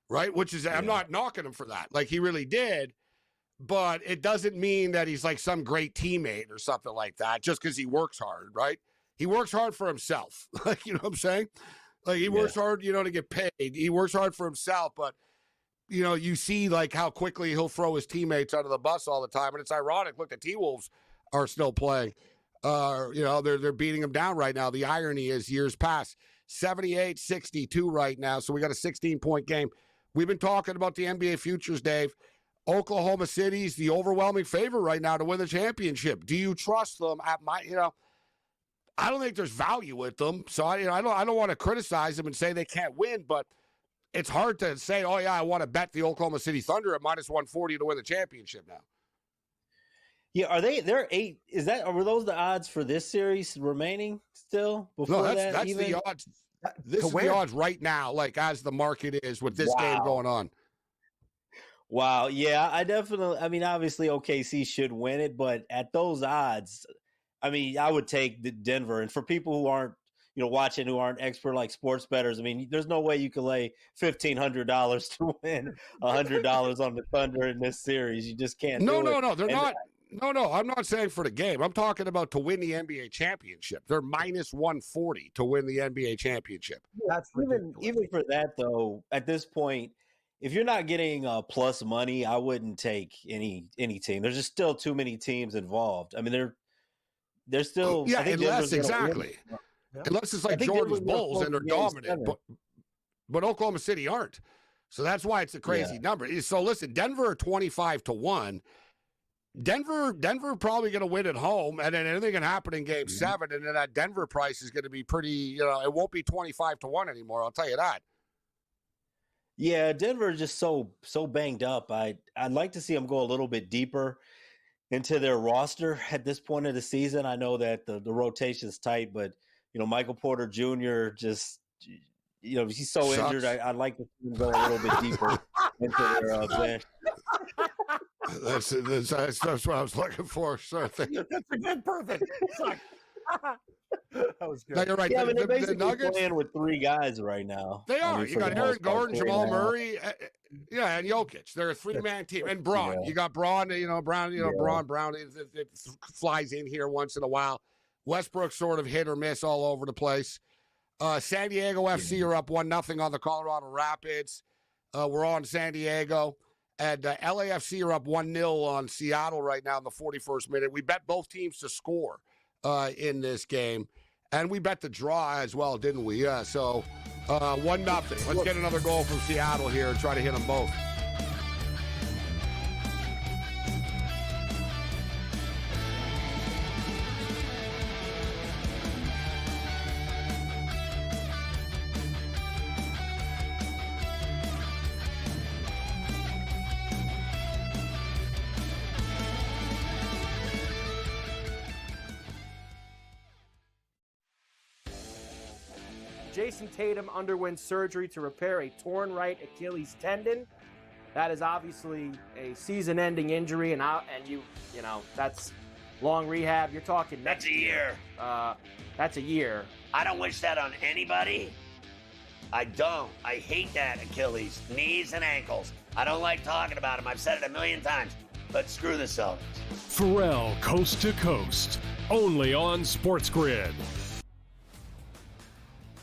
right? Which is, I'm not knocking him for that. Like, he really did, but it doesn't mean that he's like some great teammate or something like that just because he works hard, right? He works hard for himself. Like, you know what I'm saying? Like, he works hard, to get paid. He works hard for himself, but, you see, like, how quickly he'll throw his teammates under the bus all the time. And it's ironic. Look, the T-Wolves are still playing. They're beating him down right now. The irony is years past. 78-62 right now, so we got a 16-point game. We've been talking about the NBA futures, Dave. Oklahoma City's the overwhelming favorite right now to win the championship. Do you trust them at I don't think there's value with them, so I don't want to criticize them and say they can't win, but it's hard to say, oh, yeah, I want to bet the Oklahoma City Thunder at minus 140 to win the championship now. Yeah, they're 8? Were those the odds for this series remaining still? Before that's the odds. This is the odds right now, like as the market is with this game going on. Wow. Yeah, obviously OKC should win it, but at those odds, I would take the Denver. And for people who aren't, watching, who aren't expert like sports bettors, there's no way you can lay $1,500 to win $100 on the Thunder in this series. You just can't. No, they're not. No, I'm not saying for the game. I'm talking about to win the NBA championship. They're minus 140 to win the NBA championship. That's even for that, though, at this point, if you're not getting plus money, I wouldn't take any team. There's just still too many teams involved. They're still unless exactly. Unless it's like Jordan's Bulls and they're dominant, but Oklahoma City aren't. So that's why it's a crazy number. So listen, Denver 25-1. Denver probably going to win at home, and then anything can happen in Game 7, and then that Denver price is going to be pretty. It won't be 25-1 anymore. I'll tell you that. Yeah, Denver is just so banged up. I'd like to see them go a little bit deeper into their roster at this point of the season. I know that the rotation is tight, but Michael Porter Jr. just he's so injured. I'd like to see him go a little bit deeper into their bench. That's what I was looking for. So that's a good perfect. That was good. No, you're right. Yeah, they're basically the Nuggets playing with 3 guys right now. They are. You got Aaron Gordon, Jamal Murray, and Jokic. They're a 3-man team. And Braun. You got Braun. Brown. It flies in here once in a while. Westbrook sort of hit or miss all over the place. San Diego FC are up 1-0 on the Colorado Rapids. We're on San Diego. And LAFC are up 1-0 on Seattle right now in the 41st minute. We bet both teams to score in this game. And we bet the draw as well, didn't we? Yeah, so 1-0. Let's get another goal from Seattle here and try to hit them both. Jason Tatum underwent surgery to repair a torn right Achilles tendon. That is obviously a season-ending injury, and that's long rehab. You're talking that's a year. That's a year. I don't wish that on anybody. I don't. I hate that Achilles, knees and ankles. I don't like talking about them. I've said it a million times, but screw the Celtics. Pharrell, Coast to Coast, only on SportsGrid.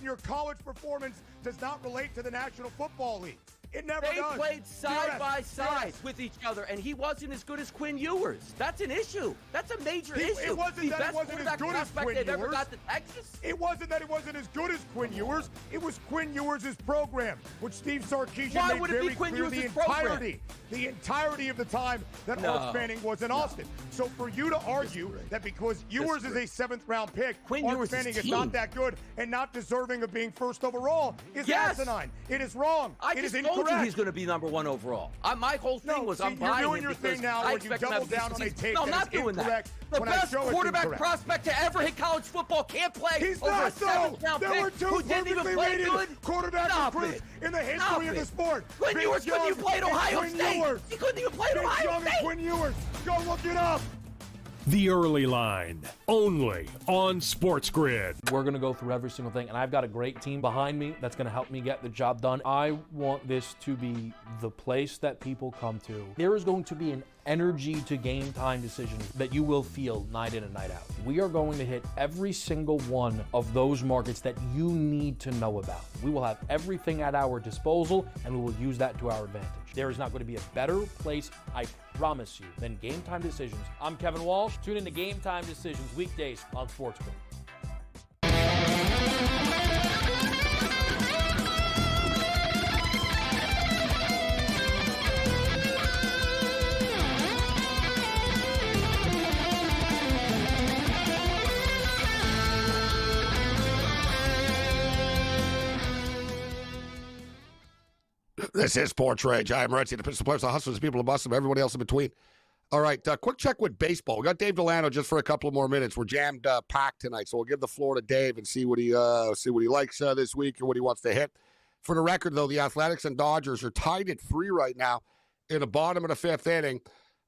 Your college performance does not relate to the National Football League. It never does. They played side by side with each other, and he wasn't as good as Quinn Ewers. That's an issue. That's a major issue. It wasn't that it wasn't as good as Quinn Ewers. Ever got to Texas. It wasn't that it wasn't as good as Quinn Ewers. It was Quinn Ewers' program, which Steve Sarkisian made very clear the entirety of the time that Arch Manning was in Austin. So for you to argue that because Ewers is a 7th-round pick, Arch Manning is not that good and not deserving of being first overall is asinine. It is wrong. It is incorrect. He's going to be number 1 overall. My whole thing was I'm buying you're doing your thing now where you double down on a take I'm not doing that. The best quarterback prospect to ever hit college football can't play He's over not, a 7th-round pick. There were 2 who didn't even play good. Quarterbacks in the history of the sport. Quinn Ewers couldn't even play at Ohio State. He couldn't even play at Ohio State. Quinn Ewers. Go look it up. The Early Line, only on SportsGrid. We're going to go through every single thing, and I've got a great team behind me that's going to help me get the job done. I want this to be the place that people come to. There is going to be an energy to game time decisions that you will feel night in and night out. We are going to hit every single one of those markets that you need to know about. We will have everything at our disposal, and we will use that to our advantage. There is not going to be a better place, I promise you, than Game Time Decisions. I'm Kevin Walsh. Tune in to Game Time Decisions weekdays on SportsGrid. This is Sports Rage. I am Morency, the Pistol Players, the Hustlers, the people who bust them, everybody else in between. All right, quick check with baseball. We got Dave Delano just for a couple of more minutes. We're jammed packed tonight, so we'll give the floor to Dave and see what he likes this week and what he wants to hit. For the record, though, the Athletics and Dodgers are tied at 3 right now in the bottom of the 5th inning.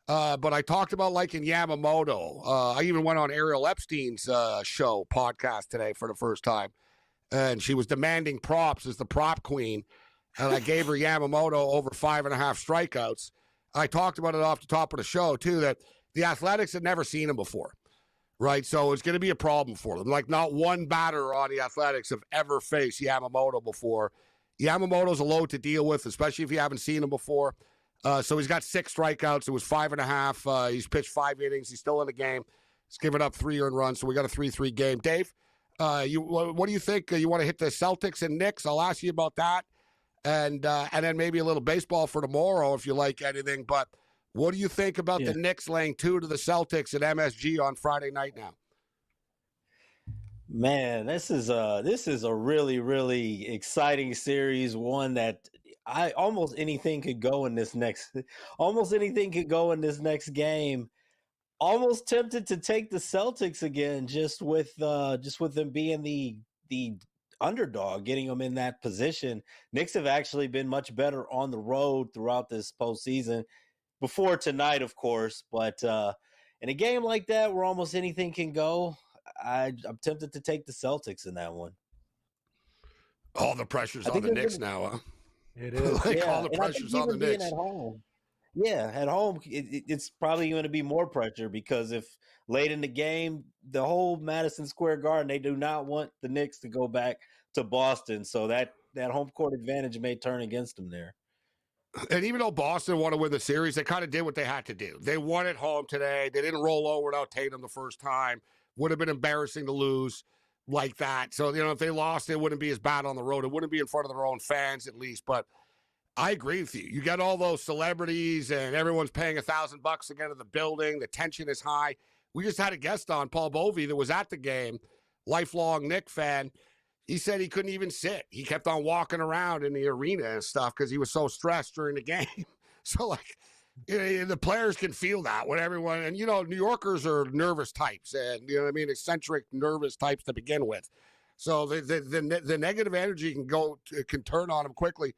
But I talked about liking Yamamoto. I even went on Ariel Epstein's show podcast today for the first time, and she was demanding props as the prop queen, and I gave her Yamamoto over 5.5 strikeouts. I talked about it off the top of the show, too, that the Athletics had never seen him before, right? So it's going to be a problem for them. Like, not one batter on the Athletics have ever faced Yamamoto before. Yamamoto's a load to deal with, especially if you haven't seen him before. So he's got 6 strikeouts. It was 5.5. He's pitched 5 innings. He's still in the game. He's given up 3 earned runs, so we got a 3-3 game. Dave, what do you think? You want to hit the Celtics and Knicks? I'll ask you about that. And then maybe a little baseball for tomorrow if you like anything. But what do you think about the Knicks laying 2 to the Celtics at MSG on Friday night now? Man, this is a really, really exciting series. One that almost anything could go in this next game. Almost tempted to take the Celtics again, just with them being the underdog, getting them in that position. Knicks have actually been much better on the road throughout this postseason, before tonight, of course. But in a game like that where almost anything can go, I'm tempted to take the Celtics in that one. All the pressure's on the Knicks now, huh? It is. All the pressure's on the Knicks. At home. Yeah, at home, it's probably going to be more pressure because if late in the game, the whole Madison Square Garden, they do not want the Knicks to go back to Boston. So that home court advantage may turn against them there. And even though Boston want to win the series, they kind of did what they had to do. They won at home today. They didn't roll over without Tatum the first time. Would have been embarrassing to lose like that. So, if they lost, it wouldn't be as bad on the road. It wouldn't be in front of their own fans, at least. But I agree with you. You got all those celebrities, and everyone's paying $1,000 to get into the building. The tension is high. We just had a guest on, Paul Bovey, that was at the game, lifelong Knick fan. He said he couldn't even sit. He kept on walking around in the arena and stuff because he was so stressed during the game. So, the players can feel that when everyone, and New Yorkers are nervous types, and eccentric, nervous types to begin with. So the negative energy can turn on them quickly.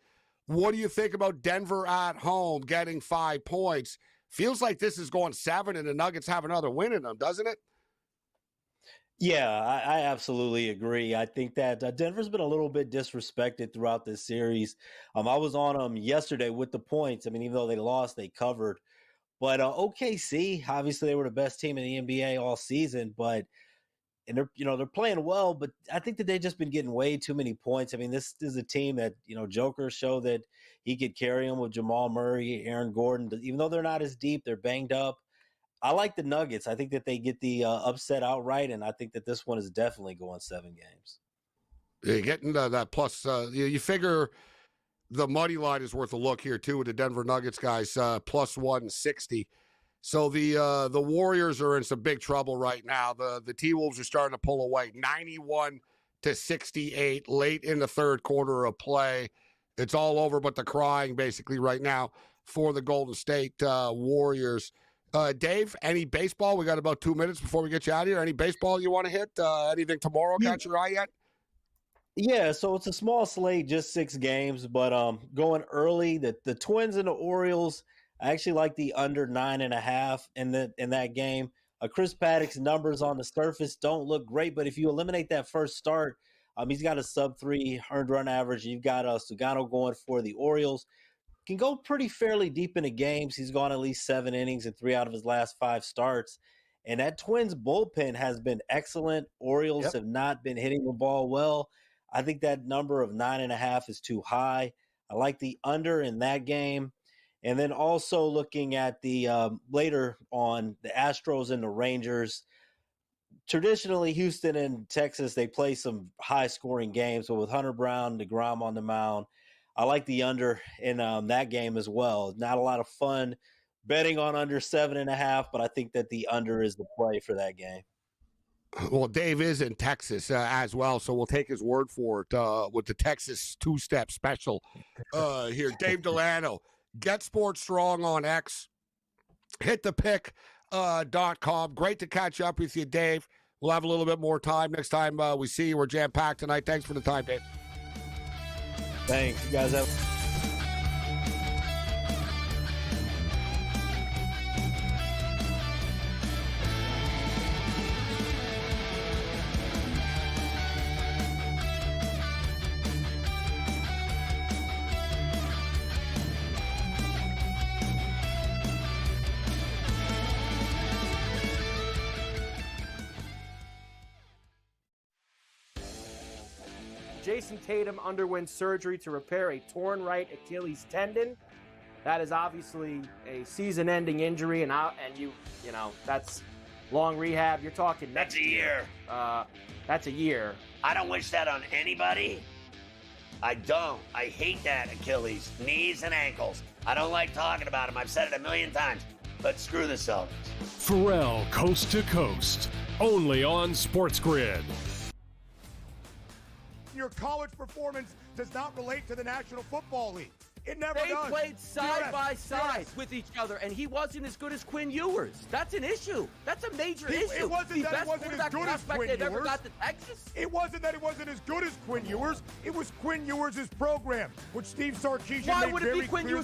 What do you think about Denver at home getting 5 points? Feels like this is going 7, and the Nuggets have another win in them, doesn't it? Yeah, I absolutely agree. I think that Denver's been a little bit disrespected throughout this series. I was on them yesterday with the points. Even though they lost, they covered. But OKC, obviously, they were the best team in the NBA all season. And they're playing well, but I think that they've just been getting way too many points. This is a team that Joker showed that he could carry them with Jamal Murray, Aaron Gordon. Even though they're not as deep, they're banged up. I like the Nuggets. I think that they get the upset outright, and I think that this one is definitely going 7 games. You're getting that plus. You figure the money line is worth a look here, too, with the Denver Nuggets guys, plus 160. So the Warriors are in some big trouble right now. The T-Wolves are starting to pull away, 91-68 late in the third quarter of play. It's all over but the crying, basically, right now for the Golden State Warriors. Dave, any baseball? We got about 2 minutes before we get you out of here. Any baseball you want to hit? Anything tomorrow catch your eye yet? Yeah, so it's a small slate, just 6 games, but going early, the Twins and the Orioles, I actually like the under 9.5 in that game. Chris Paddock's numbers on the surface don't look great, but if you eliminate that first start, he's got a sub-3 earned run average. You've got Sugano going for the Orioles. Can go pretty fairly deep into games. He's gone at least 7 innings in 3 out of his last 5 starts. And that Twins bullpen has been excellent. Orioles have not been hitting the ball well. I think that number of 9.5 is too high. I like the under in that game. And then also looking at the later on, the Astros and the Rangers. Traditionally, Houston and Texas, they play some high-scoring games. But with Hunter Brown, DeGrom on the mound, I like the under in that game as well. Not a lot of fun betting on under 7.5, but I think that the under is the play for that game. Well, Dave is in Texas as well, so we'll take his word for it with the Texas two-step special here. Dave Delano, Get Sports Strong on X. Hit the pick.com. Great to catch up with you, Dave. We'll have a little bit more time next time we see you. We're jam-packed tonight. Thanks for the time, Dave. Thanks. You guys have... Jason Tatum underwent surgery to repair a torn right Achilles tendon. That is obviously a season-ending injury, and you know that's long rehab. You're talking that's a year. That's a year. I don't wish that on anybody. I don't. I hate that Achilles, knees and ankles. I don't like talking about them. I've said it a million times. But screw the Celtics. Pharrell, Coast to Coast, only on SportsGrid. Your college performance does not relate to the National Football League. It never does. They played side by side with each other, and he wasn't as good as Quinn Ewers. That's an issue. That's a major issue. It wasn't that he wasn't as good as Quinn Ewers. Ever got to Texas? It wasn't that he wasn't as good as Quinn Ewers. It was Quinn Ewers' program, which Steve Sarkisian made very clear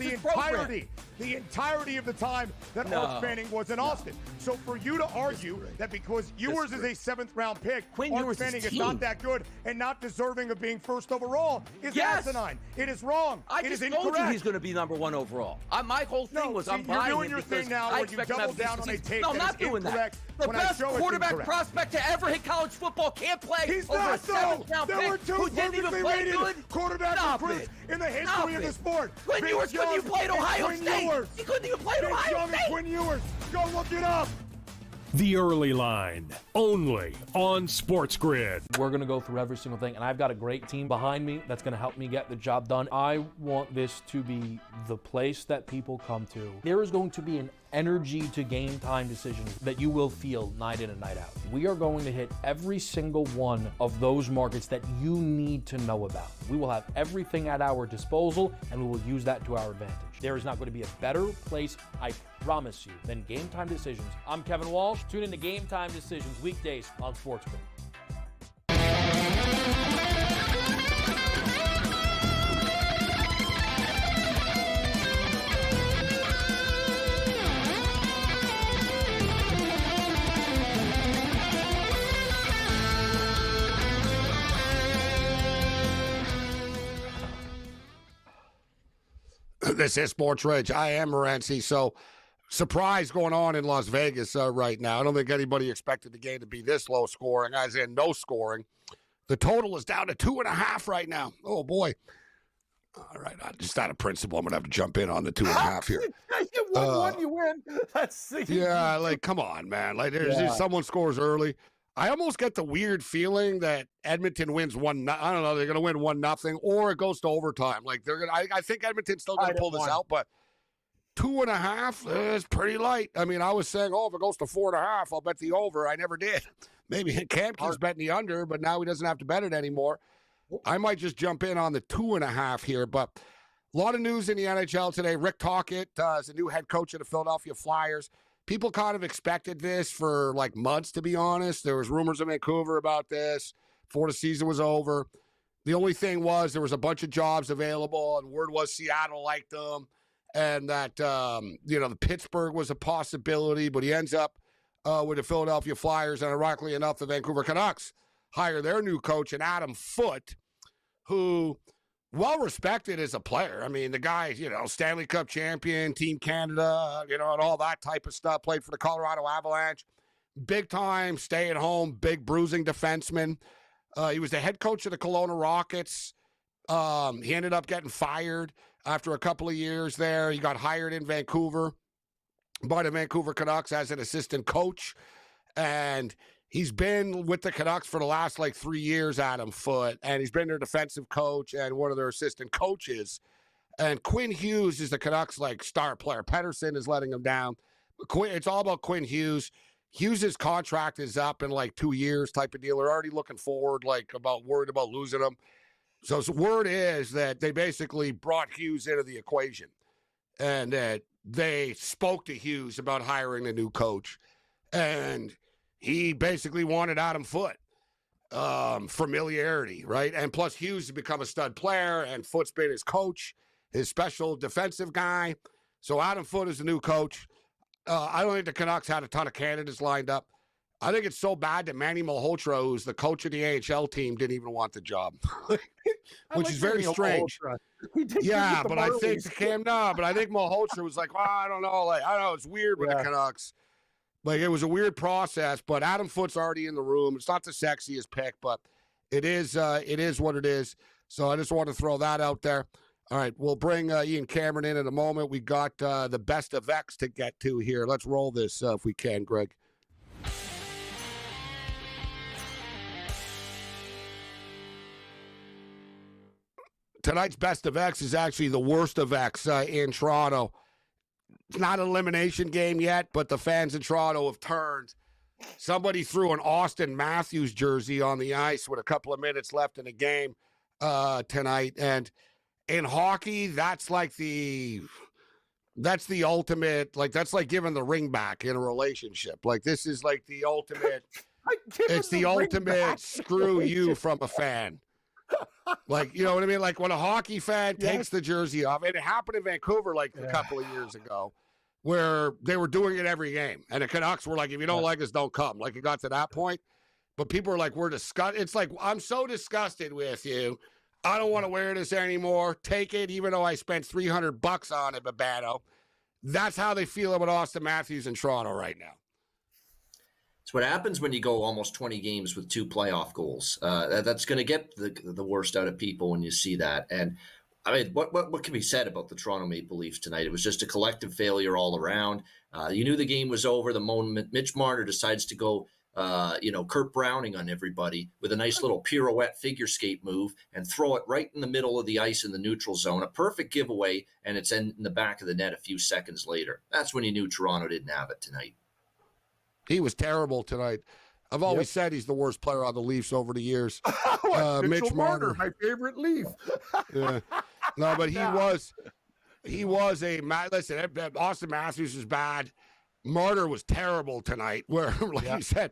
the entirety of the time that Arch Manning was in Austin. So for you to argue that because Ewers is a seventh-round pick, Arch Manning is not that good and not deserving of being first overall is asinine. It is wrong. It is incorrect. He's going to be number one overall. My whole thing was I'm buying doing your thing now where you double down on a take I'm not doing that. The best quarterback prospect to ever hit college football can't play He's over not, a seventh-round pick were two who didn't even play good. Quarterback recruits in the history of the sport. Quinn Ewers couldn't even play at Ohio State. He couldn't even play at Ohio State. Quinn Ewers. Go look it up. The Early Line, only on SportsGrid. We're going to go through every single thing, and I've got a great team behind me that's going to help me get the job done. I want this to be the place that people come to. There is going to be an energy to game time decisions that you will feel night in and night out. We are going to hit every single one of those markets that you need to know about. We will have everything at our disposal, and we will use that to our advantage. There is not going to be a better place, I promise you, than Game Time Decisions. I'm Kevin Walsh. Tune in to Game Time Decisions weekdays on SportsGrid. This is SportsRage. I am Morency. So, surprise going on in Las Vegas right now. I don't think anybody expected the game to be this low scoring, as in no scoring. The total is down to 2.5 right now. Oh, boy. All right. Just out of principle, I'm going to have to jump in on the 2.5 here. You won one, you win. Yeah, like, come on, man. Like, someone scores early. I almost get the weird feeling that Edmonton wins 1-0. I don't know. They're going to win 1-0, or it goes to overtime. Like they're going. I think Edmonton's still going to pull this out, but 2.5 is pretty light. I mean, I was saying, if it goes to 4.5, I'll bet the over. I never did. Maybe Cam keeps betting the under, but now he doesn't have to bet it anymore. I might just jump in on the 2.5 here, but a lot of news in the NHL today. Rick Tocchet is the new head coach of the Philadelphia Flyers. People kind of expected this for like months, to be honest. There was rumors in Vancouver about this before the season was over. The only thing was there was a bunch of jobs available, and word was Seattle liked them, and that, the Pittsburgh was a possibility, but he ends up with the Philadelphia Flyers, and ironically enough, the Vancouver Canucks hire their new coach, and Adam Foote, who well-respected as a player. I mean, the guy, Stanley Cup champion, Team Canada, and all that type of stuff, played for the Colorado Avalanche. Big-time, stay-at-home, big bruising defenseman. He was the head coach of the Kelowna Rockets. He ended up getting fired after a couple of years there. He got hired in Vancouver by the Vancouver Canucks as an assistant coach. And he's been with the Canucks for the last 3 years, Adam Foote, and he's been their defensive coach and one of their assistant coaches. And Quinn Hughes is the Canucks star player. Pettersson is letting him down. It's all about Quinn Hughes. Hughes' contract is up in like 2 years type of deal. They're already looking forward, worried about losing him. So word is that they basically brought Hughes into the equation and that they spoke to Hughes about hiring a new coach. And he basically wanted Adam Foote. Familiarity, right? And plus Hughes has become a stud player and Foote's been his coach, his special defensive guy. So Adam Foote is the new coach. I don't think the Canucks had a ton of candidates lined up. I think it's so bad that Manny Malhotra, who's the coach of the AHL team, didn't even want the job, which is very strange. Yeah, but I think Malhotra was like, well, I don't know. I don't know. It's weird with the Canucks. Like, it was a weird process, but Adam Foote's already in the room. It's not the sexiest pick, but it is what it is. So I just want to throw that out there. All right, we'll bring Ian Cameron in a moment. We got the best of X to get to here. Let's roll this if we can, Greg. Tonight's best of X is actually the worst of X in Toronto. It's not an elimination game yet, but the fans in Toronto have turned. Somebody threw an Austin Matthews jersey on the ice with a couple of minutes left in the game tonight. And in hockey, that's the ultimate, that's like giving the ring back in a relationship. Like, this is like the ultimate, it's the ultimate screw you from a fan. Like, you know what I mean? Like when a hockey fan takes the jersey off, and it happened in Vancouver a couple of years ago, where they were doing it every game. And the Canucks were like, if you don't like us, don't come. Like, it got to that point. But people are like, we're disgusted. It's like, I'm so disgusted with you. I don't want to wear this anymore. Take it, even though I spent $300 on it, Babano. That's how they feel about Austin Matthews in Toronto right now. It's what happens when you go almost 20 games with 2 playoff goals. That's going to get the worst out of people when you see that. And I mean, what can be said about the Toronto Maple Leafs tonight? It was just a collective failure all around. You knew the game was over the moment Mitch Marner decides to go, Kurt Browning on everybody with a nice little pirouette figure skate move and throw it right in the middle of the ice in the neutral zone. A perfect giveaway, and it's in the back of the net a few seconds later. That's when you knew Toronto didn't have it tonight. He was terrible tonight. I've always said he's the worst player on the Leafs over the years. Mitch Marner, my favorite Leaf. Yeah. No, but he was a listen. Austin Matthews was bad. Marner was terrible tonight. Where, like you said,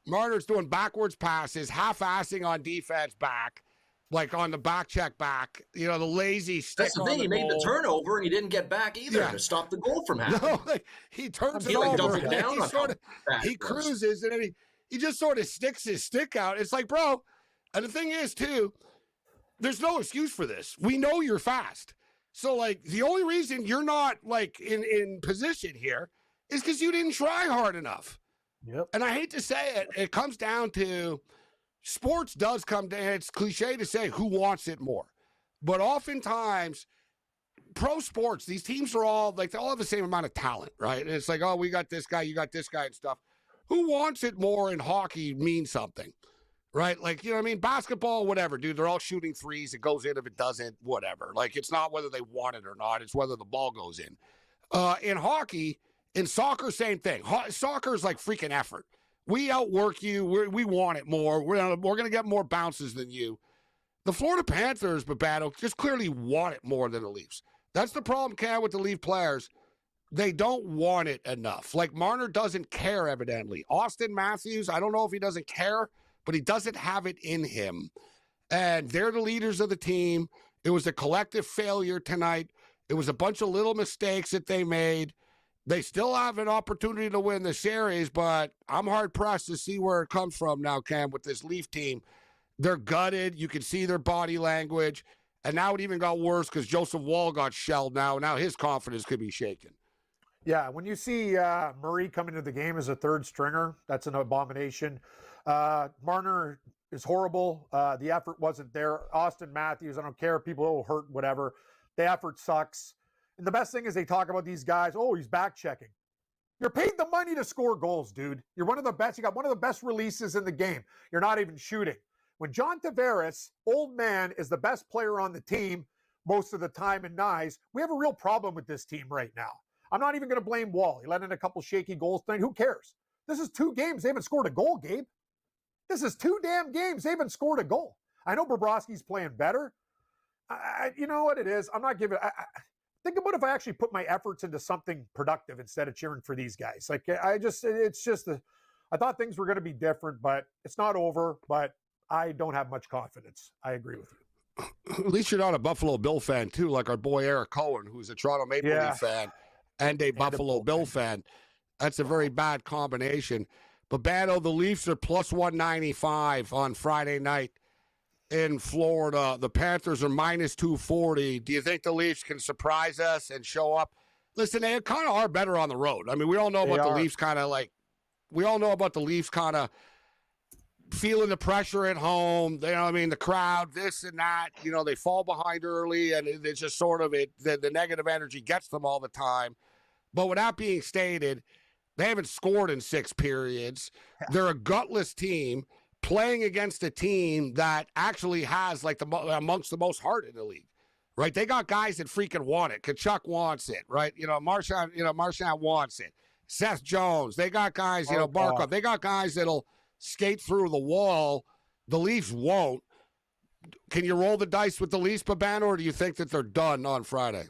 Marner's doing backwards passes, half-assing on defense back, like on the back check back. You know, the lazy stick. That's the thing. He made the turnover and he didn't get back either to stop the goal from happening. No, he turns it over. He cruises and then he just sort of sticks his stick out. It's like, bro. And the thing is, too, there's no excuse for this. We know you're fast. So, like, the only reason you're not, like, in position here is because you didn't try hard enough. Yep. And I hate to say it, it comes down to sports does come down. It's cliche to say who wants it more. But oftentimes, pro sports, these teams are all, like, they all have the same amount of talent, right? And it's like, oh, we got this guy, you got this guy and stuff. Who wants it more in hockey means something. Right? Like, you know what I mean? Basketball, whatever, dude. They're all shooting threes. It goes in. If it doesn't, whatever. Like, it's not whether they want it or not. It's whether the ball goes in. In hockey, in soccer, same thing. Soccer is like freaking effort. We outwork you. We want it more. We're going to get more bounces than you. The Florida Panthers, Babano, just clearly want it more than the Leafs. That's the problem, Cam, with the Leaf players. They don't want it enough. Like, Marner doesn't care, evidently. Austin Matthews, I don't know if he doesn't care, but he doesn't have it in him. And they're the leaders of the team. It was a collective failure tonight. It was a bunch of little mistakes that they made. They still have an opportunity to win the series, but I'm hard-pressed to see where it comes from now, Cam, with this Leaf team. They're gutted. You can see their body language. And now it even got worse because Joseph Wall got shelled now. Now his confidence could be shaken. Yeah, when you see Murray come into the game as a third stringer, that's an abomination. Marner is horrible. The effort wasn't there. Austin Matthews, I don't care. People will hurt, whatever. The effort sucks. And the best thing is they talk about these guys, oh, he's back checking. You're paid the money to score goals, dude. You're one of the best. You got one of the best releases in the game. You're not even shooting. When John Tavares, old man, is the best player on the team most of the time and Nyes, we have a real problem with this team right now. I'm not even going to blame Wall. He let in a couple shaky goals. Who cares? This is 2 games. They haven't scored a goal, Gabe. This is 2 damn games. They haven't scored a goal. I know Bobrovsky's playing better. You know what it is? I'm not giving. Think about if I actually put my efforts into something productive instead of cheering for these guys. Like I thought things were going to be different, but it's not over. But I don't have much confidence. I agree with you. At least you're not a Buffalo Bill fan too, like our boy Eric Cohen, who's a Toronto Maple Leaf fan and a Buffalo Bill fan. That's a very bad combination. But Bano, the Leafs are plus 195 on Friday night in Florida. The Panthers are minus 240. Do you think the Leafs can surprise us and show up? Listen, they kind of are better on the road. I mean, we all know about the Leafs kind of feeling the pressure at home. They, the crowd, this and that, they fall behind early, and it's just sort of the negative energy gets them all the time. But with that being stated, they haven't scored in 6 periods. They're a gutless team playing against a team that actually has amongst the most heart in the league, right? They got guys that freaking want it. Kachuk wants it, right? Marchand wants it. Seth Jones. They got guys, Barkov. They got guys that'll skate through the wall. The Leafs won't. Can you roll the dice with the Leafs, Babano, or do you think that they're done on Friday?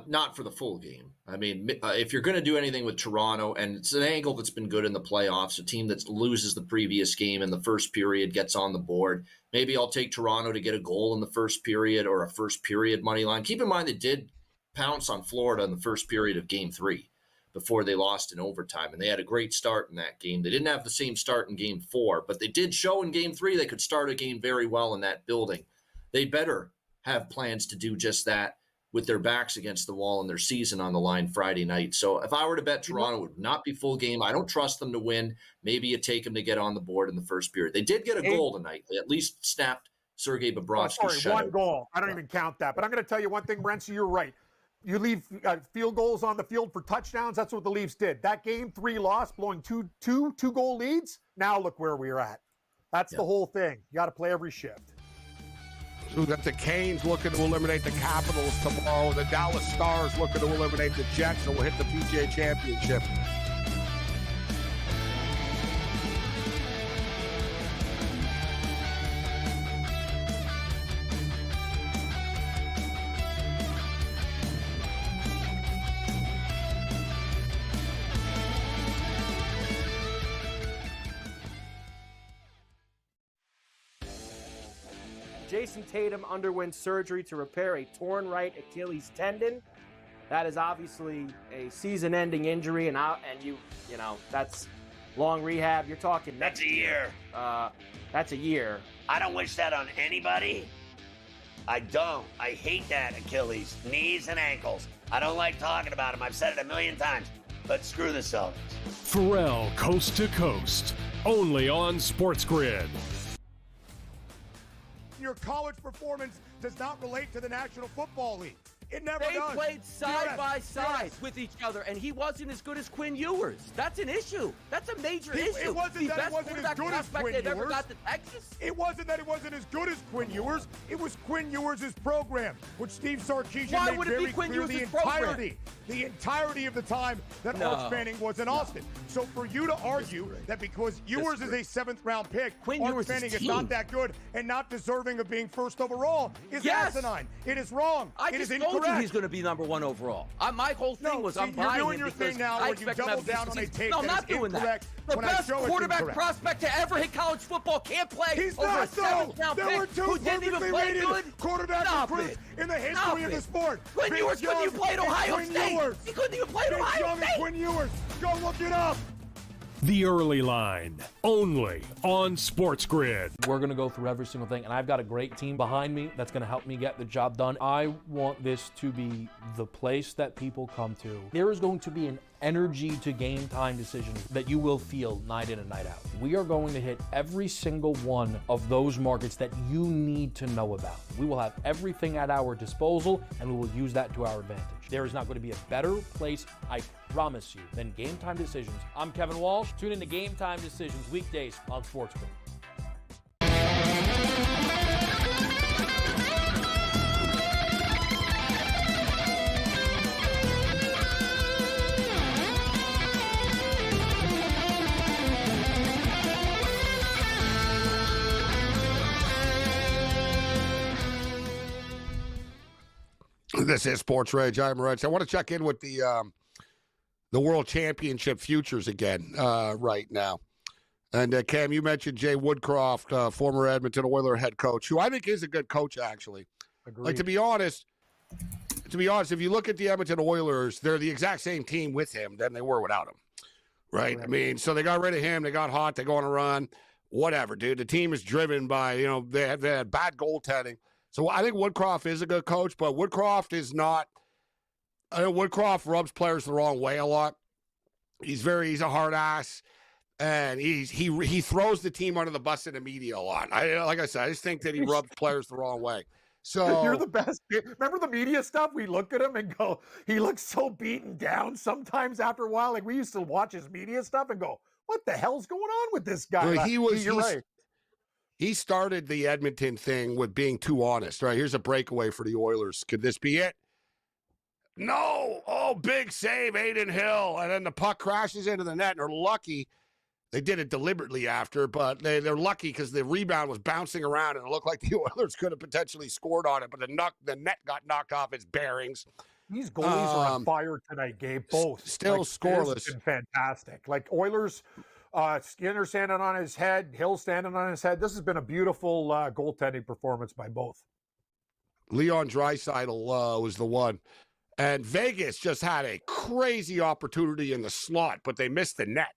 Not for the full game. I mean, if you're going to do anything with Toronto, and it's an angle that's been good in the playoffs, a team that loses the previous game in the first period gets on the board, maybe I'll take Toronto to get a goal in the first period or a first period money line. Keep in mind they did pounce on Florida in the first period of Game 3 before they lost in overtime, and they had a great start in that game. They didn't have the same start in Game 4, but they did show in Game 3 they could start a game very well in that building. They better have plans to do just that with their backs against the wall and their season on the line Friday night. So if I were to bet Toronto, it would not be full game. I don't trust them to win. Maybe you take them to get on the board in the first period. They did get a goal tonight. They at least snapped Sergei Bobrovsky's shutout. One goal. I don't even count that. But I'm going to tell you one thing, Morency, you're right. You leave field goals on the field for touchdowns. That's what the Leafs did. That Game 3 loss, blowing two goal leads. Now look where we're at. That's the whole thing. You got to play every shift. So we've got the Canes looking to eliminate the Capitals tomorrow. The Dallas Stars looking to eliminate the Jets, and we'll hit the PGA Championship. Jason Tatum underwent surgery to repair a torn right Achilles tendon. That is obviously a season-ending injury, and that's long rehab. You're talking that's a year. That's a year. I don't wish that on anybody. I don't. I hate that Achilles, knees and ankles. I don't like talking about them. I've said it a million times. But screw the Celtics. Pharrell, Coast to Coast, only on SportsGrid. Your college performance does not relate to the National Football League. It never does. They played side by side with each other, and he wasn't as good as Quinn Ewers. That's an issue. That's a major issue. It wasn't that it wasn't as good as Quinn Ewers. Ever got to Texas. It wasn't that it wasn't as good as Quinn Ewers. It was Quinn Ewers' program, which Steve Sarkisian made very clear the entirety of the time that Arch Manning was in Austin. So for you to argue that because Ewers is a 7th-round pick, Arch Manning is not that good and not deserving of being first overall is asinine. It is wrong. It is incorrect. He's going to be number 1 overall. My whole thing was I'm buying you're doing your thing now where you double down on a take I'm not doing that. The best quarterback prospect to ever hit college football can't play over a 7th-round pick who didn't even play good quarterback recruits in the history of the sport. Quinn Ewers couldn't even play at Ohio State. He couldn't even play at Ohio State. Quinn Ewers. Go look it up. The Early Line, only on SportsGrid. We're going to go through every single thing, and I've got a great team behind me that's going to help me get the job done. I want this to be the place that people come to. There is going to be an energy to game time decisions that you will feel night in and night out. We are going to hit every single one of those markets that you need to know about. We will have everything at our disposal, and we will use that to our advantage. There is not going to be a better place, I promise you, than Game Time Decisions. I'm Kevin Walsh. Tune in to Game Time Decisions weekdays on SportsGrid. This is Sports Rage. I'm Morency. I want to check in with the World Championship futures again right now. And Cam, you mentioned Jay Woodcroft, former Edmonton Oiler head coach, who I think is a good coach, actually. Agreed. Like, to be honest, if you look at the Edmonton Oilers, they're the exact same team with him than they were without him, right? Correct. I mean, so they got rid of him. They got hot. They go on a run. Whatever, dude. The team is driven by, they had bad goaltending. So I think Woodcroft is a good coach, but Woodcroft is not. I know Woodcroft rubs players the wrong way a lot. He's a hard ass, and he throws the team under the bus in the media a lot. Like I said, I just think that he rubs players the wrong way. So you're the best. Remember the media stuff? We look at him and go, he looks so beaten down sometimes after a while. Like, we used to watch his media stuff and go, what the hell's going on with this guy? You're right. He started the Edmonton thing with being too honest. Right, here's a breakaway for the Oilers. Could this be it? No. Oh, big save, Aiden Hill. And then the puck crashes into the net, and they're lucky. They did it deliberately after, but they're lucky because the rebound was bouncing around, and it looked like the Oilers could have potentially scored on it, but the net got knocked off its bearings. These goalies are on fire tonight, Gabe. Both. Still scoreless. It's been fantastic. Like, Oilers, Skinner standing on his head, Hill standing on his head. This has been a beautiful goaltending performance by both. Leon Draisaitl was the one. And Vegas just had a crazy opportunity in the slot, but they missed the net.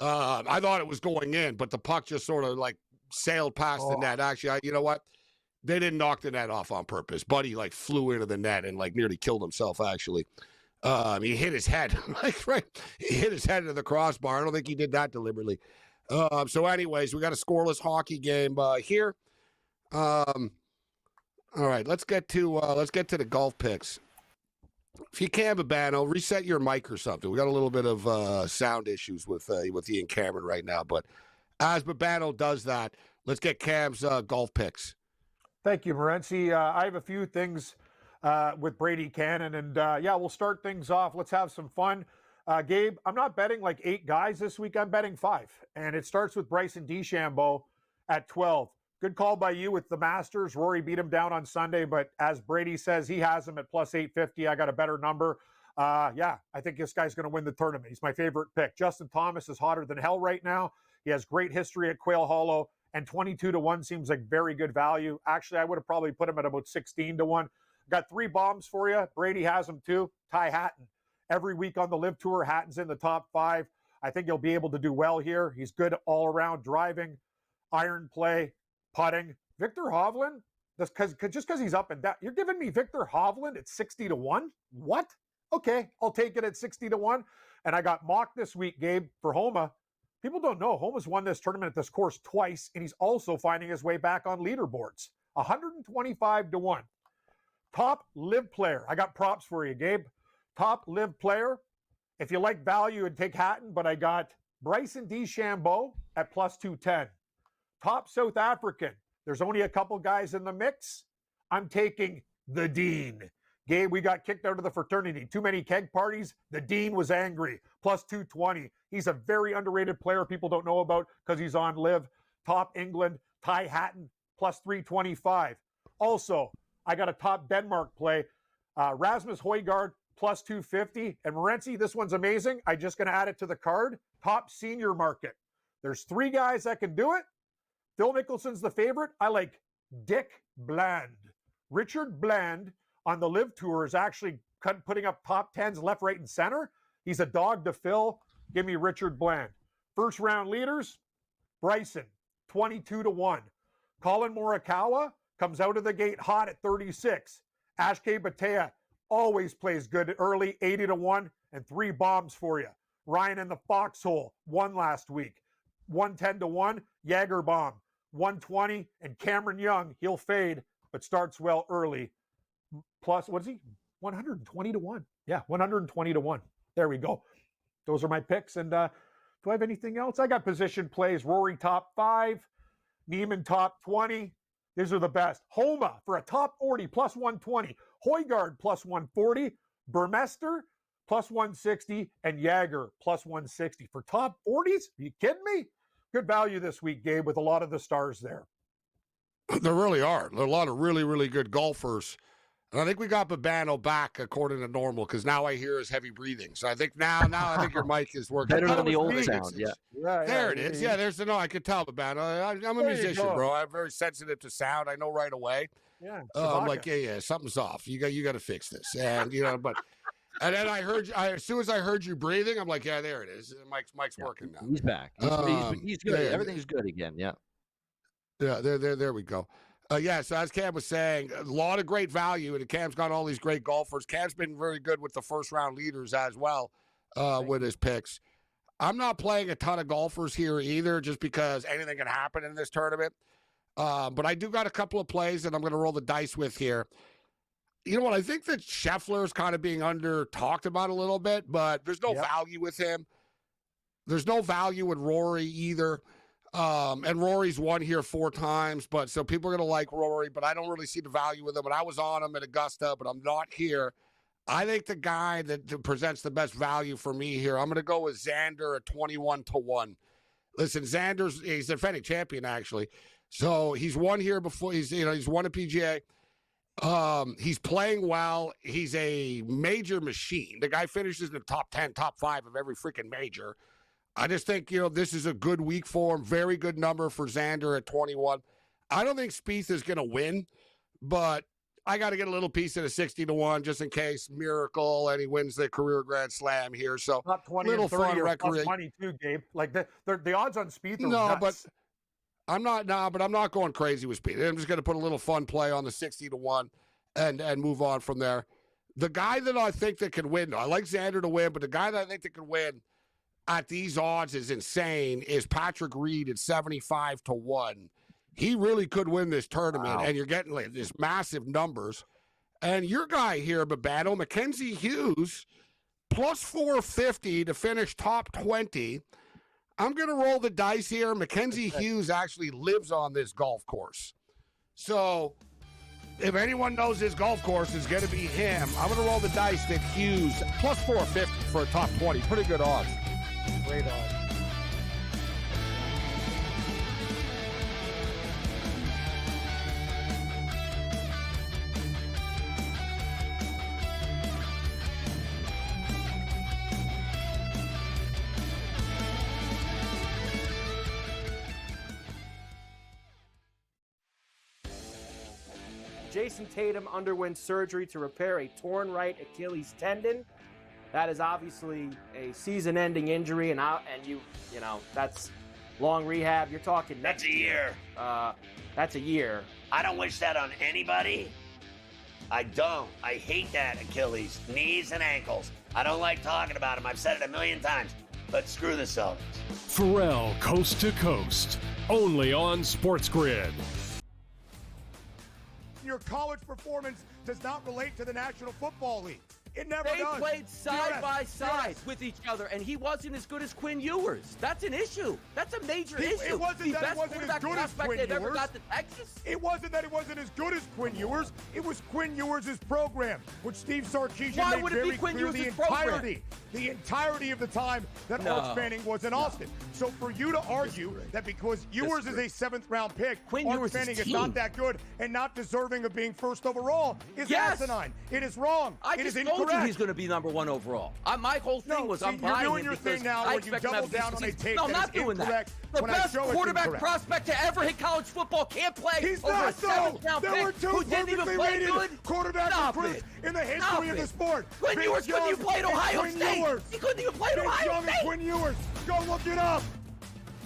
I thought it was going in, but the puck just sort of like sailed past the net. Actually, you know what? They didn't knock the net off on purpose. Buddy like flew into the net and like nearly killed himself, actually. He hit his head. He hit his head into the crossbar. I don't think he did that deliberately. So anyways, we got a scoreless hockey game here. All right, let's get to the golf picks. If you can, Babano, reset your mic or something. We got a little bit of sound issues with Ian Cameron right now. But as Babano does that, let's get Cam's golf picks. Thank you, Morency. I have a few things with Brady Cannon. And, we'll start things off. Let's have some fun. Gabe, I'm not betting like 8 guys this week. I'm betting 5. And it starts with Bryson DeChambeau at 12. Good call by you with the Masters. Rory beat him down on Sunday, but as Brady says, he has him at plus 850. I got a better number. I think this guy's going to win the tournament. He's my favorite pick. Justin Thomas is hotter than hell right now. He has great history at Quail Hollow, and 22-1 seems like very good value. Actually, I would have probably put him at about 16-1. Got 3 bombs for you. Brady has them too. Ty Hatton. Every week on the Live Tour, Hatton's in the top 5. I think he'll be able to do well here. He's good all around driving, iron play, putting. Victor Hovland, just because he's up and down. You're giving me Victor Hovland at 60-1? What? Okay, I'll take it at 60-1. And I got mocked this week, Gabe, for Homa. People don't know Homa's won this tournament at this course twice, and he's also finding his way back on leaderboards. 125-1. Top live player. I got props for you, Gabe. Top live player. If you like value, and take Hatton, but I got Bryson DeChambeau at plus 210. Top South African. There's only a couple guys in the mix. I'm taking the Dean. Gabe, we got kicked out of the fraternity. Too many keg parties. The Dean was angry. Plus 220. He's a very underrated player people don't know about because he's on live. Top England. Ty Hatton. Plus 325. Also, I got a top Denmark play. Rasmus Højgaard. Plus 250. And Morency, this one's amazing. I'm just going to add it to the card. Top senior market. There's 3 guys that can do it. Phil Mickelson's the favorite. I like Dick Bland. Richard Bland on the Live Tour is actually putting up top 10s left, right, and center. He's a dog to fill. Give me Richard Bland. First round leaders, Bryson, 22-1. Colin Morikawa comes out of the gate hot at 36. Ashke Batea always plays good early, 80-1, and 3 bombs for you. Ryan in the foxhole, 1 last week. 110-1, Jagger bomb. 120, and Cameron Young, he'll fade, but starts well early. Plus, what is he? 120-1. Yeah, 120-1. There we go. Those are my picks. And do I have anything else? I got position plays. Rory top 5, Neiman top 20. These are the best. Homa for a top 40, plus 120. Højgaard plus 140. Burmester plus 160. And Jagger plus 160. For top 40s? Are you kidding me? Good value this week, Gabe, with a lot of the stars there. There really are. There are a lot of really, really good golfers And I think we got Babano back according to normal because now I hear his heavy breathing. So I think now I think your mic is working. Better than the old sound, yeah. There it is. Yeah, there's I could tell, Babano. I'm a musician, bro. I'm very sensitive to sound. I know right away. Yeah. I'm like, yeah, something's off. You got to fix this. And but and then I heard as soon as I heard you breathing, I'm like, yeah, there it is. Mike's working now. He's back. He's good. Everything's good again. Yeah. Yeah, there we go. Yeah, so as Cam was saying, a lot of great value, and Cam's got all these great golfers. Cam's been very good with the first-round leaders as well with his picks. I'm not playing a ton of golfers here either just because anything can happen in this tournament. But I do got a couple of plays that I'm going to roll the dice with here. You know what? I think that Scheffler is kind of being under-talked about a little bit, but there's no value with him. There's no value with Rory either. And Rory's won here 4 times, but so people are going to like Rory, but I don't really see the value with him. And I was on him at Augusta, but I'm not here. I think the guy that presents the best value for me here, I'm going to go with Xander at 21-1. Listen, he's a defending champion, actually. So he's won here before. He's won a PGA. He's playing well. He's a major machine. The guy finishes in the top 10, top 5 of every freaking major. I just think, this is a good week for him. Very good number for Xander at 21. I don't think Spieth is going to win, but I got to get a little piece of the 60-1 just in case miracle and he wins the career Grand Slam here. So not 20 little and 30 fun or recreation. plus money too, Gabe. Like the odds on Spieth are nuts. But I'm not going crazy with Spieth. I'm just going to put a little fun play on the 60-1 and move on from there. The guy that I think that can win, I like Xander to win, but the guy that I think that can win at these odds is insane, is Patrick Reed at 75-1. He really could win this tournament, and you're getting like these massive numbers. And your guy here, Babano, Mackenzie Hughes, plus 450 to finish top 20. I'm going to roll the dice here. Mackenzie Hughes actually lives on this golf course. So if anyone knows this golf course is going to be him, I'm going to roll the dice that Hughes, plus 450 for a top 20. Pretty good odds. Great odds. Jason Tatum underwent surgery to repair a torn right Achilles tendon. That is obviously a season-ending injury, and that's long rehab. You're talking that's a year. That's a year. I don't wish that on anybody. I don't. I hate that Achilles, knees and ankles. I don't like talking about them. I've said it a million times. But screw the Celtics. Pharrell, coast to coast, only on SportsGrid. Your college performance does not relate to the National Football League. It never does. They played side by side with each other, and he wasn't as good as Quinn Ewers. That's an issue. That's a major issue. It wasn't that it wasn't as good as Quinn Ewers. Ever got to Texas. It wasn't that it wasn't as good as Quinn Ewers. It was Quinn Ewers' program, which Steve Sarkisian made very clear the entirety of the time that Arch Manning was in Austin. So for you to argue that because Ewers is a 7th-round pick, Arch Manning is not that good and not deserving of being first overall is asinine. It is wrong. It is incorrect. He's going to be number 1 overall. My whole thing was I'm buying you're doing your thing now where you double down on a take I'm not doing that. The best quarterback prospect to ever hit college football can't play He's over not a 7th-round There were pick 2 who didn't even play good. Quarterback recruits in the history of the sport. Quinn Ewers couldn't even play at Ohio State. He couldn't even play at Ohio State. Quinn Ewers. Go look it up.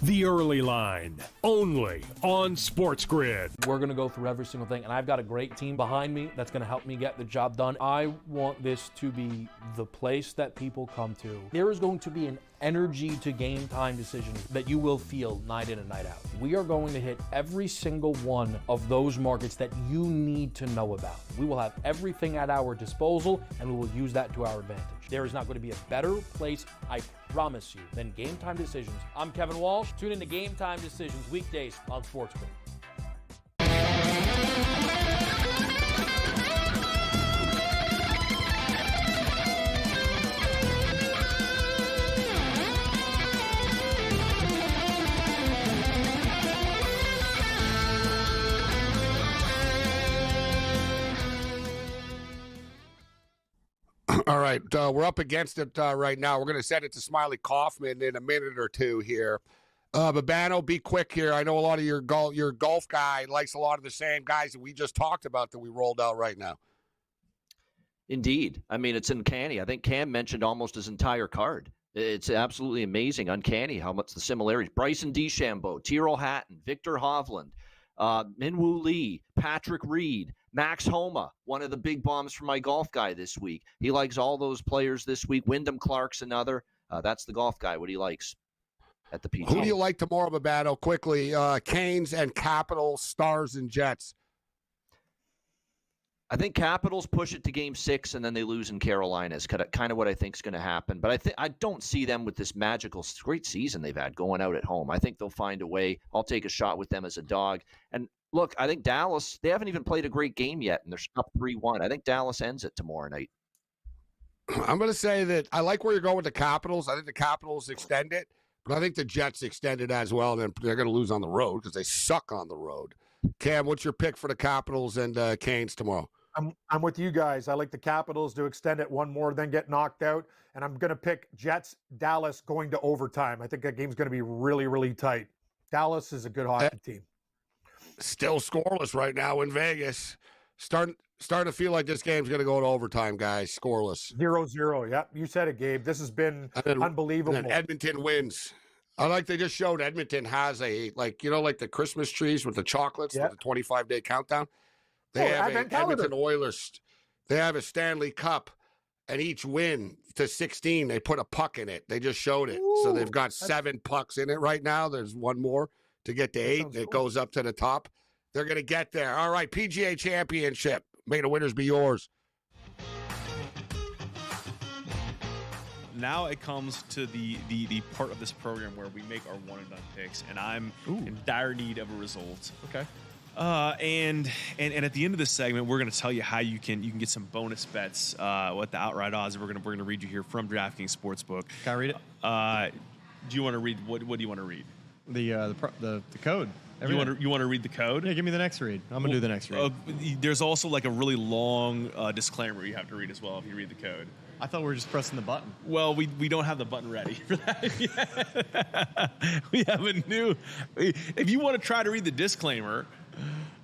The Early Line, only on SportsGrid. We're going to go through every single thing, and I've got a great team behind me that's going to help me get the job done. I want this to be the place that people come to. There is going to be an energy to game time decisions that you will feel night in and night out. We are going to hit every single one of those markets that you need to know about. We will have everything at our disposal, and we will use that to our advantage. There is not going to be a better place, I promise you, than Game Time Decisions. I'm Kevin Walsh. Tune in to Game Time Decisions weekdays on SportsGrid. All right, we're up against it right now. We're going to send it to Smiley Kaufman in a minute or two here. Babano, be quick here. I know a lot of your golf guy likes a lot of the same guys that we just talked about that we rolled out right now. Indeed. I mean, it's uncanny. I think Cam mentioned almost his entire card. It's absolutely amazing, uncanny how much the similarities. Bryson DeChambeau, Tyrrell Hatton, Victor Hovland, Minwoo Lee, Patrick Reed, Max Homa, one of the big bombs for my golf guy this week. He likes all those players this week. Wyndham Clark's another. That's the golf guy, what he likes at the PGA. Who do you like tomorrow, Babano? Quickly, Canes and Capitals, Stars and Jets. I think Capitals push it to Game 6 and then they lose in Carolina is kind of what I think is going to happen. But I don't see them with this magical, great season they've had going out at home. I think they'll find a way. I'll take a shot with them as a dog. And look, I think Dallas, they haven't even played a great game yet, and they're up 3-1. I think Dallas ends it tomorrow night. I'm going to say that I like where you're going with the Capitals. I think the Capitals extend it, but I think the Jets extend it as well, and then they're going to lose on the road because they suck on the road. Cam, what's your pick for the Capitals and Canes tomorrow? I'm with you guys. I like the Capitals to extend it one more, then get knocked out. And I'm going to pick Jets, Dallas going to overtime. I think that game's going to be really, really tight. Dallas is a good hockey team. Still scoreless right now in Vegas. Starting to feel like this game's going to go to overtime, guys. Scoreless. 0-0. Yep, you said it, Gabe. This has been unbelievable. And Edmonton wins. I like they just showed Edmonton has like the Christmas trees with the chocolates, with the 25-day countdown. They have Edmonton Oilers. They have a Stanley Cup, and each win to 16, they put a puck in it. They just showed it. So they've got 7 pucks in it right now. There's one more to get to 8. It goes up to the top. They're going to get there. All right, PGA Championship. May the winners be yours. Now it comes to the part of this program where we make our one-and-done picks, and I'm in dire need of a result. Okay. And at the end of this segment, we're going to tell you how you can get some bonus bets with the outright odds. We're going to read you here from DraftKings Sportsbook. Can I read it? Do you want to read what do you want to read? The code. You want to read the code? Yeah, give me the next read. I'm gonna do the next read. There's also like a really long disclaimer you have to read as well if you read the code. I thought we were just pressing the button. Well, we don't have the button ready for that yet. We have a new. If you want to try to read the disclaimer.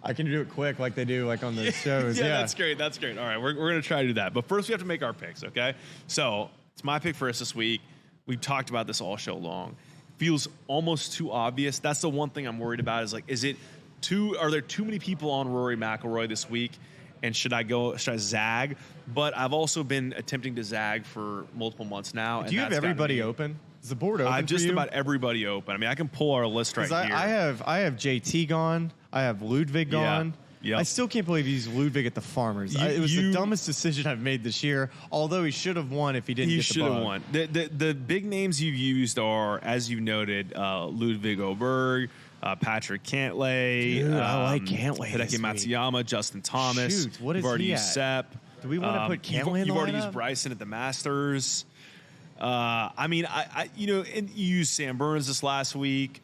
I can do it quick like they do like on the shows. Yeah, that's great. That's great. All right, we're going to try to do that. But first we have to make our picks, okay? So it's my pick first this week. We've talked about this all show long. Feels almost too obvious. That's the one thing I'm worried about is are there too many people on Rory McIlroy this week? And should I zag? But I've also been attempting to zag for multiple months now. Do you have everybody open? Is the board open I have just for you? about everybody open. I mean, I can pull our list right here. I have JT gone. I have Ludwig gone. Yeah. I still can't believe he's Ludwig at the Farmers. It was the dumbest decision I've made this year, although he should have won if he didn't get the bug. He should have won. The big names you've used are, as you noted, Ludwig Oberg, Patrick Cantlay. Dude, I like Cantlay Hideki Matsuyama, Justin Thomas. Shoot, what is you've already he used at? Sepp. Do we want to put Cantlay in the You've already lineup? used Bryson at the Masters. I mean, and you used Sam Burns this last week.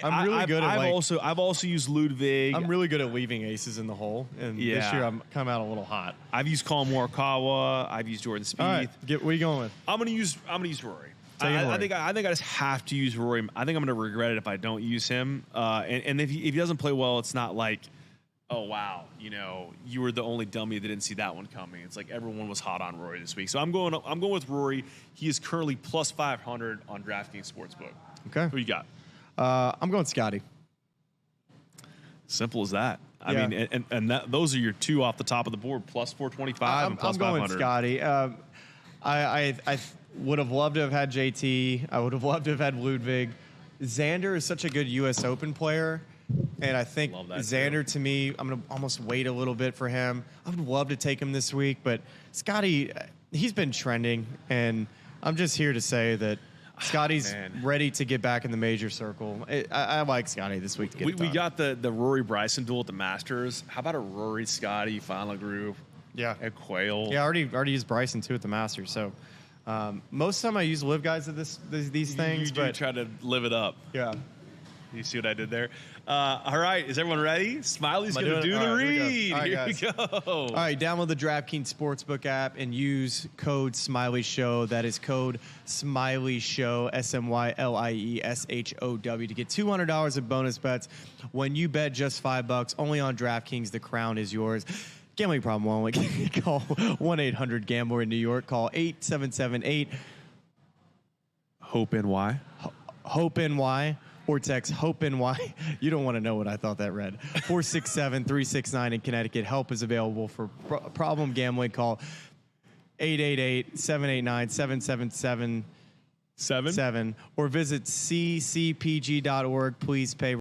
I'm really good at I've also used Ludwig. I'm really good at leaving aces in the hole, and this year I'm come out a little hot. I've used Colin Morikawa. I've used Jordan Spieth. All right, what are you going with? I'm gonna use Rory. I think I just have to use Rory. I think I'm gonna regret it if I don't use him. And if he doesn't play well, it's not like, oh wow, you were the only dummy that didn't see that one coming. It's like everyone was hot on Rory this week. So I'm going with Rory. He is currently plus 500 on DraftKings Sportsbook. Okay. Who you got? I'm going Scotty. Simple as that. Yeah. I mean, and those are your two off the top of the board, plus 425 and plus 500. I'm going Scotty. I would have loved to have had JT. I would have loved to have had Ludwig. Xander is such a good U.S. Open player, and I think Xander, to me, I'm going to almost wait a little bit for him. I would love to take him this week, but Scotty, he's been trending, and I'm just here to say that Scotty's ready to get back in the major circle. I like Scotty this week to get it done. We got the Rory Bryson duel at the Masters. How about a Rory Scotty final group? Yeah. At Quail. Yeah, I already used Bryson too at the Masters. So most of the time I use live guys at these things. You do try to live it up. Yeah. You see what I did there? All right, is everyone ready? Smiley's going to do the read. All right, here we go. All right, download the DraftKings Sportsbook app and use code Smiley Show. That is code Smiley Show, SMYLIESHOW, to get $200 of bonus bets when you bet just $5 only on DraftKings. The crown is yours. Gambling problem only. Call 1-800-GAMBLER in New York. Call 877-8 HOPE-NY. HOPE-NY. Or text HOPE-NY. You don't want to know what I thought that read. 467-369 in Connecticut. Help is available for problem gambling. Call 888-789-7777 or visit ccpg.org. Please pay